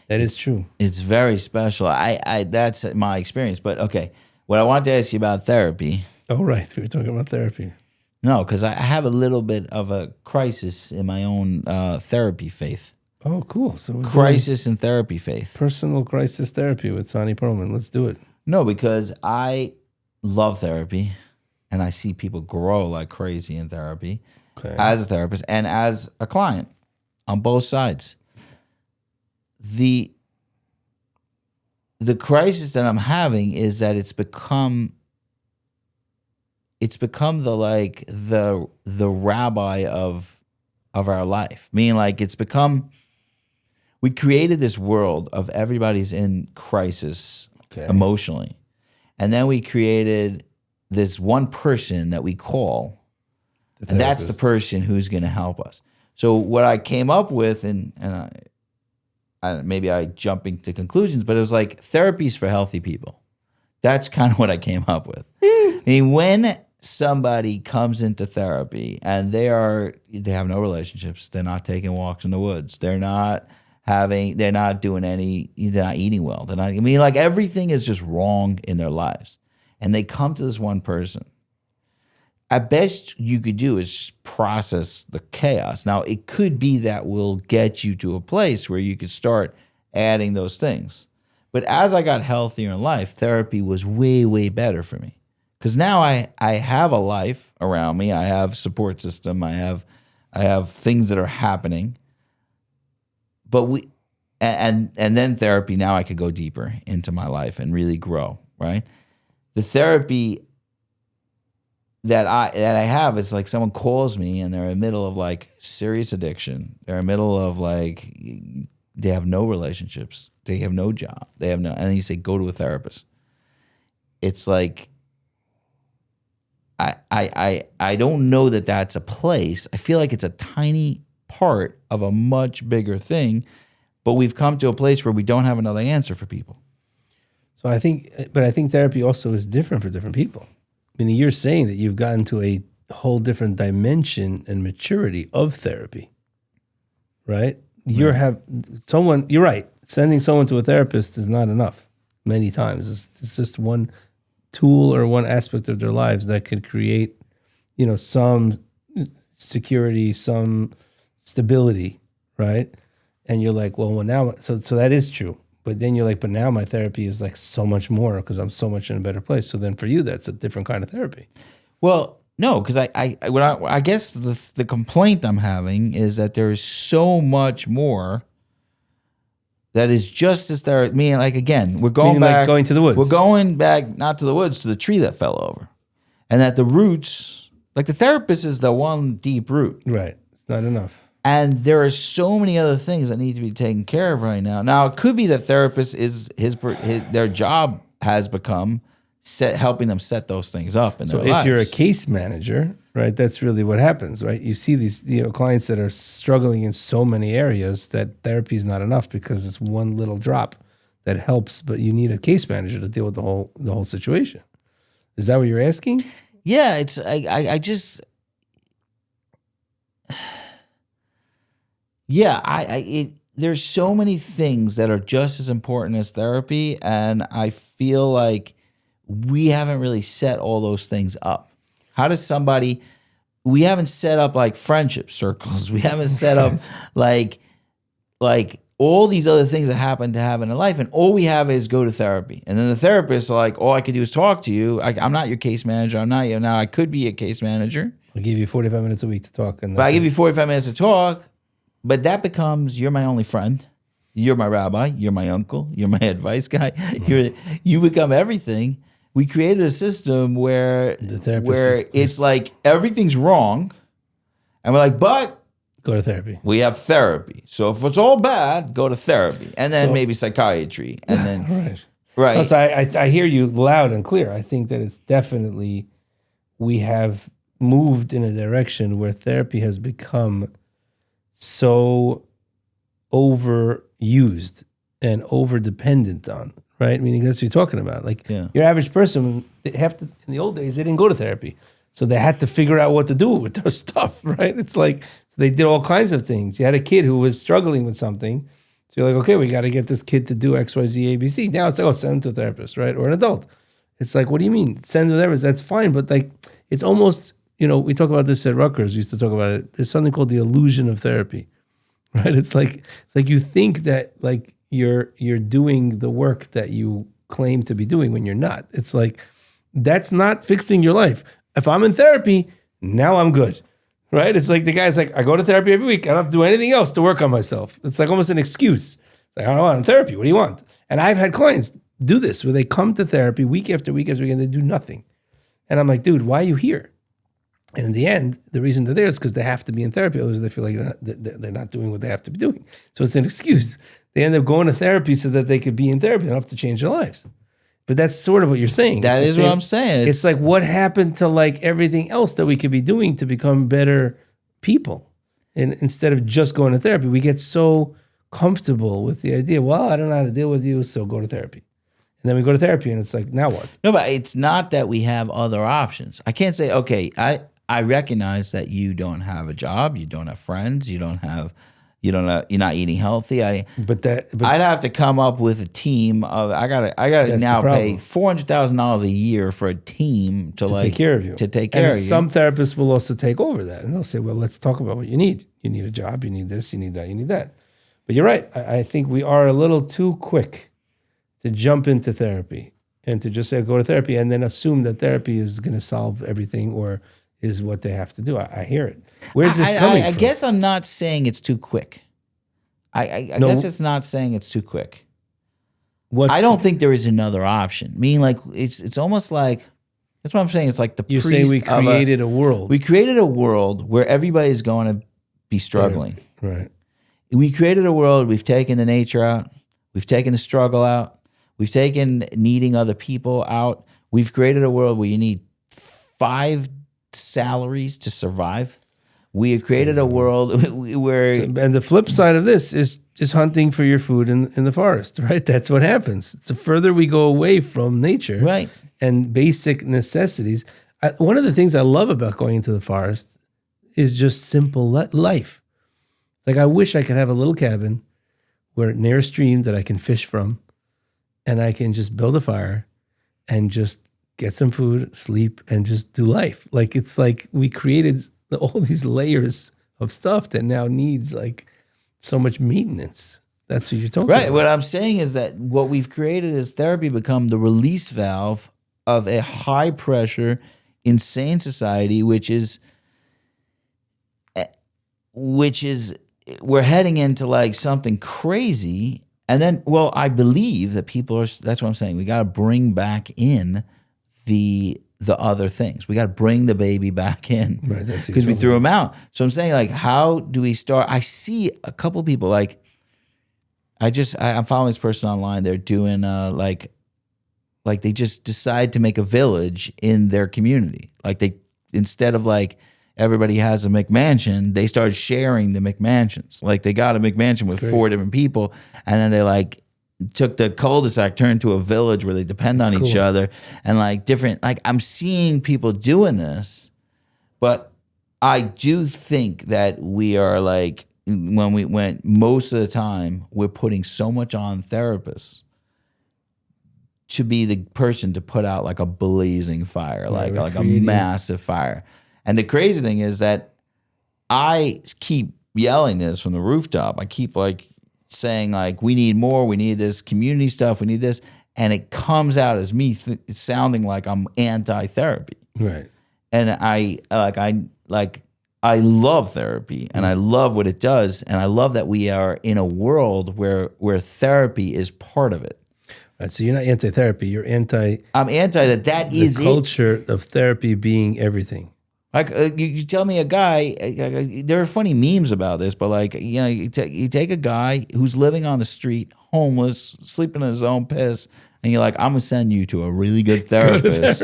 That is true. It's very special. I that's my experience. But okay, what I wanted to ask you about therapy. Oh, right. We were talking about therapy. No, because I have a little bit of a crisis in my own therapy faith. Oh, cool. So we're doing Crisis in therapy faith. personal crisis therapy with Sonny Perlman. Let's do it. No, because I love therapy and I see people grow like crazy in therapy Okay. as a therapist and as a client on both sides. The crisis that I'm having is that it's become the rabbi of of our life. Meaning like it's become, we created this world of everybody's in crisis emotionally. And then we created this one person that we call, and that's the person who's going to help us. So what I came up with, and maybe I jump into conclusions, but it was like therapies for healthy people. That's kind of what I came up with. I mean, when somebody comes into therapy and they have no relationships, they're not taking walks in the woods, they're not eating well, like everything is just wrong in their lives, and they come to this one person. At best you could do is process the chaos. Now, it could be that will get you to a place where you could start adding those things. But as I got healthier in life, therapy was way, way better for me. Because now I have a life around me. I have support system. I have things that are happening. But and then therapy, now I could go deeper into my life and really grow, right? The therapy that I have is like someone calls me and they're in the middle of like serious addiction. They're in the middle of like, they have no relationships. They have no job. And then you say, go to a therapist. It's like, I don't know that that's a place. I feel like it's a tiny part of a much bigger thing, but we've come to a place where we don't have another answer for people. So I think therapy also is different for different people. I mean, you're saying that you've gotten to a whole different dimension and maturity of therapy, right? You're right. Sending someone to a therapist is not enough many times. It's just one tool or one aspect of their lives that could create, some security, some stability, right? And you're like, well now, so that is true. But then you're like, but now my therapy is like so much more because I'm so much in a better place. So then for you, that's a different kind of therapy. Well, no, because I guess the complaint I'm having is that there is so much more that is just as therapy. I mean, like, again, we're going back. Like going to the woods. We're going back, not to the woods, to the tree that fell over. And that the roots, like the therapist is the one deep root. Right. It's not enough. And there are so many other things that need to be taken care of right now. Now, it could be that therapist their job has become helping them set those things up in their lives. So if you're a case manager, right, that's really what happens, right? You see these clients that are struggling in so many areas that therapy is not enough because it's one little drop that helps, but you need a case manager to deal with the whole situation. Is that what you're asking? Yeah, it's I just. Yeah, there's so many things that are just as important as therapy, and I feel like we haven't really set all those things up. How does we haven't set up like friendship circles. We haven't set up like all these other things that happen to have in a life, and all we have is go to therapy. And then the therapist like, all I could do is talk to you. I'm not your case manager. I'm not you. Now I could be a case manager. I'll give you 45 minutes a week to talk. But I give you 45 minutes to talk. But that becomes, you're my only friend. You're my rabbi. You're my uncle. You're my advice guy. You become everything. We created a system where it's like everything's wrong. And we're like, but go to therapy. We have therapy. So if it's all bad, go to therapy. And then maybe psychiatry. And then right. So I hear you loud and clear. I think that it's definitely, we have moved in a direction where therapy has become so overused and over dependent on, right? I mean, that's what you're talking about. Like your average person, in the old days, they didn't go to therapy. So they had to figure out what to do with their stuff, right? It's like, so they did all kinds of things. You had a kid who was struggling with something. So you're like, okay, we got to get this kid to do X, Y, Z, A, B, C. Now it's like, send him to a therapist, right? Or an adult. It's like, what do you mean? Send him to a therapist. That's fine. But like, it's almost, we talk about this at Rutgers. We used to talk about it. There's something called the illusion of therapy, right? It's like you think that like you're doing the work that you claim to be doing when you're not. It's like, that's not fixing your life. If I'm in therapy, now I'm good, right? It's like the guy's like, I go to therapy every week. I don't have to do anything else to work on myself. It's like almost an excuse. It's like, I don't want therapy. What do you want? And I've had clients do this where they come to therapy week after week after week and they do nothing. And I'm like, dude, why are you here? And in the end, the reason they're there is because they have to be in therapy. Otherwise, they feel like they're not doing what they have to be doing. So it's an excuse. They end up going to therapy so that they could be in therapy. They don't have to change their lives. But that's sort of what you're saying. That is what I'm saying. It's like, what happened to like everything else that we could be doing to become better people? And instead of just going to therapy, we get so comfortable with the idea, well, I don't know how to deal with you, so go to therapy. And then we go to therapy and it's like, now what? No, but it's not that we have other options. I can't say, okay, I recognize that you don't have a job, you don't have friends, you're not eating healthy. I'd have to come up with a team of I gotta now pay $400,000 a year for a team to like take care of you. To take care of you. Some therapists will also take over that and they'll say, well, let's talk about what you need. You need a job, you need this, you need that, you need that. But you're right. I think we are a little too quick to jump into therapy and to just say go to therapy and then assume that therapy is going to solve everything or is what they have to do. I hear it. Where's this coming from? I guess I'm not saying it's too quick. I guess it's not saying it's too quick. I don't think there is another option. Meaning, like it's almost like that's what I'm saying. It's like the you priest say we created a world. We created a world where everybody's going to be struggling. Right. We created a world. We've taken the nature out. We've taken the struggle out. We've taken needing other people out. We've created a world where you need 5 salaries to survive. We have created a world where... and the flip side of this is just hunting for your food in the forest, right? That's what happens. The further we go away from nature right. and basic necessities. One of the things I love about going into the forest is just simple life. It's like I wish I could have a little cabin where near a stream that I can fish from and I can just build a fire and just get some food, sleep, and just do life. Like it's like we created all these layers of stuff that now needs like so much maintenance. That's what you're talking about. Right. What I'm saying is that what we've created is therapy become the release valve of a high pressure, insane society, which is we're heading into like something crazy. And then, well, I believe that people are, that's what I'm saying. We got to bring back in the other things. We got to bring the baby back in, right? Because we threw him out. So I'm saying, like, how do we start? I see a couple people like, I'm following this person online. They're doing like they just decide to make a village in their community. Like they, instead of like everybody has a McMansion, they started sharing the McMansions. Like they got a McMansion with 4 different people, and then they like took the cul-de-sac, turned to a village where they depend on each other, and like different, like I'm seeing people doing this, but I do think that we are like, when we went, most of the time, we're putting so much on therapists to be the person to put out like a blazing fire, like a massive fire. And the crazy thing is that I keep yelling this from the rooftop. I keep like saying like, we need more, we need this community stuff, we need this. And it comes out as me sounding like I'm anti-therapy. Right. And I love therapy and I love what it does. And I love that we are in a world where therapy is part of it. Right. So you're not anti-therapy, you're anti... I'm anti that is the culture of therapy being everything. Like you tell me a guy, there are funny memes about this, but like, you know, you take a guy who's living on the street, homeless, sleeping in his own piss, and you're like, I'm gonna send you to a really good therapist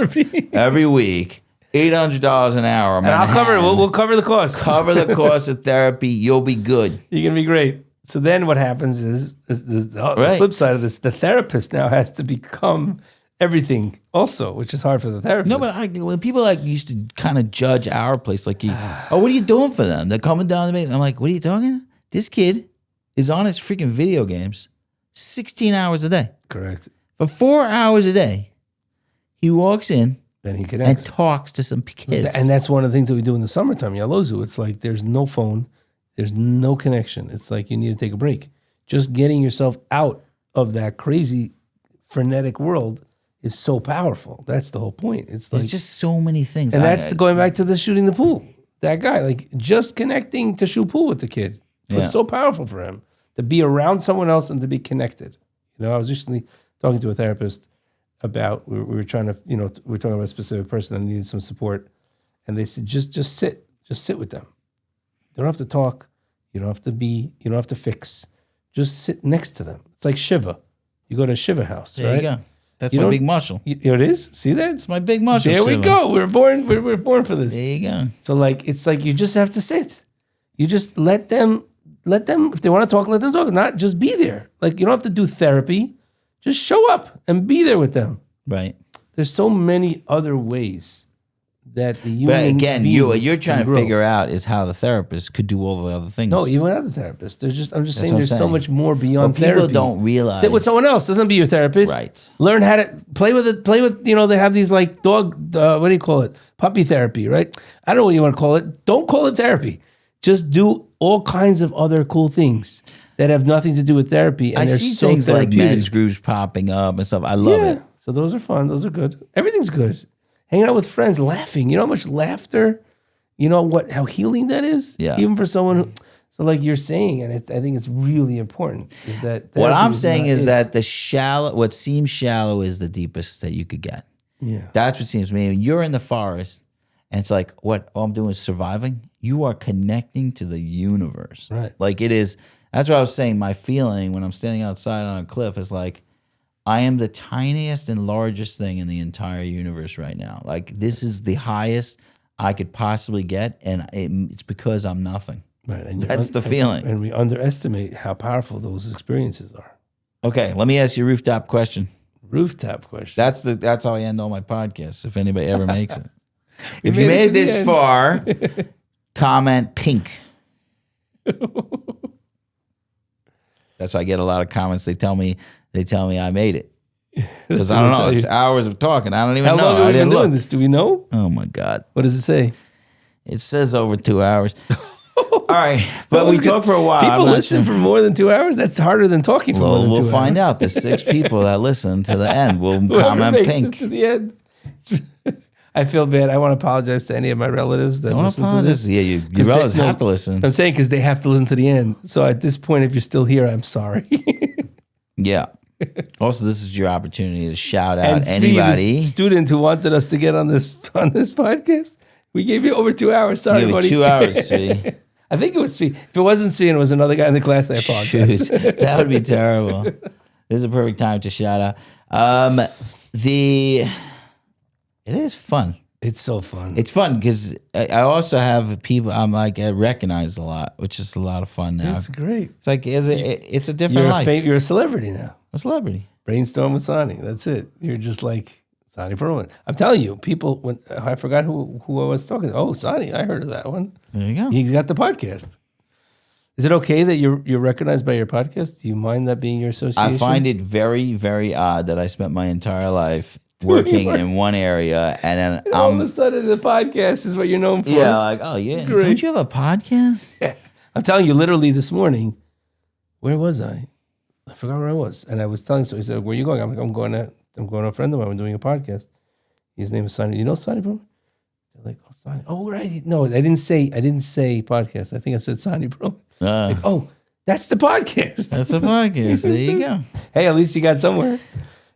every week, $800 an hour. And I'll cover it. We'll cover the cost. Cover the cost of therapy. You'll be good. You're gonna be great. So then what happens is the flip side of this, the therapist now has to become everything also, which is hard for the therapist. No, but when people like used to kind of judge our place, like, oh, what are you doing for them? They're coming down the base. I'm like, what are you talking? This kid is on his freaking video games 16 hours a day. Correct. For 4 hours a day, he walks in then he connects and talks to some kids. And that's one of the things that we do in the summertime, Yaalozu. It's like there's no phone, there's no connection. It's like you need to take a break. Just getting yourself out of that crazy, frenetic world is so powerful. That's the whole point. It's like, there's just so many things. And that's going back to the shooting the pool. That guy, like just connecting to shoot pool with the kid was so powerful for him to be around someone else and to be connected. You know, I was recently talking to a therapist about, we were trying to, you know, we were talking about a specific person that needed some support. And they said, just sit with them. You don't have to talk. You don't have to fix. Just sit next to them. It's like Shiva. You go to a Shiva house, There right? you go. That's my big muscle. It is? See that? It's my big muscle. There we Shiva. go. We're born for this. There you go. So like, it's like you just have to sit. You just let them, if they want to talk, let them talk. Not just be there. Like, you don't have to do therapy. Just show up and be there with them. Right. There's so many other ways that the human But again, what you're trying to grow. figure out is how the therapist could do all the other things. No, even without the therapist. I'm just what saying I'm there's so saying. much more beyond But people therapy. don't realize. Sit with someone else. Doesn't be your therapist. Right. Learn how to play with it. Play with, they have these like dog, what do you call it? Puppy therapy, right? I don't know what you want to call it. Don't call it therapy. Just do all kinds of other cool things that have nothing to do with therapy. And I they're see so things like therapeutic. men's groups popping up and stuff. I love Yeah. it. So those are fun. Those are good. Everything's good. Hanging out with friends, laughing. You know how much laughter, how healing that is? Yeah. Even for someone who, so like you're saying, and I think it's really important, is that What therapy I'm saying not is it. that what seems shallow is the deepest that you could get. Yeah. That's what seems to me. When you're in the forest and it's like, what all I'm doing is surviving, you are connecting to the universe. Right. Like it is, that's what I was saying. My feeling when I'm standing outside on a cliff is like, I am the tiniest and largest thing in the entire universe right now. Like this is the highest I could possibly get, and it's because I'm nothing. Right. And That's the feeling. And we underestimate how powerful those experiences are. Okay, let me ask you a rooftop question. Rooftop question. That's how I end all my podcasts. If anybody ever makes it, if made you it made to the this end. far, comment pink. That's why I get a lot of comments. They tell me I made it because I don't know. It's hours of talking. I don't even How know. long have I we been didn't doing look. this? Do we know? Oh my god, What does it say? it says over 2 hours. All right, but we talked for a while. People I'm not listen sure. for more than 2 hours? That's harder than talking for more than 2 hours. We'll find out. The 6 people that listen to the end will Whoever comment makes pink. it to the end. I feel bad. I want to apologize to any of my relatives that Don't listen to apologize. this. Yeah, your 'Cause relatives they- have to listen. I'm saying because they have to listen to the end. So at this point, if you're still here, I'm sorry. Yeah. Also, this is your opportunity to shout out And Svi, anybody. the student who wanted us to get on this podcast, we gave you over 2 hours. Sorry, Give it buddy. 2 hours, see? I think it was Svi. If it wasn't Svi and it was another guy in the class, I apologize. Shoot, that would be terrible. This is a perfect time to shout out. It is fun. It's so fun. It's fun because I also have people I recognize a lot, which is a lot of fun now. It's great. It's like it's a different You're life. you're a celebrity now. A celebrity. Brainstorm with Sony. That's it. You're just like Sony Perlman. I'm telling you, people. When I forgot who I was talking to. Oh, Sony. I heard of that one. There you go. He's got the podcast. Is it okay that you're recognized by your podcast? Do you mind that being your association? I find it very, very odd that I spent my entire life working in one area and then all of a sudden the podcast is what you're known for. yeah, like, oh yeah, Great. don't you have a podcast? I'm telling you, literally this morning, where was I? I forgot where I was, and I was telling. So he said, "Where are you going?" I'm like, "I'm going to a friend of mine. I'm doing a podcast. His name is Sonny. You know Sonny, bro?" They're like, "Oh, Sonny. Oh, right. No, I didn't say podcast. I think I said Sonny, bro. Like, oh, that's the podcast. That's a podcast. There you go. Hey, at least you got somewhere.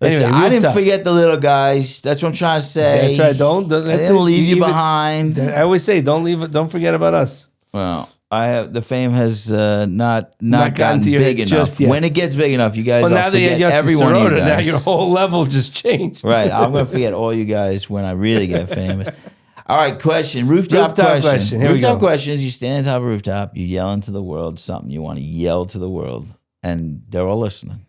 Listen, Anyway, I didn't rooftop. forget the little guys. That's what I'm trying to say. That's right. Don't I didn't leave you behind. I always say, don't forget about us. Well, the fame has not Not gotten to your big head enough. just yet. When it gets big enough, you guys Well, will now that you forget had Yossi every one of you Sirote, now guys. your whole level just changed. Right, I'm going to forget all you guys when I really get famous. All right, question. Rooftop question. Here we Rooftop go. question is you stand on top of a rooftop, you yell into the world something you want to yell to the world, and they're all listening.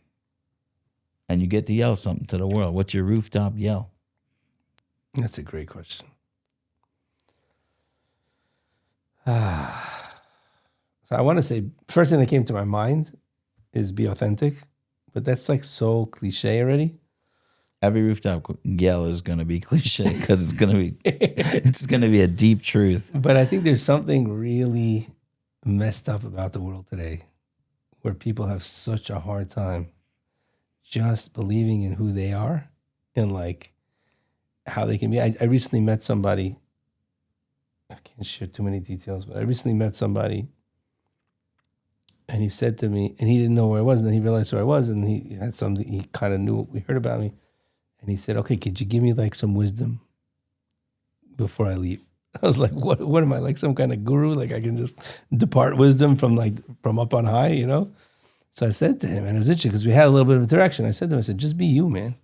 And you get to yell something to the world. What's your rooftop yell? That's a great question. So I want to say, first thing that came to my mind is be authentic, but that's like so cliche already. Every rooftop yell is going to be cliche because it's going to be a deep truth. But I think there's something really messed up about the world today where people have such a hard time just believing in who they are and like how they can be. I recently met somebody, I can't share too many details, but I recently met somebody and he said to me, and he didn't know where I was, and then he realized who I was, and he had something, he kind of knew, he heard about me, and he said, okay, could you give me like some wisdom before I leave? I was like, what am I, like some kind of guru? Like I can just depart wisdom from up on high, you know? So I said to him, and it was interesting because we had a little bit of interaction. I said to him, I said, just be you, man.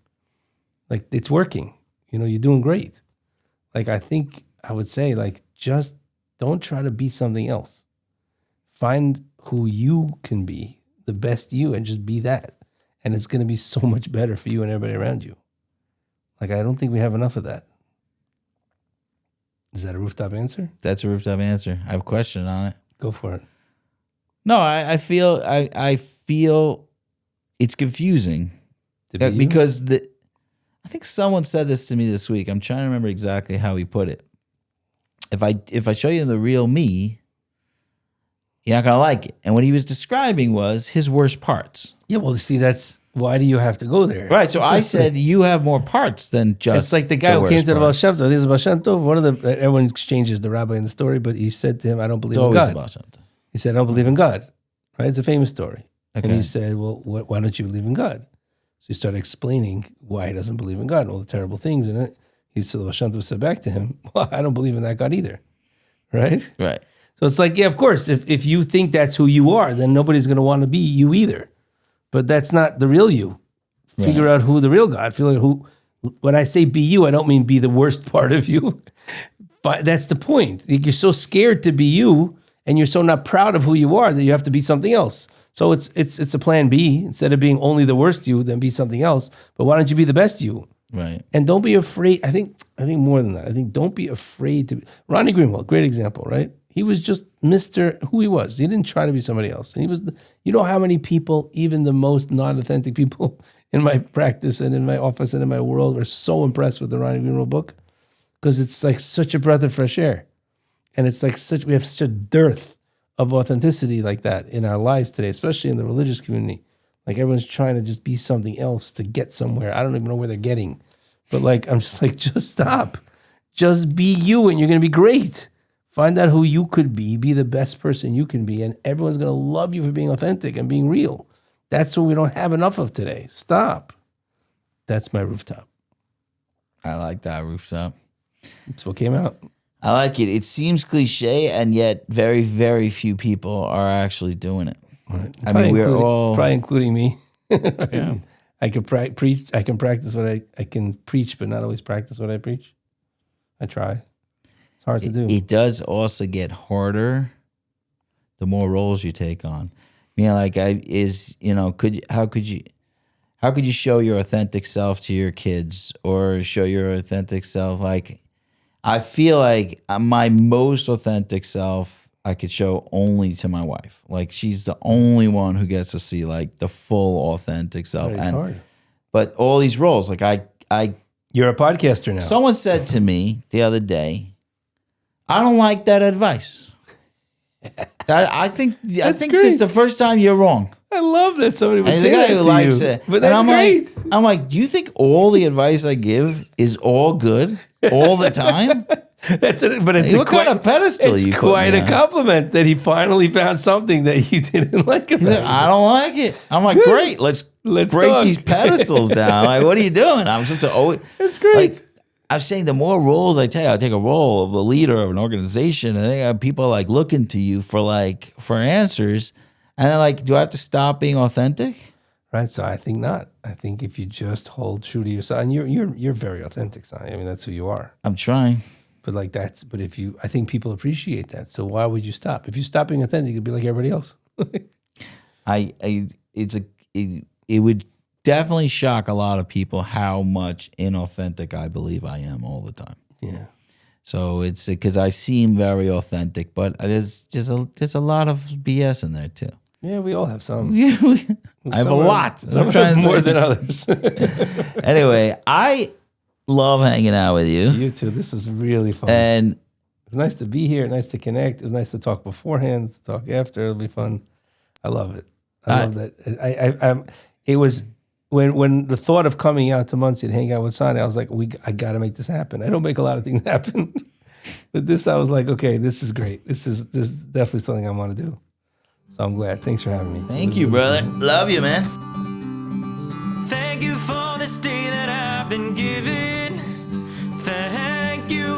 Like it's working. You know, you're doing great. Like I think I would say, like, just don't try to be something else. Find who you can be, the best you, and just be that. And it's going to be so much better for you and everybody around you. Like, I don't think we have enough of that. Is that a rooftop answer? That's a rooftop answer. I have a question on it. Go for it. No, I feel it's confusing because I think someone said this to me this week. I'm trying to remember exactly how he put it. If I show you the real me, you're not gonna like it. And what he was describing was his worst parts. Yeah, well, see, that's why do you have to go there? Right. So I said you have more parts than just. It's like the guy who came to the Baal Shem Tov. This is Baal Shem Tov. One of the everyone exchanges the rabbi in the story, but he said to him, "I don't believe in God." He said, "I don't believe in God." Right? It's a famous story. Okay. And he said, "Well, why don't you believe in God?" So he started explaining why he doesn't believe in God and all the terrible things in it. He said, Baal Shem Tov said back to him, "Well, I don't believe in that God either." Right? Right. So it's like, yeah, of course, if you think that's who you are, then nobody's going to want to be you either. But that's not the real you. Figure out who the real God. Feel like who. When I say be you, I don't mean be the worst part of you. But that's the point. You're so scared to be you, and you're so not proud of who you are that you have to be something else. So it's a plan B. Instead of being only the worst you, then be something else. But why don't you be the best you? Right. And don't be afraid. I think more than that. I think don't be afraid to be. Ronnie Greenwald, great example, right? He was just Mr. who he was. He didn't try to be somebody else. And he was, you know how many people, even the most non-authentic people in my practice and in my office and in my world were so impressed with the Ronnie Greenwald book? Because it's like such a breath of fresh air. And it's like we have such a dearth of authenticity like that in our lives today, especially in the religious community. Like everyone's trying to just be something else to get somewhere. I don't even know where they're getting. But like, I'm just like, just stop. Just be you and you're going to be great. Find out who you could be the best person you can be, and everyone's going to love you for being authentic and being real. That's what we don't have enough of today. Stop. That's my rooftop. I like that rooftop. That's what came out. I like it. It seems cliche, and yet very, very few people are actually doing it. Right. I mean, we're all... Probably including me. Yeah. I can preach. I can practice what I can preach, but not always practice what I preach. I try. It's hard to do. It does also get harder the more roles you take on. You know, like how could you show your authentic self to your kids or show your authentic self? Like, I feel like my most authentic self I could show only to my wife. Like, she's the only one who gets to see like the full authentic self. Right, it's hard. But all these roles, like You're a podcaster now. Someone said to me the other day, I don't like that advice. I think this is the first time you're wrong. I love that somebody would say that to likes you. it. But that's great. I'm like, do you think all the advice I give is all good all the time? But it's what kind of pedestal it's you put quite me a on? compliment that he finally found something that you didn't like about it. I don't like it. I'm like, great, let's break talk. these pedestals down. Like, what are you doing? I'm supposed to always. That's great. Like, I'm saying the more roles I take a role of a leader of an organization, and they have people like looking to you for answers, and then like, do I have to stop being authentic? Right. So I think not. I think if you just hold true to yourself, and you're very authentic, Sonny. I mean, that's who you are. I'm trying. But I think people appreciate that. So why would you stop? If you stop being authentic, you'd be like everybody else. It would definitely shock a lot of people how much inauthentic I believe I am all the time. Yeah. So it's because I seem very authentic, but there's a lot of BS in there too. Yeah, we all have some. I have a lot. Some have more than others. Anyway, I love hanging out with you. You too. This was really fun. And it was nice to be here. Nice to connect. It was nice to talk beforehand, to talk after. It'll be fun. I love it. I love that. It was when the thought of coming out to Muncie and hang out with Sonny, I was like, I got to make this happen. I don't make a lot of things happen, but this, I was like, okay, this is great. This is definitely something I want to do. So I'm glad. Thanks for having me. Thank you, brother. Love you, man. Thank you for this day that I've been given. Thank you.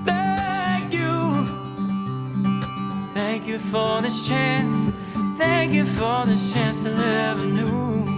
Thank for this chance. Thank you for this chance to live anew.